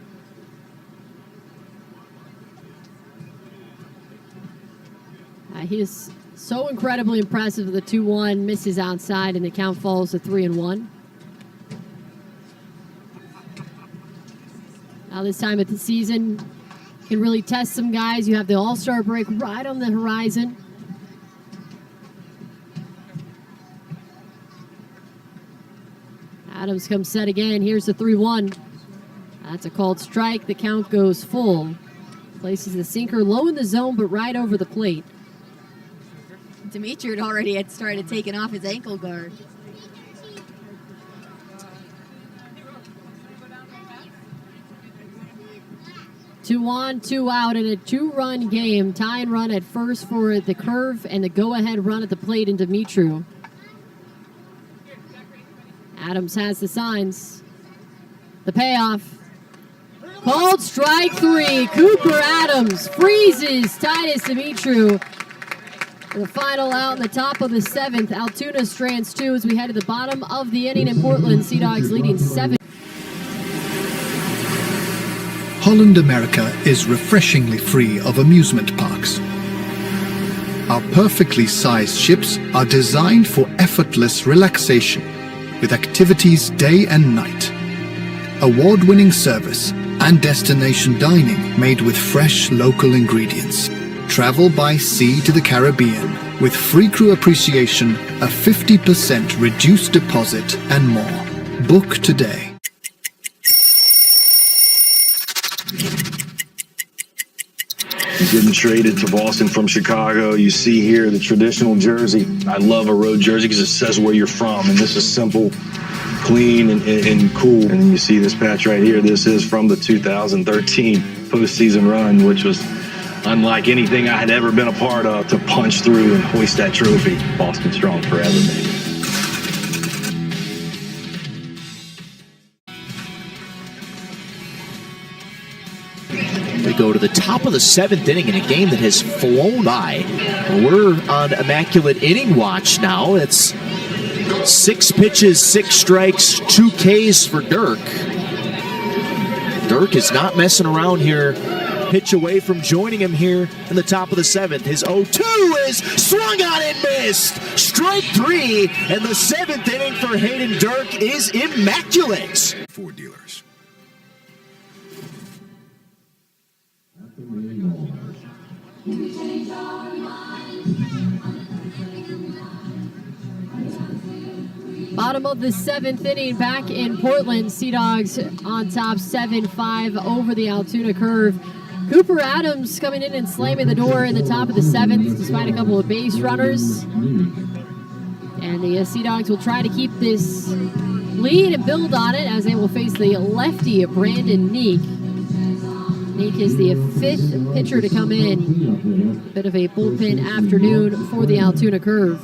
He is so incredibly impressive. The 2-1 misses outside, and the count falls to 3-1. Now this time of the season can really test some guys. You have the All-Star break right on the horizon. Adams comes set again. Here's the 3-1. That's a called strike. The count goes full. Places the sinker low in the zone, but right over the plate. Dimitri already had started taking off his ankle guard. Two on, 2 out in a 2-run game. Tying run at first for the Curve, and the go-ahead run at the plate in Dimitri. Adams has the signs. The payoff. Called strike 3. Cooper Adams freezes Titus Dimitri. For the final out in the top of the 7th. Altoona strands 2 as we head to the bottom of the inning in Portland. Sea Dogs leading 7. Holland America is refreshingly free of amusement parks. Our perfectly sized ships are designed for effortless relaxation, with activities day and night. Award-winning service, and destination dining made with fresh local ingredients. Travel by sea to the Caribbean with free crew appreciation, a 50% reduced deposit, and more. Book today. Getting traded to Boston from Chicago. You see here the traditional jersey. I love a road jersey because it says where you're from, and this is simple, clean, and cool. And then you see this patch right here. This is from the 2013 postseason run, which was unlike anything I had ever been a part of, to punch through and hoist that trophy. Boston strong forever, baby. We go to the top of the 7th inning in a game that has flown by. We're on immaculate inning watch now. It's 6 pitches, 6 strikes, 2 Ks for Dirk. Dirk is not messing around here. Pitch away from joining him here in the top of the 7th. His 0-2 is swung on and missed. Strike 3, and the 7th inning for Hayden Dirk is immaculate. Ford dealers. Bottom of the 7th inning back in Portland. Sea Dogs on top 7-5 over the Altoona Curve. Cooper Adams coming in and slamming the door in the top of the 7th despite a couple of base runners. And the Sea Dogs will try to keep this lead and build on it as they will face the lefty Brandon Neek. Neek is the 5th pitcher to come in. Bit of a bullpen afternoon for the Altoona Curve.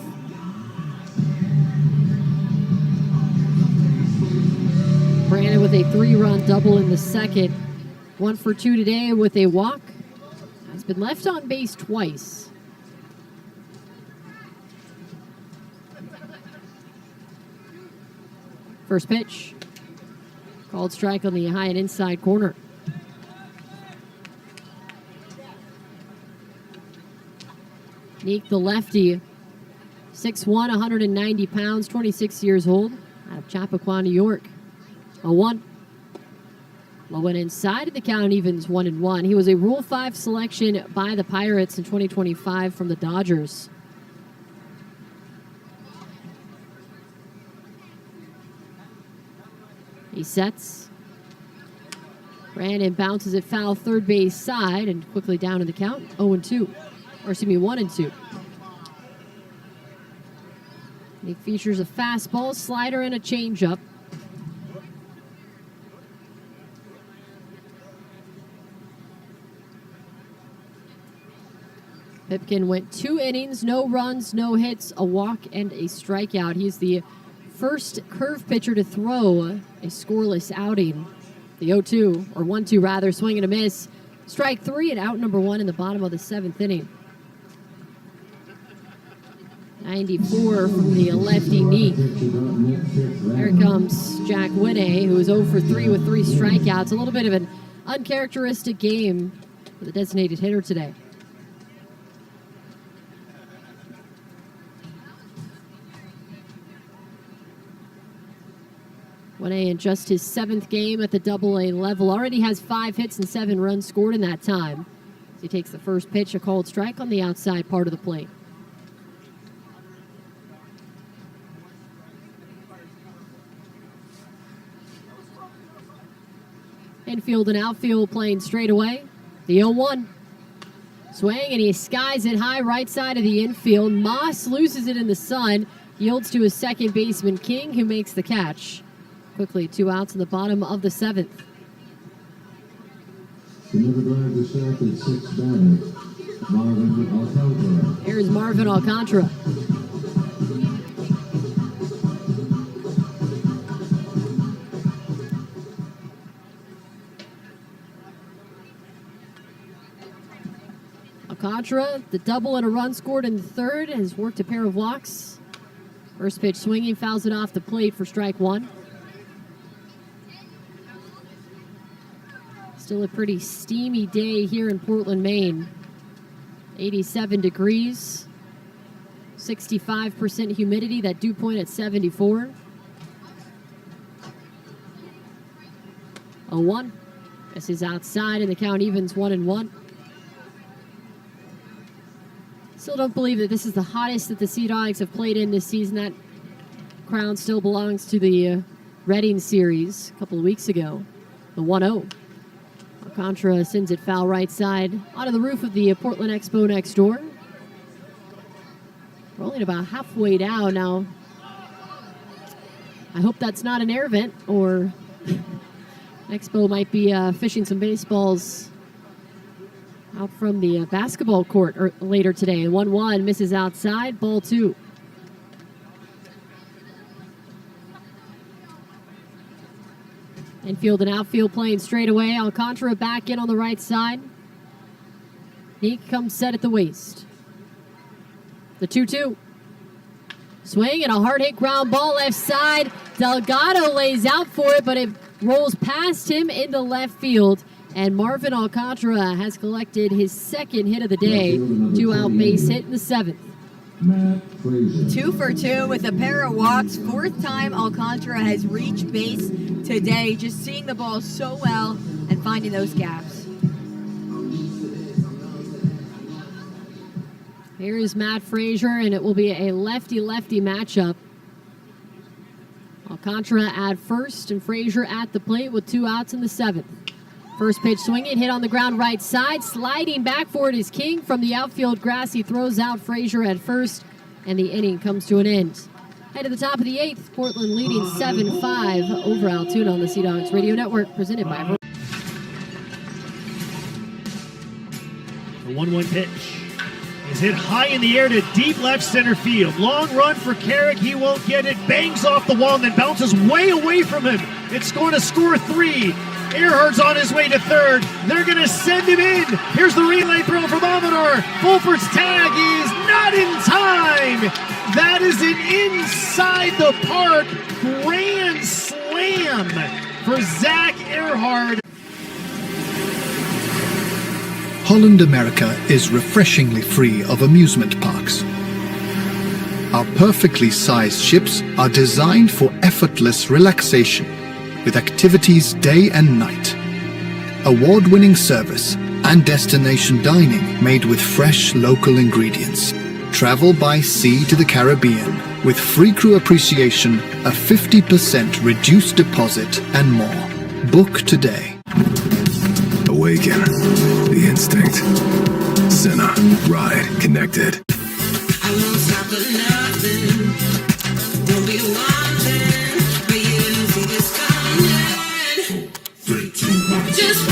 Brandon with a 3-run double in the 2nd. 1 for 2 today with a walk. Has been left on base twice. First pitch. Called strike on the high and inside corner. Neek, the lefty, 6'1", 190 pounds, 26 years old, out of Chappaqua, New York. 0-1. Low and inside of the count, evens 1-1. He was a Rule 5 selection by the Pirates in 2025 from the Dodgers. He sets. Brandon bounces it foul third base side and quickly down in the count, 0-2. Or excuse me, 1-2. He features a fastball, slider, and a changeup. Pipkin went 2 innings, no runs, no hits, a walk, and a strikeout. He's the first curve pitcher to throw a scoreless outing. The 0-2, or 1-2 rather, swing and a miss. Strike 3 and out number 1 in the bottom of the 7th inning. 94 from the lefty Neek. Here comes Jack Winney, who is 0 for 3 with 3 strikeouts. A little bit of an uncharacteristic game for the designated hitter today. Winney in just his 7th game at the Double-A level already has 5 hits and 7 runs scored in that time. As he takes the first pitch, a called strike on the outside part of the plate. Infield and outfield playing straight away. The 0-1. Swing, and he skies it high right side of the infield. Moss loses it in the sun. Yields to his second baseman, King, who makes the catch. Quickly, 2 outs in the bottom of the 7th. Here's Marvin Alcantara. Alcantara, the double and a run scored in the 3rd, has worked a pair of walks. First pitch swinging, fouls it off the plate for strike 1. Still a pretty steamy day here in Portland, Maine. 87 degrees, 65% humidity, that dew point at 74. 0-1. This is outside, and the count evens 1-1. Still don't believe that this is the hottest that the Sea Dogs have played in this season. That crown still belongs to the Reading series a couple of weeks ago. The 1-0. Alcantara sends it foul right side onto the roof of the Portland Expo next door. Rolling about halfway down now. I hope that's not an air vent, or Expo might be fishing some baseballs out from the basketball court later today. 1-1 misses outside, ball 2. Infield and outfield playing straight away. Alcantara back in on the right side. Neek comes set at the waist. The 2-2. Swing and a hard hit ground ball left side. Delgado lays out for it, but it rolls past him into left field. And Marvin Alcantara has collected his second hit of the day. 2-out base hit in the 7th. 2 for 2 with a pair of walks. 4th time Alcantara has reached base today. Just seeing the ball so well and finding those gaps. Here is Matt Frazier, and it will be a lefty-lefty matchup. Alcantara at first and Frazier at the plate with 2 outs in the 7th. First pitch swinging, hit on the ground right side. Sliding back for it is King from the outfield grass. He throws out Frazier at first, and the inning comes to an end. Head to the top of the 8th, Portland leading 7-5 over Altoona on the Sea Dogs Radio Network, presented by Ver. The 1-1 pitch is hit high in the air to deep left center field. Long run for Carrick. He won't get it. Bangs off the wall and then bounces way away from him. It's going to score 3. Earhart's on his way to third. They're going to send him in. Here's the relay throw from Amador. Fulford's tag is not in time. That is an inside the park grand slam for Zach Earhart. Holland America is refreshingly free of amusement parks. Our perfectly sized ships are designed for effortless relaxation, with activities day and night. Award-winning service and destination dining made with fresh local ingredients. Travel by sea to the Caribbean with free crew appreciation, a 50% reduced deposit, and more. Book today. Awaken the instinct. Senna, ride, connected. I won't stop for nothing. Won't be wanting for you to see this coming. 4, 3, 2, 1. Just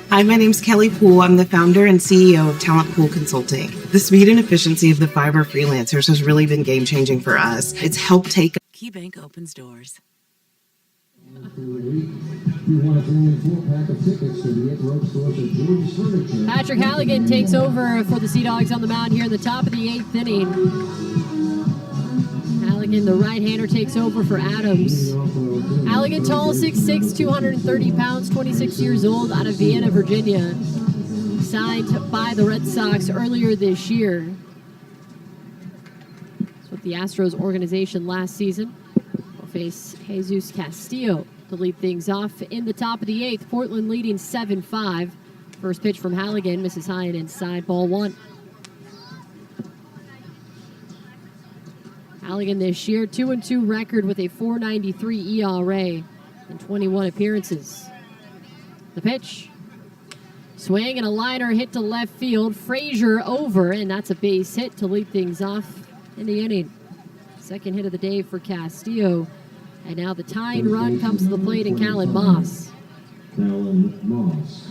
Hi, my name's Kelly Poole. I'm the founder and CEO of Talent Pool Consulting. The speed and efficiency of the Fiverr freelancers has really been game-changing for us. It's helped take... KeyBank opens doors. Patrick Halligan takes over for the Sea Dogs on the mound here in the top of the 8th inning. Halligan, the right-hander, takes over for Adams. Halligan, tall, 6'6", 230 pounds, 26 years old, out of Vienna, Virginia. Signed by the Red Sox earlier this year. It's with the Astros organization last season. We'll face Jesus Castillo to lead things off in the top of the 8th. Portland leading 7-5. First pitch from Halligan, misses high and inside, ball 1. Halligan this year, 2-2 record with a .493 ERA in 21 appearances. The pitch. Swing and a liner hit to left field. Frazier over, and that's a base hit to lead things off in the inning. Second hit of the day for Castillo. And now the tying run comes to the plate in Callan Moss. Callan Moss.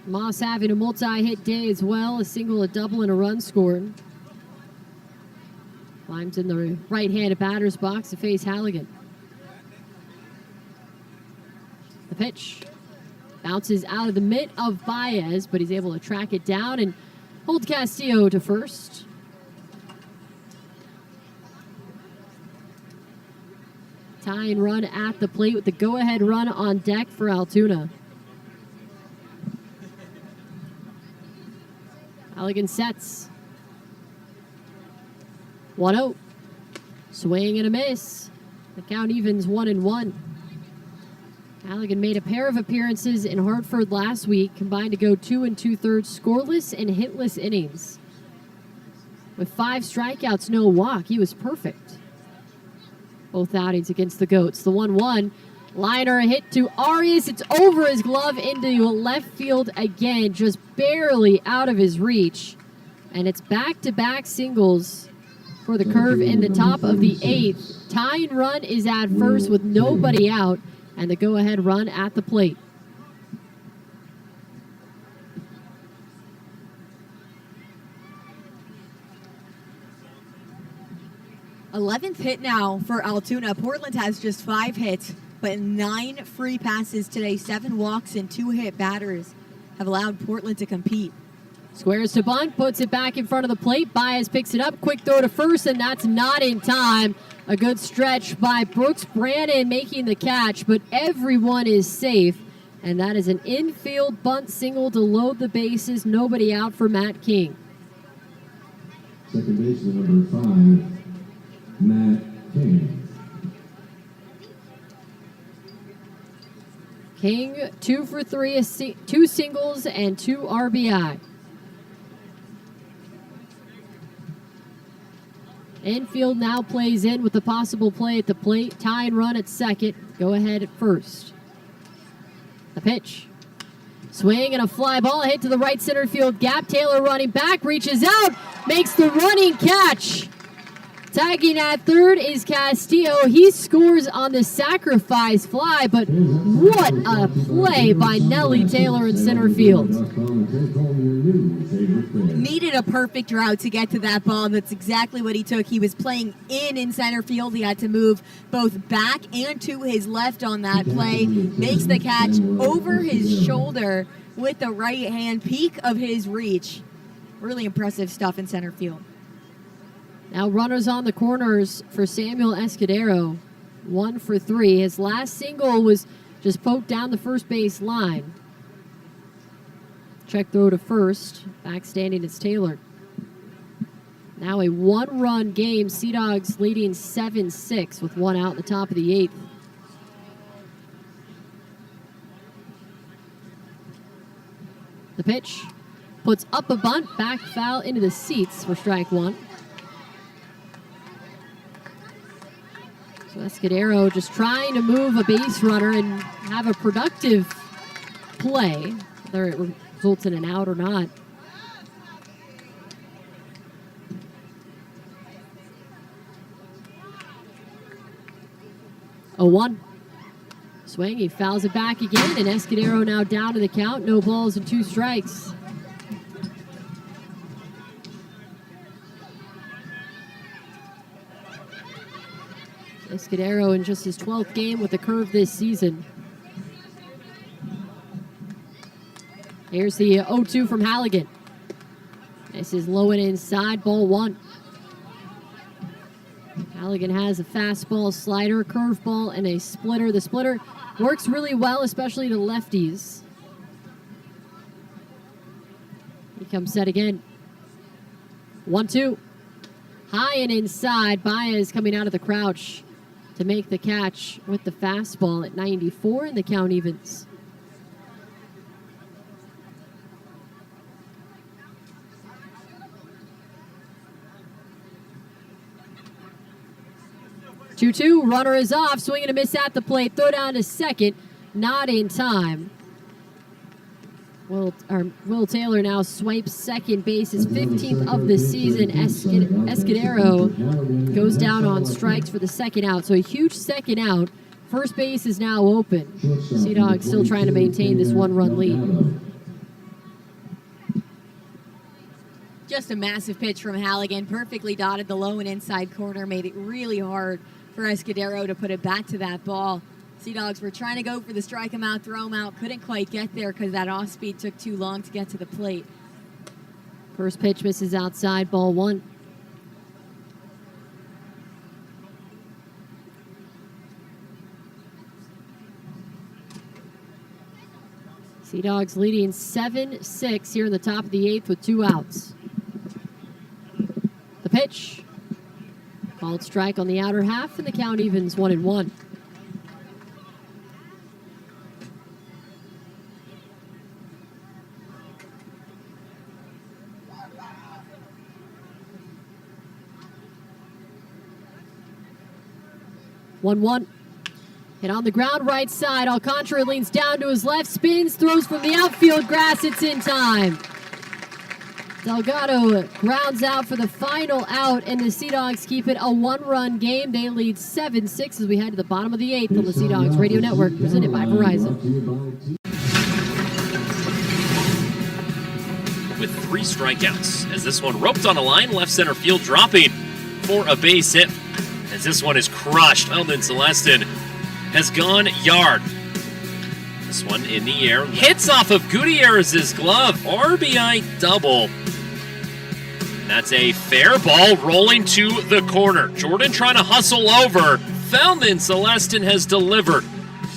Moss having a multi-hit day as well, a single, a double, and a run scored. Climbs in the right-handed batter's box to face Halligan. The pitch bounces out of the mitt of Baez, but he's able to track it down and hold Castillo to first. Tying run at the plate with the go-ahead run on deck for Altoona. Halligan sets. 1-0. Swing and a miss. The count evens 1-1. Halligan made a pair of appearances in Hartford last week, combined to go 2 2/3 scoreless and hitless innings. With 5 strikeouts, no walk, he was perfect. Both outings against the Goats. The 1-1 liner hit to Arias. It's over his glove into left field again, just barely out of his reach. And it's back-to-back singles for the Curve in the top of the 8th. Tying run is at first with nobody out, and the go-ahead run at the plate. th hit now for Altoona. Portland has just 5 hits, but 9 free passes today. 7 walks and 2 hit batters have allowed Portland to compete. Squares to bunt, puts it back in front of the plate. Baez picks it up, quick throw to first, and that's not in time. A good stretch by Brooks Brannon making the catch, but everyone is safe. And that is an infield bunt single to load the bases. Nobody out for Matt King. Second baseman number 5, Matt King. King 2 for 3, 2 singles and 2 RBI. Infield now plays in with the possible play at the plate. Tying run at second. Go ahead at first. The pitch. Swing and a fly ball hit to the right center field gap. Taylor running back, reaches out, makes the running catch. Tagging at third is Castillo. He scores on the sacrifice fly, but what a play by Nelly Taylor in center field. Needed a perfect route to get to that ball, and that's exactly what he took. He was playing in center field. He had to move both back and to his left on that play. Makes the catch over his shoulder with the right hand, peak of his reach. Really impressive stuff in center field. Now runners on the corners for Samuel Escudero. 1 for 3. His last single was just poked down the first base line. Check throw to first. Backstanding is Taylor. Now a 1-run game. Sea Dogs leading 7-6 with 1 out in the top of the 8th. The pitch puts up a bunt, back foul into the seats for strike 1. So Escudero just trying to move a base runner and have a productive play, whether it results in an out or not. A 1. Swing, he fouls it back again, and Escudero now down to the count. No balls and 2 strikes. Escudero in just his 12th game with the Curve this season. Here's the 0-2 from Halligan. This is low and inside, ball 1. Halligan has a fastball, slider, curveball, and a splitter. The splitter works really well, especially to lefties. He comes set again. 1-2. High and inside. Baez coming out of the crouch to make the catch with the fastball at 94, and the count evens. Two-two, runner is off, swing and a miss at the plate, throw down to second, not in time. Will Taylor now swipes second base, his 15th of the season. Escudero goes down on strikes for the second out, so a huge second out. First base is now open. Sea Dogs still trying to maintain this 1-run lead. Just a massive pitch from Halligan, perfectly dotted the low and inside corner, made it really hard for Escudero to put it back to that ball. Sea Dogs were trying to go for the strike him out, throw him out, couldn't quite get there because that off speed took too long to get to the plate. First pitch misses outside, ball 1. Sea Dogs leading 7-6 here in the top of the 8th with 2 outs. The pitch. Called strike on the outer half, and the count evens 1-1. One. Hit on the ground right side. Alcantara leans down to his left, spins, throws from the outfield grass. It's in time. Delgado grounds out for the final out, and the Sea Dogs keep it a one-run game. They lead 7-6 as we head to the bottom of the 8th on the Sea Dogs Radio Network, presented by Verizon. With 3 strikeouts, as this one roped on a line, left center field, dropping for a base hit. As this one is crushed, Eldon Celestin has gone yard. This one in the air, hits off of Gutierrez's glove, RBI double. And that's a fair ball rolling to the corner. Jordan trying to hustle over. Eldon Celestin has delivered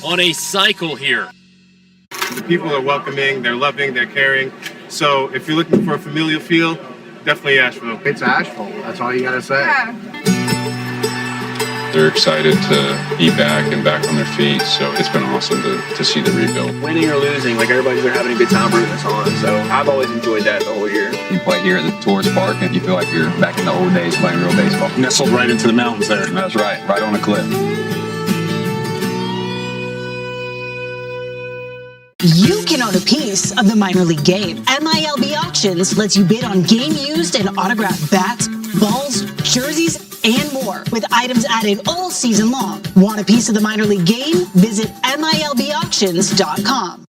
on a cycle here. The people are welcoming, they're loving, they're caring. So if you're looking for a familial feel, definitely Asheville. It's Asheville. That's all you gotta say. Yeah. They're excited to be back and back on their feet, so it's been awesome to see the rebuild. Winning or losing, like everybody's been having a good time rooting us on, so I've always enjoyed that the whole year. You play here at the tourist park and you feel like you're back in the old days playing real baseball. Nestled right into the mountains there. That's right on a cliff. You can own a piece of the minor league game. MILB Auctions lets you bid on game used and autographed bats, balls, jerseys, and more, with items added all season long. Want a piece of the minor league game? Visit MILBauctions.com.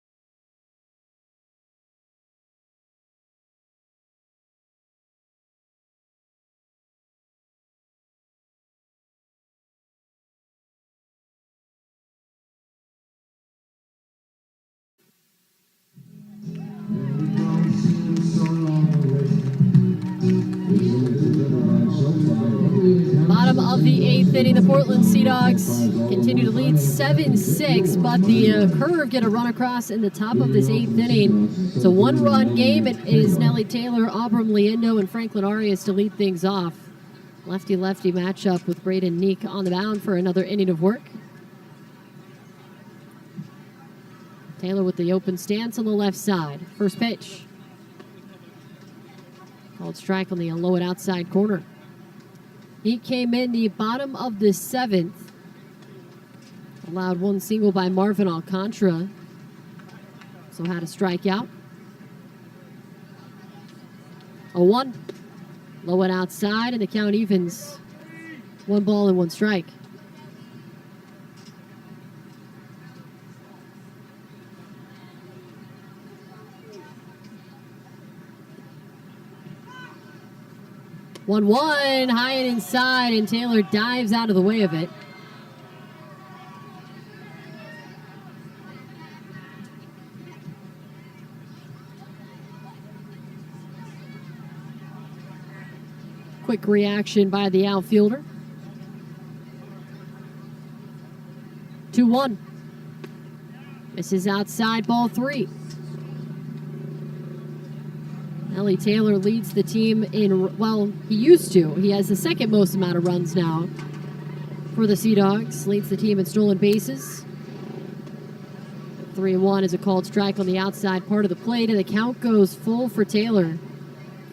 Bottom of the 8th inning, the Portland Sea Dogs continue to lead 7-6, but the Curve get a run across in the top of this 8th inning. It's a one-run game. It is Nelly Taylor, Abram Liendo, and Franklin Arias to lead things off. Lefty-lefty matchup with Braden Neek on the mound for another inning of work. Taylor with the open stance on the left side. First pitch. Called strike on the low and outside corner. He came in the bottom of the 7th. Allowed one single by Marvin Alcantara. So had a strikeout. 0-1. Low and outside, and the count evens. 1 ball and 1 strike. One high and inside, and Taylor dives out of the way of it. Quick reaction by the outfielder. 2-1. This is outside, ball 3. Nelly Taylor leads the team in, well, he used to. He has the second most amount of runs now for the Sea Dogs. Leads the team in stolen bases. 3-1 is a called strike on the outside part of the plate, and the count goes full for Taylor.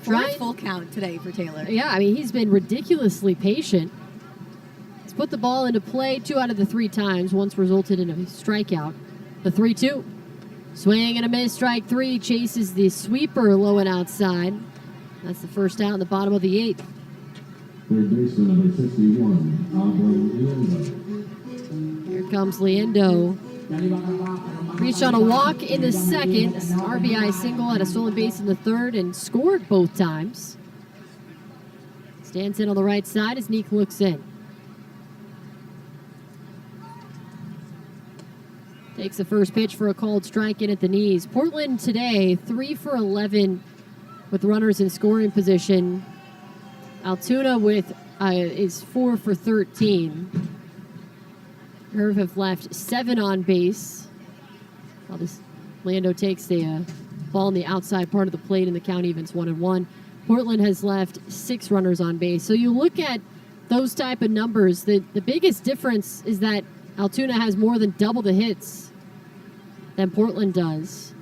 Full count today for Taylor. Yeah, I mean, he's been ridiculously patient. He's put the ball into play 2 out of the 3 times, once resulted in a strikeout. The 3-2. Swing and a miss, strike 3, chases the sweeper low and outside. That's the first out in the bottom of the 8th. Third baseman number 51, Abram Liendo. Here comes Liendo. Reached on a walk in the second, RBI single, had a stolen base in the third, and scored both times. Stands in on the right side as Neek looks in. Takes the first pitch for a called strike in at the knees. Portland today, 3 for 11 with runners in scoring position. Altoona is 4 for 13. Curve have left 7 on base. While Liendo takes the ball in the outside part of the plate, and the count evens 1-1. Portland has left 6 runners on base. So you look at those type of numbers. The biggest difference is that Altoona has more than double the hits than Portland does.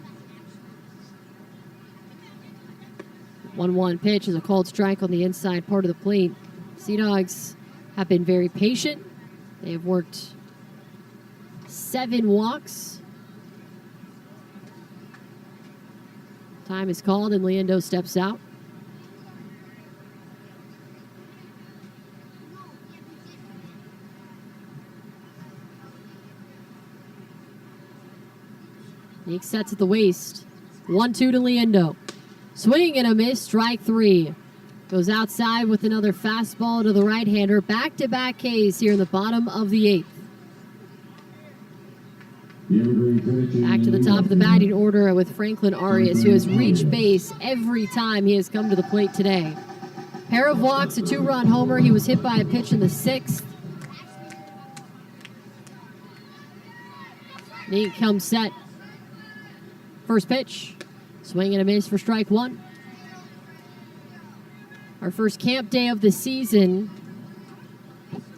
1-1 pitch is a called strike on the inside part of the plate. Sea Dogs have been very patient. They have worked 7 walks. Time is called and Leando steps out. Nick sets at the waist. 1-2 to Leando. Swing and a miss, strike 3. Goes outside with another fastball to the right-hander. Back-to-back Ks here in the bottom of the 8th. Back to the top of the batting order with Franklin Arias, who has reached base every time he has come to the plate today. Pair of walks, a 2-run homer. He was hit by a pitch in the 6th. Nate comes set. First pitch. Swing and a miss for strike 1. Our first camp day of the season.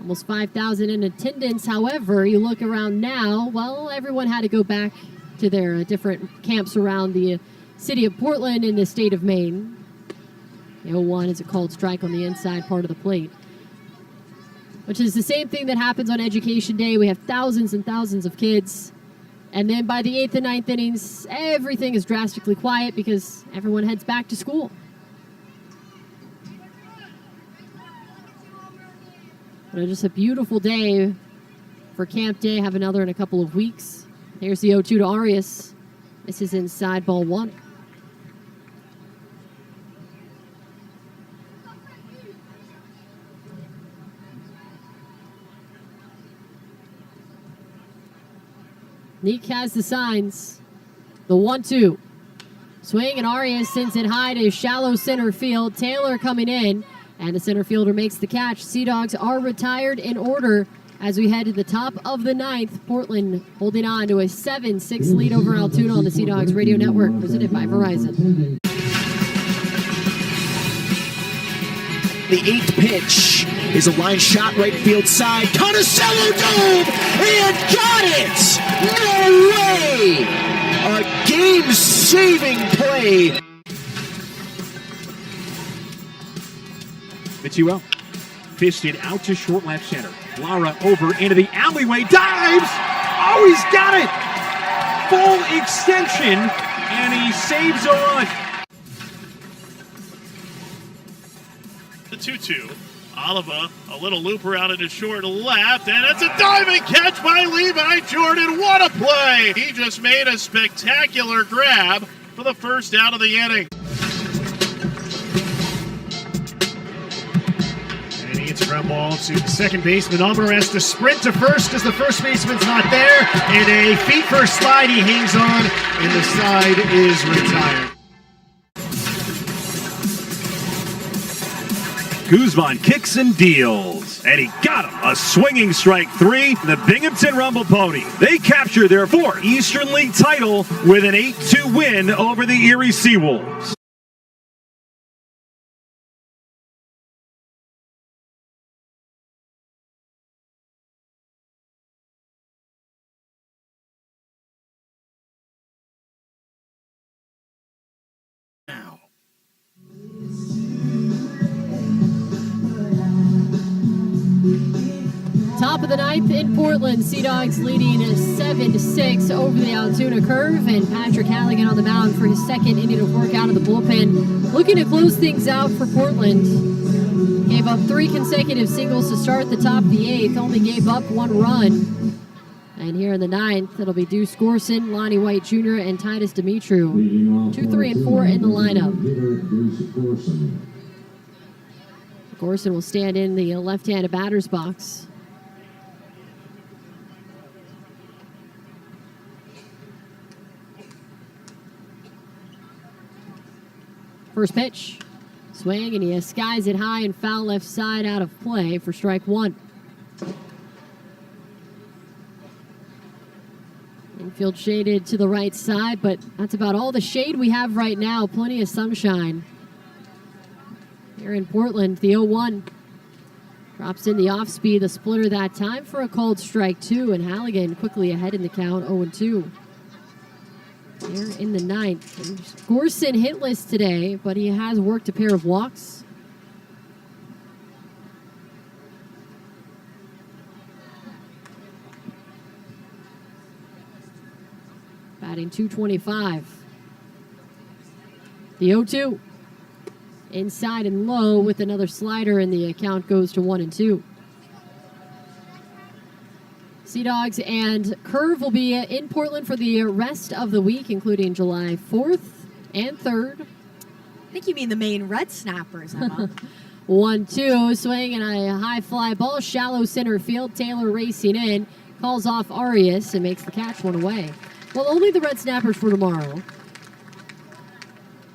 Almost 5,000 in attendance. However, you look around now, well, everyone had to go back to their different camps around the city of Portland in the state of Maine. The 0-1 is a called strike on the inside part of the plate, which is the same thing that happens on Education Day. We have thousands and thousands of kids. And then by the 8th and 9th innings, everything is drastically quiet because everyone heads back to school. But just a beautiful day for Camp Day. Have another in a couple of weeks. Here's the 0-2 to Arias. This is inside, ball 1. Neek has the signs. The 1-2. Swing, and Arias sends it high to shallow center field. Taylor coming in, and the center fielder makes the catch. Sea Dogs are retired in order as we head to the top of the 9th. Portland holding on to a 7-6 lead over Altoona on the Sea Dogs Radio Network, presented by Verizon. The 8th pitch is a line shot right field side. Toticello dove and got it! No way! A game-saving play. The 2-0. Fished it out to short left center. Lara over into the alleyway. Dives! Oh, he's got it! Full extension, and he saves a run. The 2-2. Oliva, a little looper out into short left, and it's a diving catch by Levi Jordan. What a play! He just made a spectacular grab for the first out of the inning. And he hits a ground ball to the second baseman. Almer has to sprint to first because the first baseman's not there. And a feet first slide, he hangs on, and the side is retired. Guzman kicks and deals, and he got him. A swinging strike 3. The Binghamton Rumble Pony. They capture their 4th Eastern League title with an 8-2 win over the Erie Seawolves. Top of the 9th in Portland. Sea Dogs leading 7-6 over the Altoona Curve, and Patrick Halligan on the mound for his second inning of work out of the bullpen. Looking to close things out for Portland. Gave up 3 consecutive singles to start the top of the 8th. Only gave up 1 run. And here in the 9th, it'll be Deuce Gorson, Lonnie White Jr., and Titus Dimitru. 2, 3, and 4 in the lineup. Gorson will stand in the left-handed batter's box. First pitch, swing, and he skies it high and foul left side out of play for strike 1. Infield shaded to the right side, but that's about all the shade we have right now. Plenty of sunshine here in Portland. The 0-1 Drops in the off speed, the splitter that time for a called strike 2, and Halligan quickly ahead in the count, 0-2. Here in the ninth. And Gorson hitless today, but he has worked a pair of walks. Batting .225. The 0-2. Inside and low with another slider, and the account goes to 1-2. Sea Dogs and Curve will be in Portland for the rest of the week, including July 4th and 3rd. I think you mean the Maine Red Snappers, Emma. 1-2, swing and a high fly ball, shallow center field. Taylor racing in, calls off Arias and makes the catch, one away. Well, only the Red Snappers for tomorrow.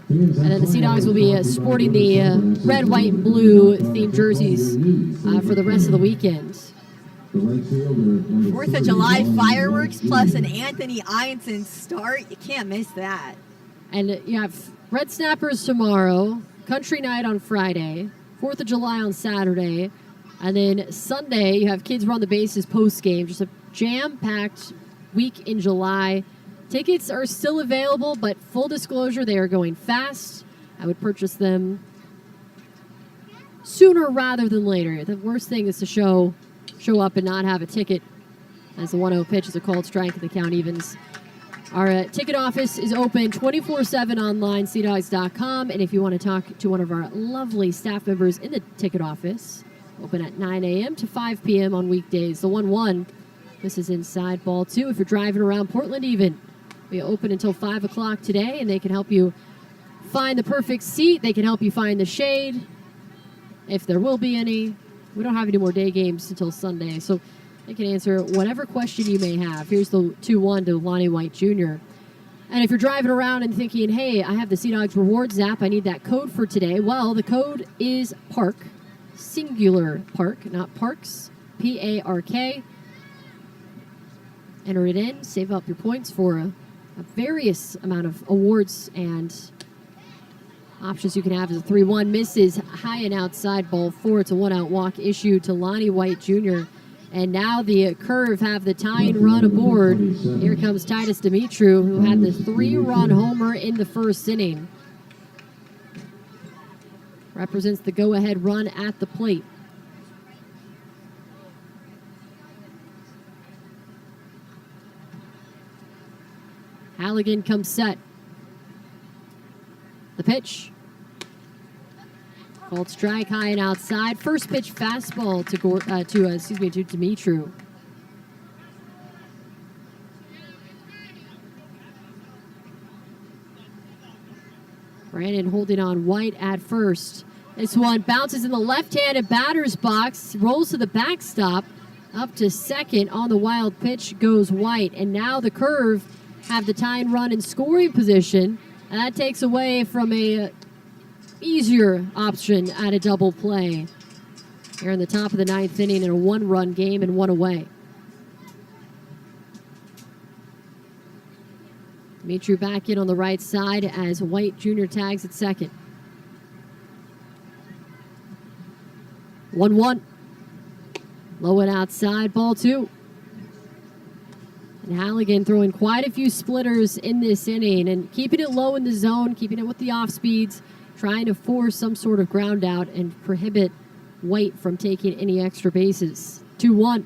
And then the Sea Dogs will be sporting the red, white, and blue themed jerseys for the rest of the weekend. 4th of July fireworks plus an Anthony Ianson start. You can't miss that. And you have Red Snappers tomorrow, Country Night on Friday, 4th of July on Saturday, and then Sunday you have Kids Run the Bases post-game. Just a jam-packed week in July. Tickets are still available, but full disclosure, they are going fast. I would purchase them sooner rather than later. The worst thing is to show up and not have a ticket, as the 1-0 pitch is a called strike and the count evens. Our ticket office is open 24/7 online, seadogs.com, and if you want to talk to one of our lovely staff members in the ticket office, open at 9 a.m. to 5 p.m. on weekdays. The 1-1, this is inside ball 2. If you're driving around Portland even, we open until 5 o'clock today, and they can help you find the perfect seat. They can help you find the shade, if there will be any. We don't have any more day games until Sunday, so they can answer whatever question you may have. Here's the 2-1 to Lonnie White Jr. And if you're driving around and thinking, hey, I have the Sea Dogs Rewards app, I need that code for today. Well, the code is PARK, singular PARK, not Parks, P-A-R-K. Enter it in, save up your points for a various amount of awards and options you can have. As a 3-1 misses high and outside ball 4. It's a 1-out walk issued to Lonnie White Jr. And now the Curve have the tying run aboard. Here comes Titus Dimitru, who had the 3-run homer in the first inning. Represents the go-ahead run at the plate. Halligan comes set. The pitch. Called strike, high and outside. First pitch fastball to Dimitru. Brandon holding on White at first. This one bounces in the left-handed batter's box, rolls to the backstop, up to second. On the wild pitch goes White, and now the Curve have the tying run in scoring position, and that takes away from a easier option at a double play. Here in the top of the ninth inning in a 1-run game and 1 away. Dimitru back in on the right side as White Jr. tags at second. 1-1. Low and outside, ball 2. And Halligan throwing quite a few splitters in this inning and keeping it low in the zone, keeping it with the off speeds, trying to force some sort of ground out and prohibit White from taking any extra bases. 2-1.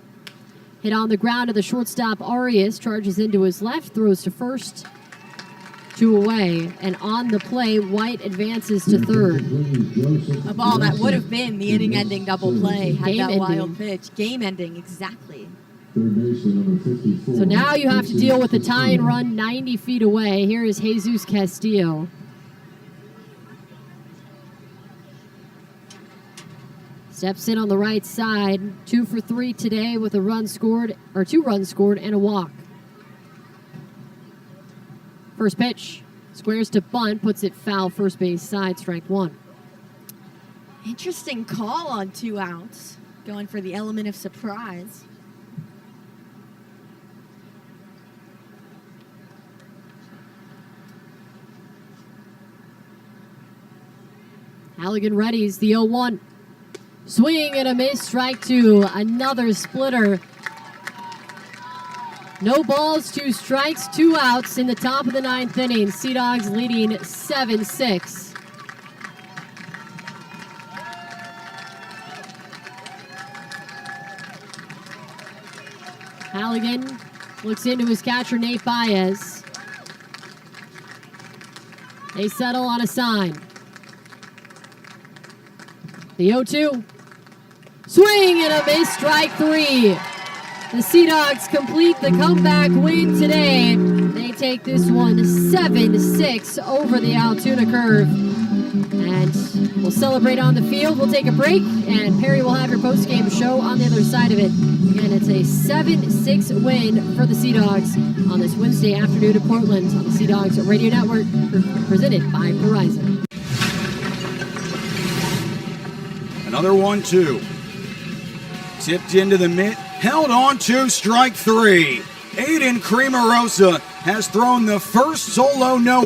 Hit on the ground to the shortstop. Arias charges into his left, throws to first. 2 away. And on the play, White advances to third. A ball that would have been the inning-ending double play had that wild pitch. Game-ending, exactly. So now you have to deal with the tying run 90 feet away. Here is Jesus Castillo. Steps in on the right side. 2 for 3 today with a run scored, or 2 runs scored and a walk. First pitch. Squares to bunt, puts it foul first base side, strike 1. Interesting call on 2 outs. Going for the element of surprise. Halligan readies the 0-1. Swing and a miss, strike two. Another splitter. No balls, 2 strikes, 2 outs in the top of the 9th inning. Sea Dogs leading 7-6. Halligan looks into his catcher, Nate Baez. They settle on a sign. The 0-2. Swing and a miss, strike 3. The Sea Dogs complete the comeback win today. They take this one 7-6 over the Altoona Curve. And we'll celebrate on the field. We'll take a break, and Perry will have your post-game show on the other side of it. Again, it's a 7-6 win for the Sea Dogs on this Wednesday afternoon in Portland on the Sea Dogs Radio Network, presented by Verizon. Another 1-2. Tipped into the mitt, held on to strike 3. Aiden Creamerosa has thrown the first solo no.